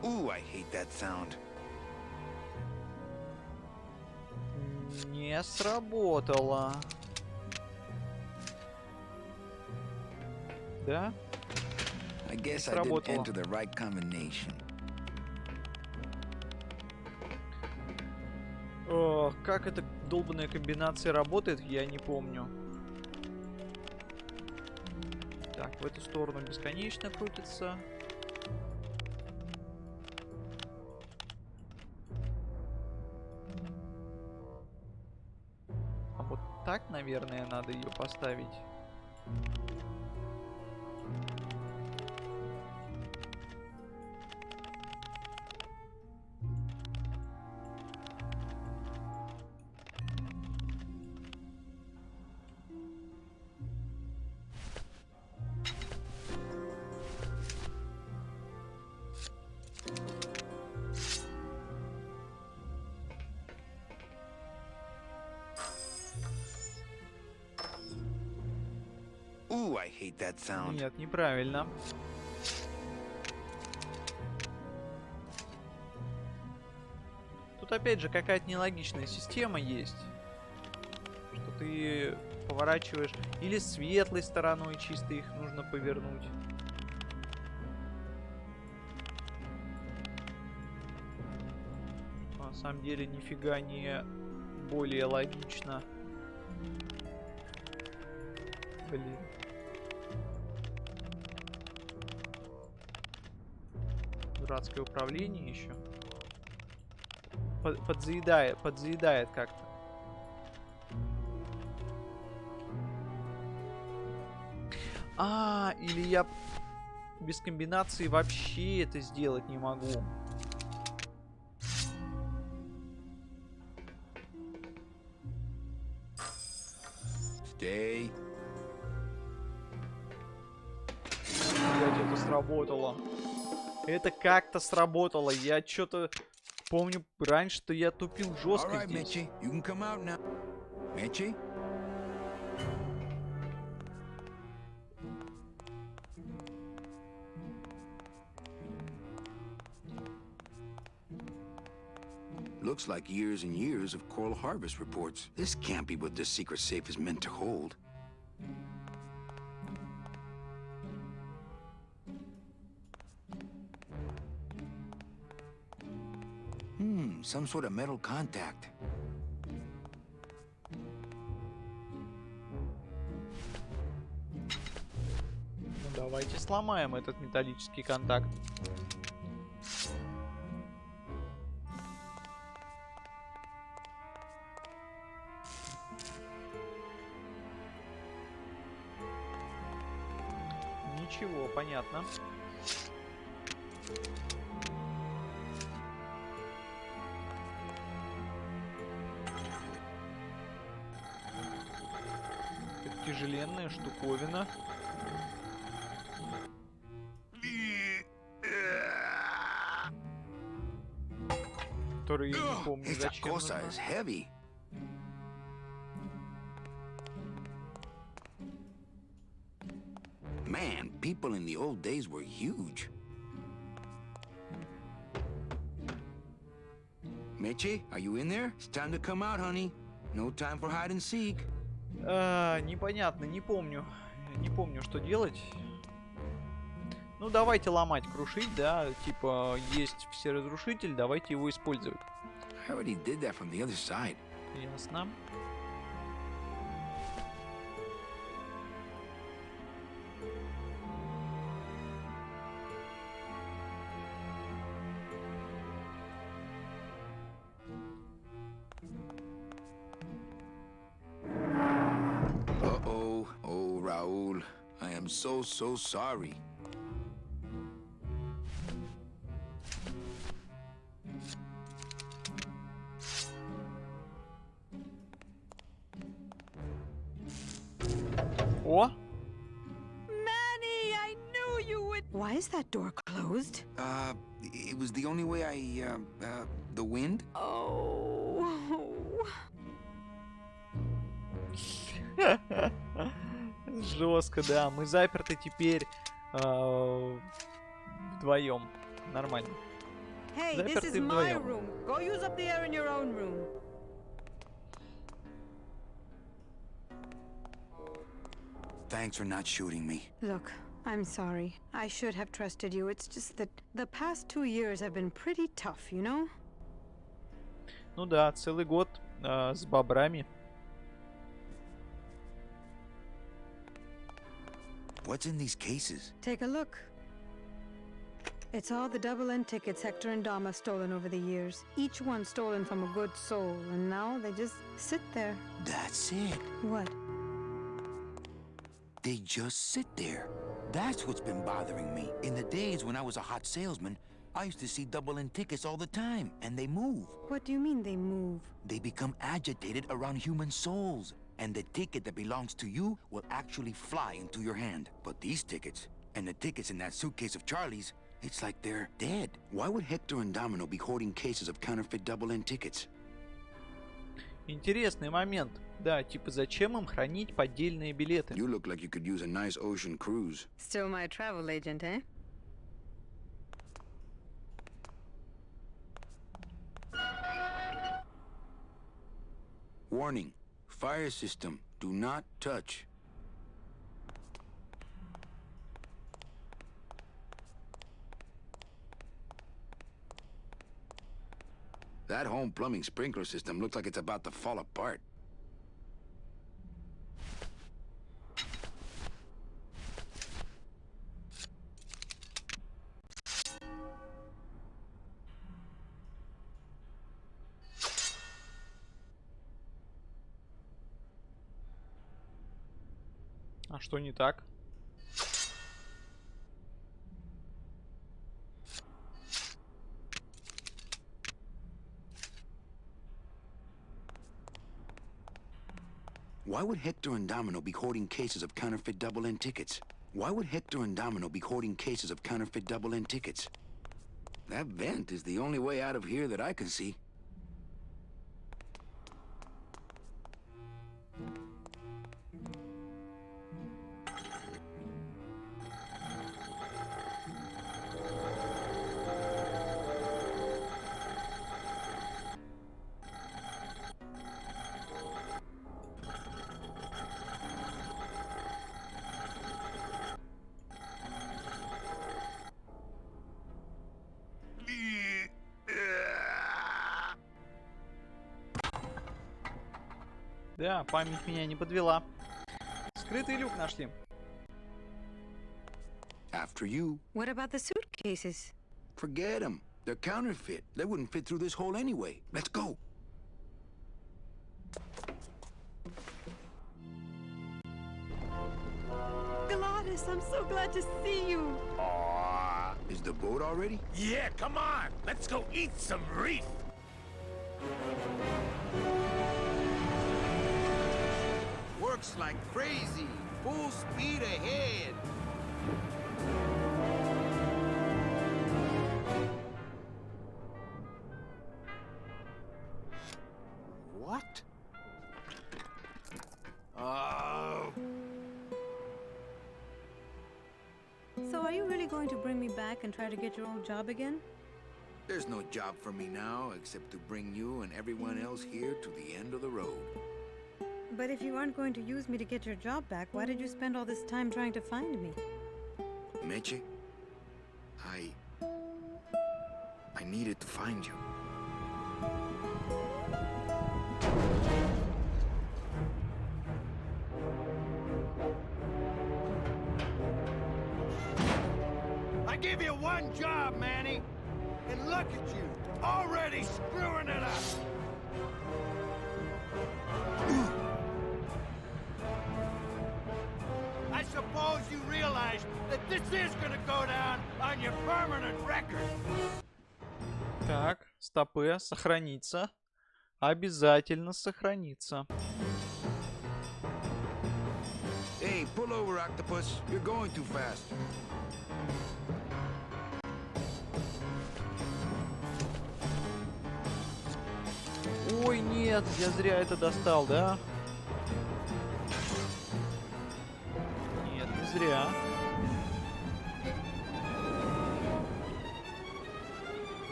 Ooh, I hate that sound. Не сработало. Да? I guess I didn't enter the right combination. О, как эта долбанная комбинация работает, я не помню. Так, в эту сторону бесконечно крутится. А вот так, наверное, надо ее поставить. Ooh, I hate that sound. Нет, неправильно. Тут опять же какая-то нелогичная система есть. Что ты поворачиваешь или светлой стороной чисто их нужно повернуть. На самом деле нифига не более логично. Блин. Дурацкое управление еще. Подзаедает как-то. Или я без комбинации вообще это сделать не могу. Stay. Блять, это сработало. Это как-то сработало. Я что-то помню раньше-то я тупил жестко здесь. Mitchie, you can come out now. Mitchie? Looks like years and years of coral harvest reports. This can't be what this secret safe is meant to hold. Some sort of metal contact. Ну, давайте сломаем этот металлический контакт. Ничего, понятно. Тяжеленная штуковина. Который я не помню зачем нужна. Man, people in the old days were huge. Mitchie, are you in there? It's time to come out, honey. No time for hide and seek. Непонятно, не помню. Не помню, что делать. Ну, давайте ломать, крушить, да. Типа, есть всеразрушитель, давайте его использовать. I already did that from the other side. Ясно. Uh-oh. Oh, Raul. I am so sorry. О! Manny, I knew you would. Why is that door closed? It was the only way the wind? Oh. Жестко, да. Мы заперты теперь вдвоем. Нормально. Hey, this is my room. Go use up the air in your own room. Thanks for not shooting me. Look, I'm sorry. I should have trusted you. It's just that the past 2 years have been pretty tough, you know? Ну да, целый год с бобрами. What's in these cases? Take a look. It's all the double-end tickets Hector and Dom have stolen over the years. Each one stolen from a good soul, and now they just sit there. That's it. What? They just sit there. That's what's been bothering me. In the days when I was a hot salesman, I used to see double-end tickets all the time, and they move. What do you mean they move? They become agitated around human souls, and the ticket that belongs to you will actually fly into your hand. But these tickets, and the tickets in that suitcase of Charlie's, it's like they're dead. Why would Hector and Domino be hoarding cases of counterfeit double-end tickets? Интересный момент. Да, типа зачем им хранить поддельные билеты? You look like you could use a nice ocean cruise. Still my travel agent, eh? Warning. Fire system. Do not touch. That home plumbing sprinkler system looks like it's about to fall apart. А что не так? Why would Hector and Domino be hoarding cases of counterfeit double-end tickets? Why would Hector and Domino be hoarding cases of counterfeit double-end tickets? That vent is the only way out of here that I can see. Да, память меня не подвела. Скрытый люк нашли. After you. What about the suitcases? Forget them. They're counterfeit. They wouldn't fit through this hole anyway. Let's go. Gladys, I'm so glad to see you. Is the boat already? Yeah, come on. Let's go eat some reef. Works like crazy. Full speed ahead. What? Oh. So are you really going to bring me back and try to get your old job again? There's no job for me now except to bring you and everyone else here to the end of the road. But if you aren't going to use me to get your job back, why did you spend all this time trying to find me? Meche, I needed to find you. I gave you one job, Manny. And look at you, already screwing it up. I suppose you realize that this is gonna go down on your permanent record. Так, стопы, сохраниться. Обязательно сохраниться. Hey, pull Octopus. You're going too fast. Ой, нет, я зря это достал, да? Нет, не зря.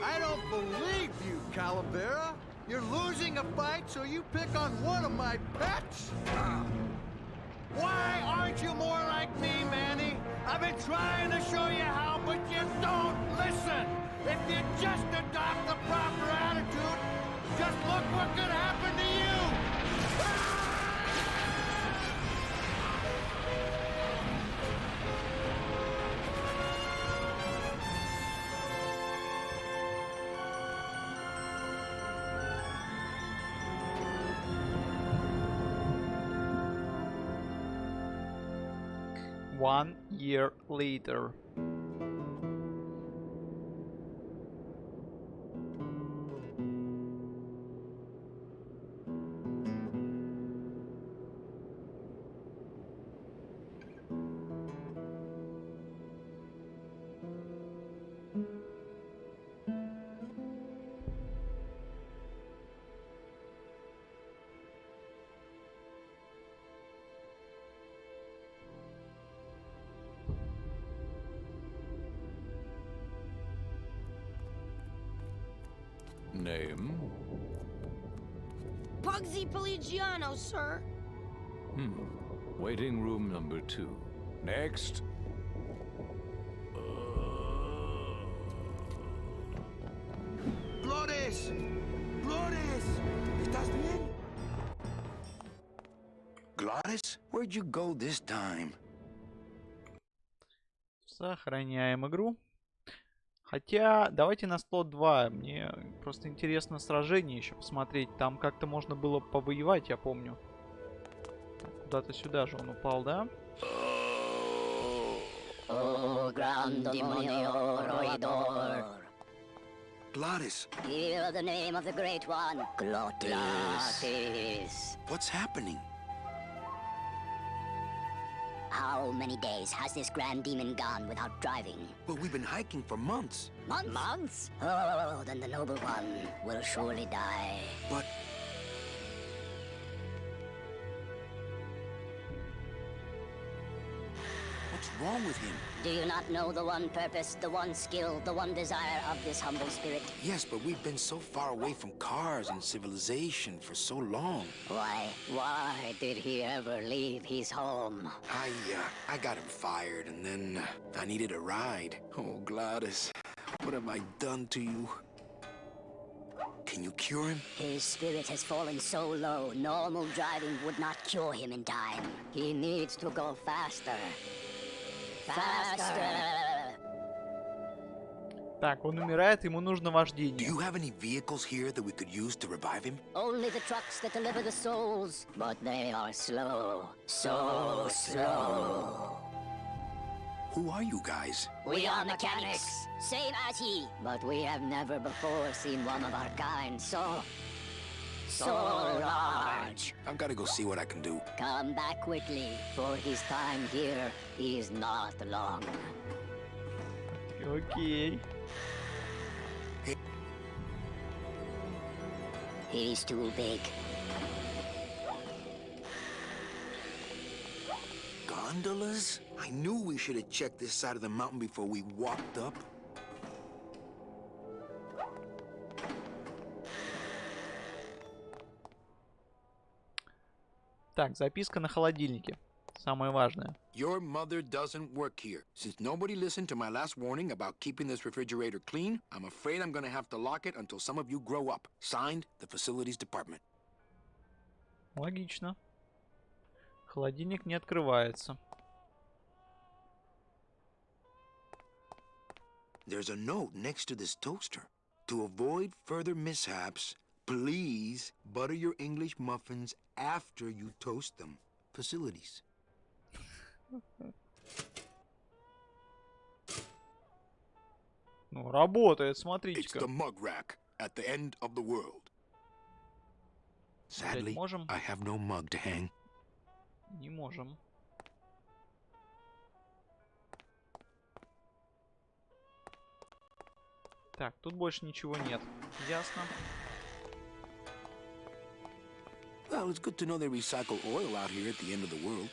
I don't believe you, Calavera. You're losing a fight, so you pick on one of my pets? Why aren't you more like me, Manny? I've been trying to show you how, but you don't listen. If you just adopt the proper attitude, just look what could happen to you. One year later. Name? Pugsy Poligiano, sir. Waiting room number 2. Next. Flores! Flores! ¿Estás bien? Gladys, where'd you go this time? Сохраняем игру. Хотя, давайте на слот 2. Мне просто интересно сражение еще посмотреть. Там как-то можно было повоевать, я помню. Куда-то сюда же он упал, да? Gladys. Hear the name of the Great One. Glottis. What's happening? How many days has this Grand Demon gone without driving? Well, we've been hiking for months. Months? Months? Oh, then the Noble One will surely die. But... what's wrong with him? Do you not know the one purpose, the one skill, the one desire of this humble spirit? Yes, but we've been so far away from cars and civilization for so long. Why did he ever leave his home? I got him fired, and then I needed a ride. Oh, Gladys, what have I done to you? Can you cure him? His spirit has fallen so low, normal driving would not cure him in time. He needs to go faster. Faster! Так, он умирает, ему нужно Do вождение. you have any vehicles here that we could use to revive him? Only the trucks that deliver the souls, but they are slow. So slow. Who are you guys? We are mechanics, same as he. But we have never before seen one of our kind so large. I've got to go see what I can do. Come back quickly, for his time here is not long. Окей. He's too big. Gondolas? I knew we should have checked this side of the mountain before we walked up. Так, записка на холодильнике. Самое важное. Your mother doesn't work here. Since nobody listened to my last warning about keeping this refrigerator clean, I'm afraid I'm gonna have to lock it until some of you grow up. Signed, the Facilities Department. Логично. Холодильник не открывается. There's a note next to this toaster. To avoid further mishaps, please butter your English muffins after you toast them. Facilities. Ну, работает, It's смотрите-ка. the mug rack at the end of the world. Sadly, можем? I have no mug to hang. Не можем. Так, тут больше ничего нет. Ясно. Well, it's good to know they recycle oil out here at the end of the world.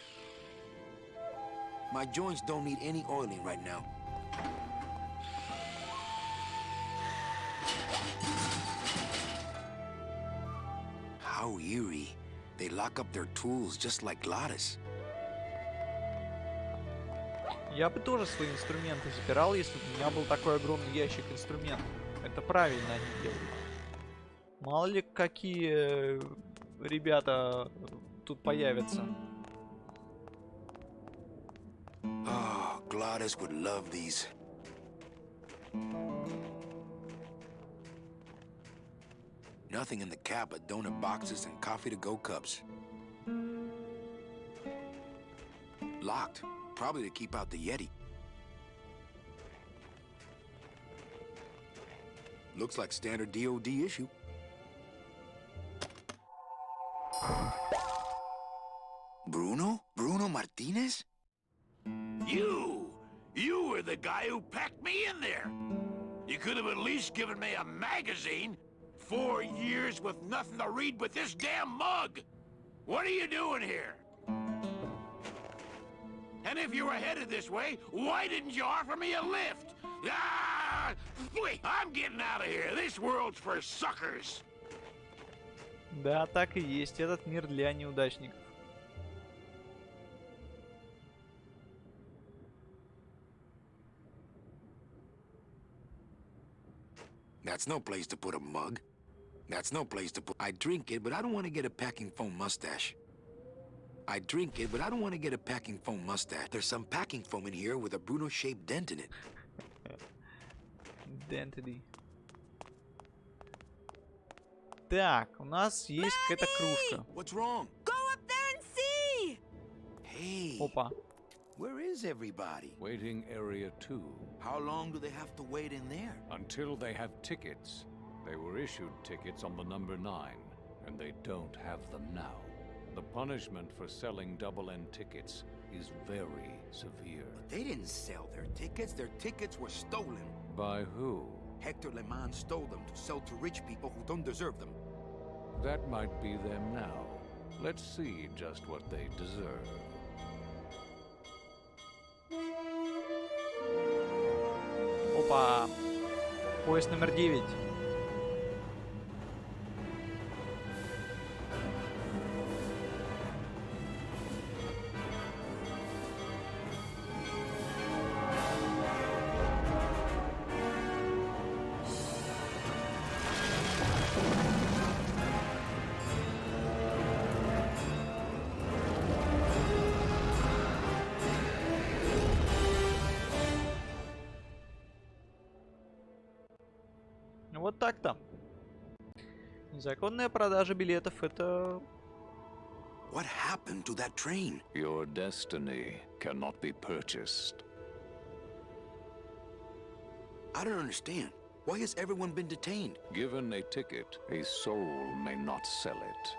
My joints don't need any oiling right now. How eerie. They lock up their tools just like Gladys. Я бы тоже свои инструменты забирал, если бы у меня был такой огромный ящик инструментов. Это правильно они делают. Мало ли какие ребята тут появятся. Oh, Gladys would love these. Nothing in the cab but donut boxes and coffee-to-go cups. Locked. Probably to keep out the Yeti. Looks like standard DOD issue. Bruno? Bruno Martinez? You were the guy who packed me in there. You could have at least given me a magazine. 4 years with nothing to read but this damn mug. What are you doing here? And if you were headed this way, why didn't you offer me a lift? Ah! I'm getting out of here. This world's for suckers. Да, так и есть. Этот мир для неудачников. That's no place to put a mug. That's no place to put... I drink it, but I don't want to get a packing foam mustache. I drink it, but I don't want to get a packing foam mustache. There's some packing foam in here with a Bruno-shaped dent in it. Dentity. Так, у нас есть какая-то кружка. What's wrong? Go up there and see! Hey. Опа. Where is everybody? Waiting area 2. How long do they have to wait in there? Until they have tickets. They were issued tickets on the number 9, and they don't have them now. The punishment for selling double-end tickets is very severe. But they didn't sell their tickets. Their tickets were stolen. By who? Hector Le Mans stole them to sell to rich people who don't deserve them. That might be them now. Let's see just what they deserve. Опа. Поезд номер 9. Вот так-то. Незаконная продажа билетов — это... What happened to that train? Your destiny cannot be purchased. I don't understand. Why has everyone been detained? Given a ticket, a soul may not sell it.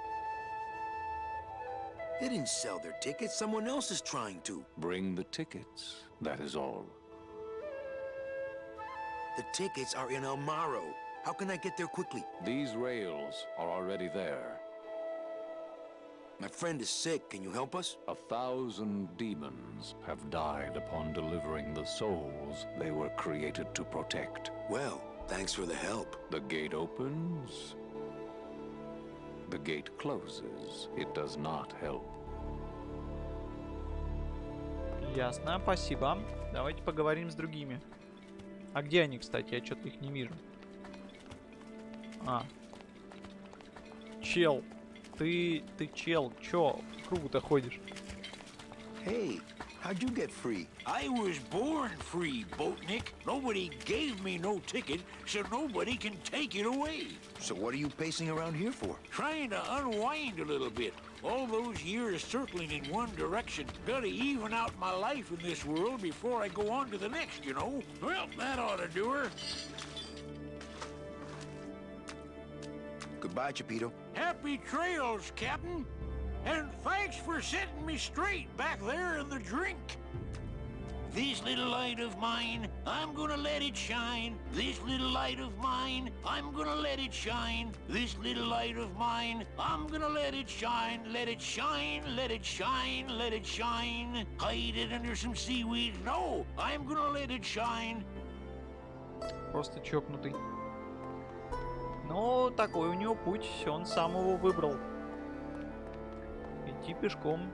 They didn't sell their tickets. Someone else is trying to. Bring the tickets, that is all. The tickets are in El Morro. How can I get there quickly? These rails are already there. My friend is sick. Can you help us? 1,000 demons have died upon delivering the souls they were created to protect. Well, thanks for the help. The gate opens. The gate closes. It does not help. Ясно, спасибо. Давайте поговорим с другими. А где они, кстати? Я что-то их не вижу. А. Чел. Ты чел. Чё в кругу-то ходишь? Hey, how'd you get free? I was born free, Boatnik. Nobody gave me no ticket, so nobody can take it away. So what are you pacing around here for? Trying to unwind a little bit. All those years circling in one direction. Gotta even out my life in this world before I go on to the next, you know? Well, that ought to do her. Goodbye, Chapito. Happy trails, Captain. And thanks for setting me straight back there in the drink. This little light of mine, I'm gonna let it shine. This little light of mine, I'm gonna let it shine. This little light of mine, I'm gonna let it shine. Let it shine, let it shine, let it shine. Hide it under some seaweed. No, I'm gonna let it shine. Просто чокнутый. Но такой у него путь, он сам его выбрал. Идти пешком.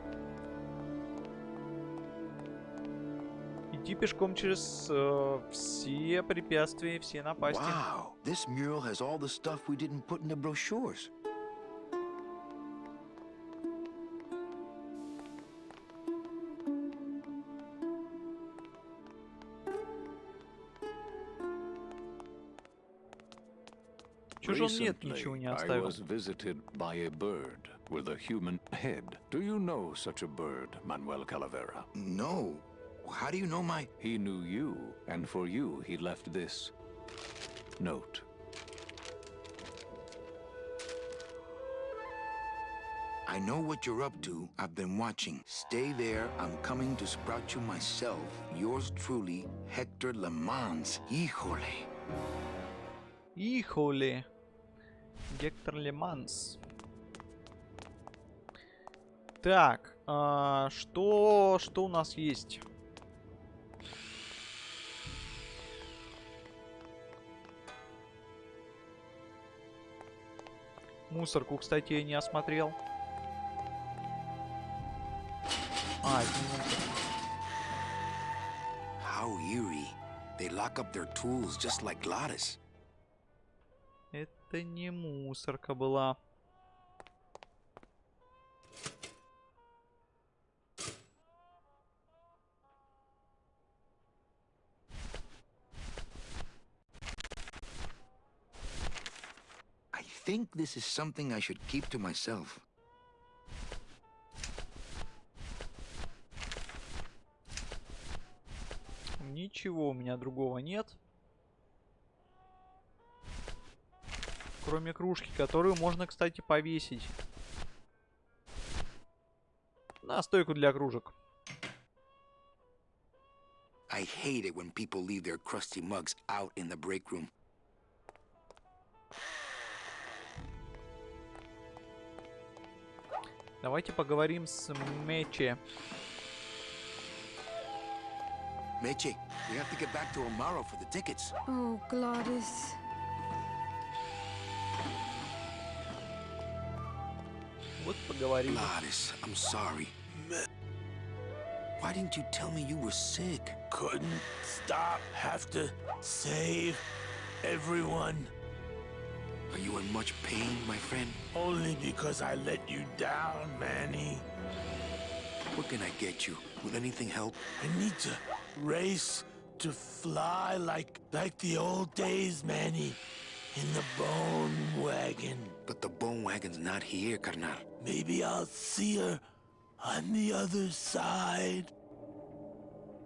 Идти пешком через все препятствия, все напасти. Wow, this mural has all the stuff we didn't put in the brochures. Чё же он нет ничего не I оставил? was visited by a bird with a human head. Do you know such a bird, Manuel Calavera? No. How do you know my... He knew you, and for you he left this note. I know what you're up to. I've been watching. Stay there. I'm coming to sprout you myself. Yours truly, Hector Le Mans. Híjole. Híjole. Гектор Леманс. Так, что у нас есть? Мусорку, кстати, я не осмотрел. А, это не мусор. How eerie. They lock up their tools just like Gladys. Это не мусорка была. I think this is something I should keep to myself. Ничего у меня другого нет. Кроме кружки, которую можно, кстати, повесить на стойку для кружек. I hate it when people leave their crusty mugs out in the break room. Давайте поговорим с Мече. Meche, we have to get back to Amaro for the tickets. Oh, Gladys. Вот поговорим. Gladys, I'm sorry. Why didn't you tell me you were sick? Couldn't stop. Have to save everyone. Are you in much pain, my friend? Only because I let you down, Manny. What can I get you? Will anything help? I need to race to fly like the old days, Manny. In the bone wagon. But the bone wagon's not here, carnal. Maybe I'll see her on the other side.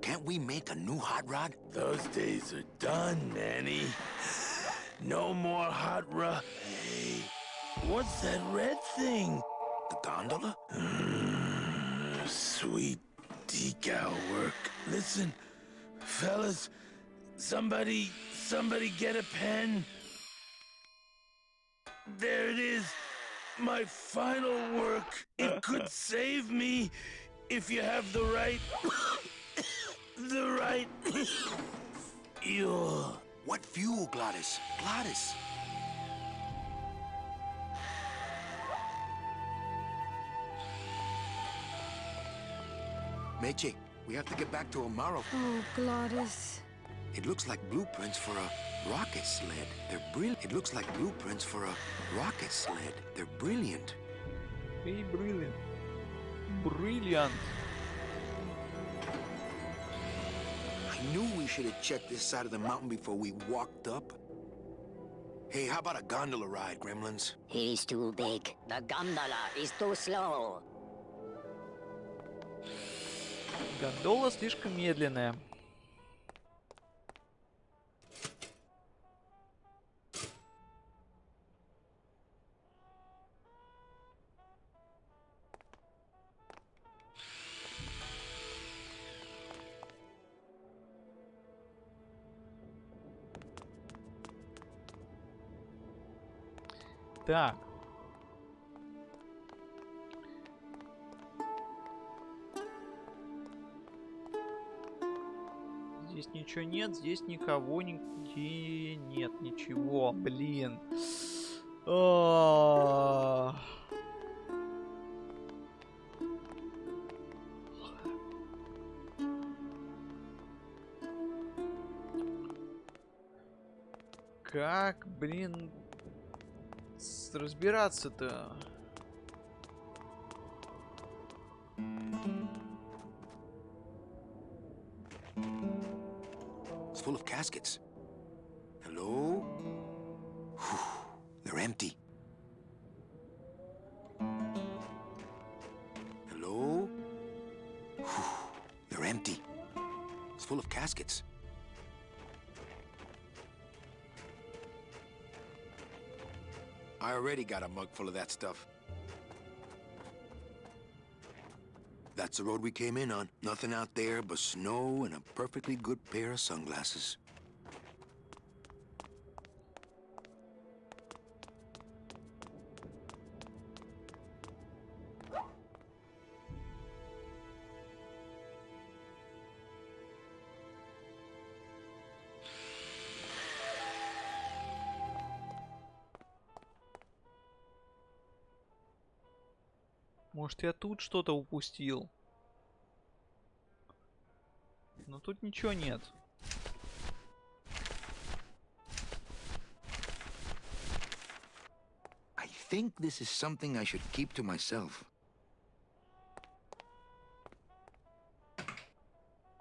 Can't we make a new hot rod? Those days are done, Manny. No more hot rod. Hey, what's that red thing? The gondola? Sweet decal work. Listen, fellas, somebody get a pen. There it is. My final work. It could save me if you have the right... the right... fuel. What fuel, Gladys? Gladys! Meche, we have to get back to Amaro. Oh, Gladys. It looks like blueprints for a rocket sled. They're brilliant. It looks like blueprints for a rocket sled. They're brilliant. Hey, brilliant. Brilliant. I knew we should have checked this side of the mountain before we walked up. Hey, how about a gondola ride, Gremlins? He's too big. The gondola is too slow. Гондола слишком медленная. Так. Здесь ничего нет, здесь никого нигде нет, ничего, блин. Как, блин, разбираться-то? It's full of caskets. Hello? Whew, they're empty. Hello? Whew, they're empty. It's full of caskets. I already got a mug full of that stuff. That's the road we came in on. Nothing out there but snow and a perfectly good pair of sunglasses. Может, я тут что-то упустил? Но тут ничего нет. I think this is something I should keep to myself.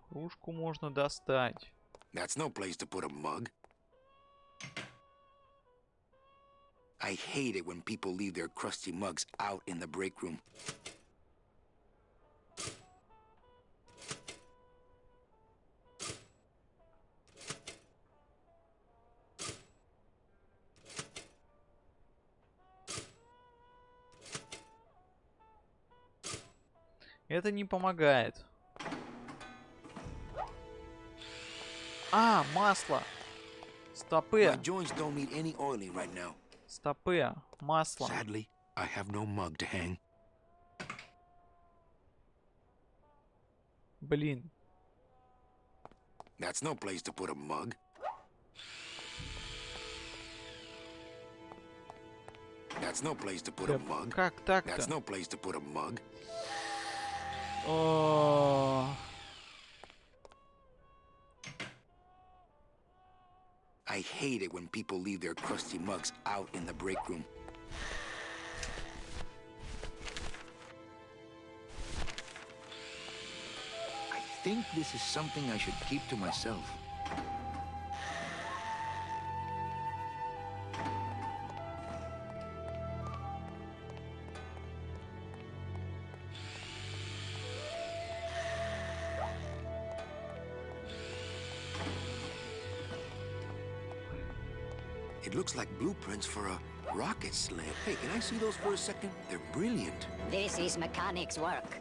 Кружку можно достать. That's no place to put a mug. I hate it when people leave their crusty mugs out in the break room. Это не помогает. А, масло. Стопы. My joints don't need any oiling right now. Стопы. Масло. Sadly, I have no mug to hang. Блин. That's no place to put a mug. That's no place to put a mug. Как так-то? That's no place to put a mug. О. I hate it when people leave their crusty mugs out in the break room. I think this is something I should keep to myself. It looks like blueprints for a rocket sled. Hey, can I see those for a second? They're brilliant. This is mechanics work.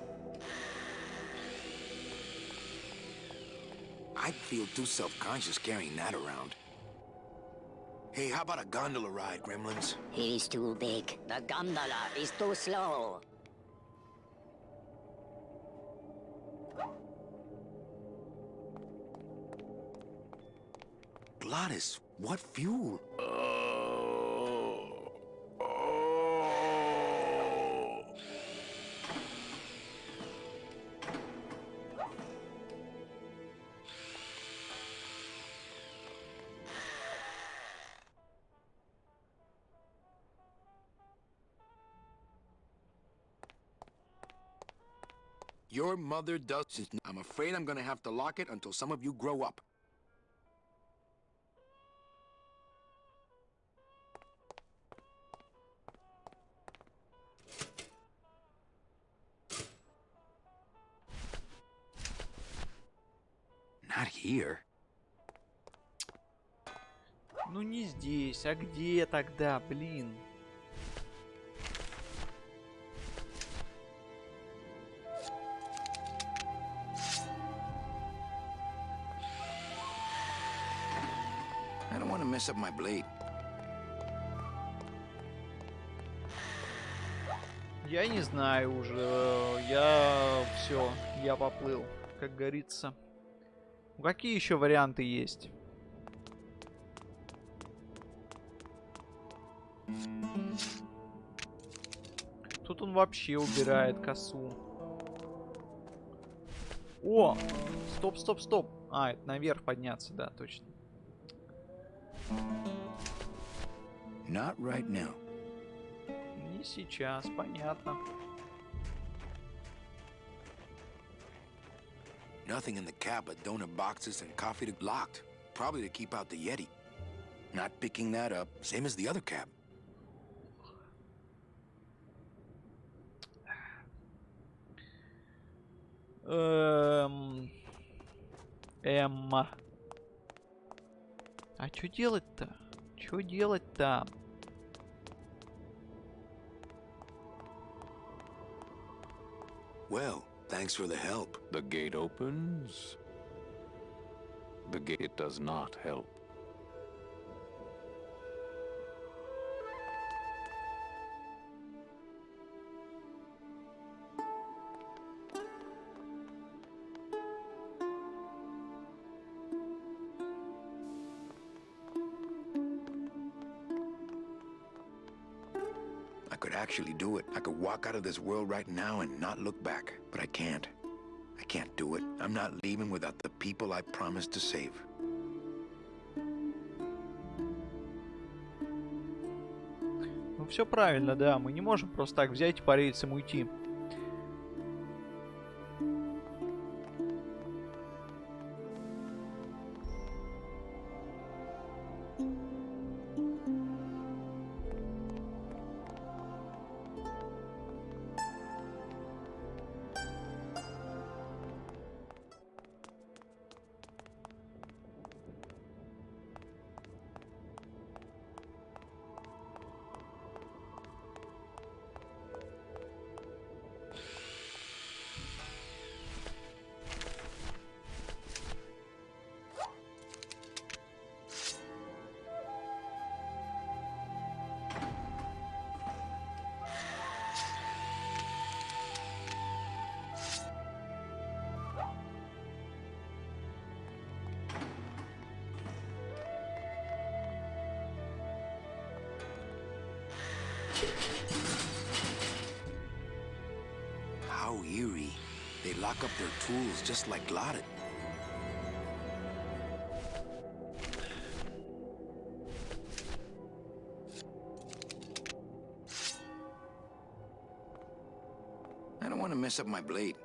I'd feel too self-conscious carrying that around. Hey, how about a gondola ride, Gremlins? He's too big. The gondola is too slow. Glottis, what fuel? Your mother does it. I'm afraid I'm gonna have to lock it until some of you grow up. Not here. Ну не здесь, а где тогда, блин? I don't want to mess up my blade. Я не знаю уже. Я все, я поплыл, как говорится. Ну, какие еще варианты есть? Тут он вообще убирает косу. О! Стоп, стоп, стоп. А, это наверх подняться, да, точно. Not right now. Не сейчас, понятно. Nothing in the cab but donut boxes and coffee to locked. Probably to keep out the Yeti. Not picking that up, same as the other cab. Эмма. А что делать-то? Что делать-то? Well, thanks for the help. The gate opens. The gate does not help. I could actually do it. I could walk out of this world right now and not look back. But I can't. I can't do it. I'm not leaving without the people I promised to save. Ну все правильно, да. Мы не можем просто так взять и по рельсам уйти. How eerie. They lock up their tools just like Glotted. I don't want to mess up my blade.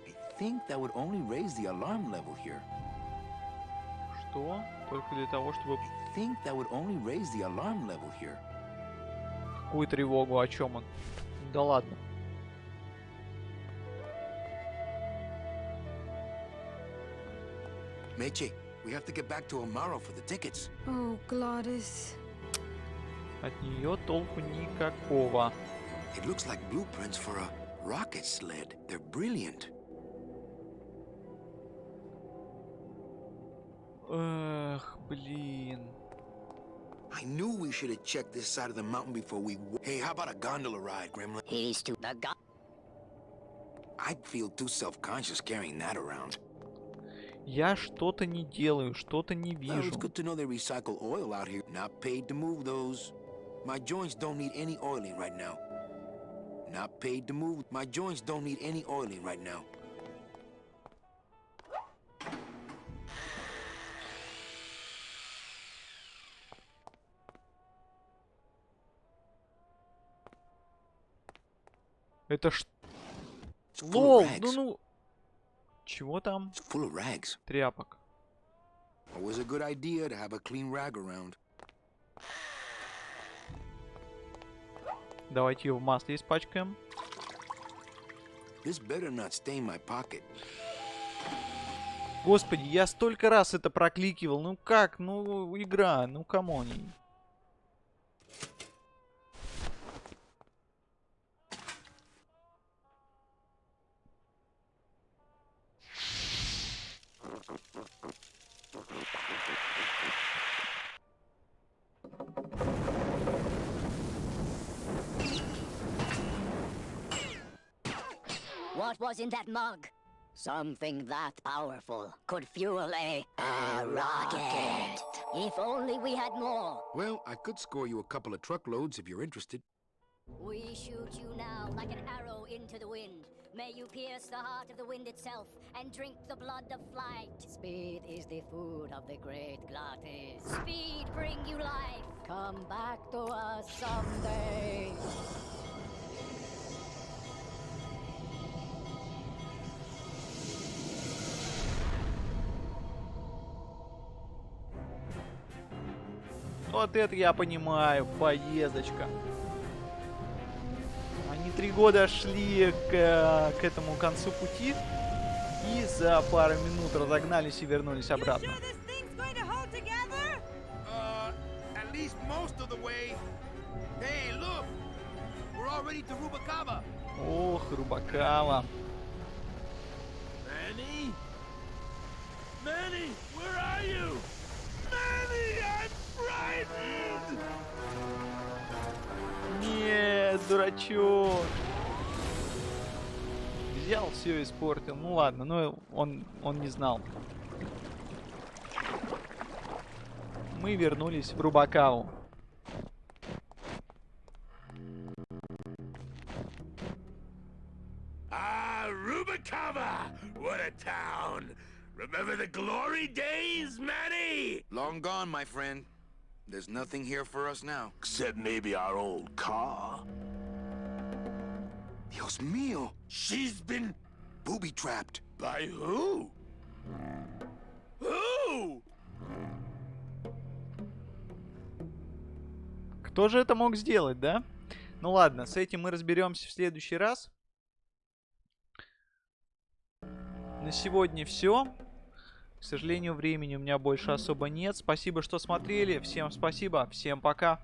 I think that would only raise the alarm level here. Что? Только для того, чтобы... I think that would only raise the alarm level here. Какую тревогу? О чем он? Да ладно. Meche, we have to get back to Amaro for the tickets. Oh, Gladys. От нее толку никакого. It looks like blueprints for a rocket sled. They're brilliant. Эх, блин. I knew we should have checked this side of the mountain before we... Hey, how about a gondola ride, Gremlin? He's too... I'd feel too self-conscious carrying that around. Я что-то не делаю, что-то не Well, it's вижу. good to know they recycle oil out here. Not paid to move those. My joints don't need any oiling right now. Not paid to move. My joints don't need any oiling right now. Это ж... full of Лол, rags. ну... Чего там? It's full of rags. Тряпок. Always a good idea to have a clean rag around. Давайте ее в масле испачкаем. This better not stain my pocket. Господи, я столько раз это прокликивал. Ну как? Ну, игра. Ну, камон. What was in that mug? Something that powerful could fuel a rocket. If only we had more. Well, I could score you a couple of truckloads if you're interested. We shoot you now like an arrow into the wind. May you pierce the heart of the wind itself and drink the blood of flight. Speed is the food of the great glottis. Speed bring you life. Come back to us someday. Вот это я понимаю, поездочка. Они 3 года шли к этому концу пути и за пару минут разогнались и вернулись обратно. At least most of the way. Hey, look! We're already to Rubacava. Ох, Рубакава. Manny? Manny, where are you? Manny, I'm frightened! Нет, дурачок. Взял, все испортил. Ну ладно, но он не знал. Мы вернулись в Рубакаву. Ah, Rubacava! What a town! Remember the glory days, Manny? Long gone, my friend. There's nothing here for us now. Except maybe our old car. Dios mío! She's been booby-trapped. By who? Who? Кто же это мог сделать, да? Ну ладно, с этим мы разберемся в следующий раз. На сегодня все. К сожалению, времени у меня больше особо нет. Спасибо, что смотрели. Всем спасибо. Всем пока.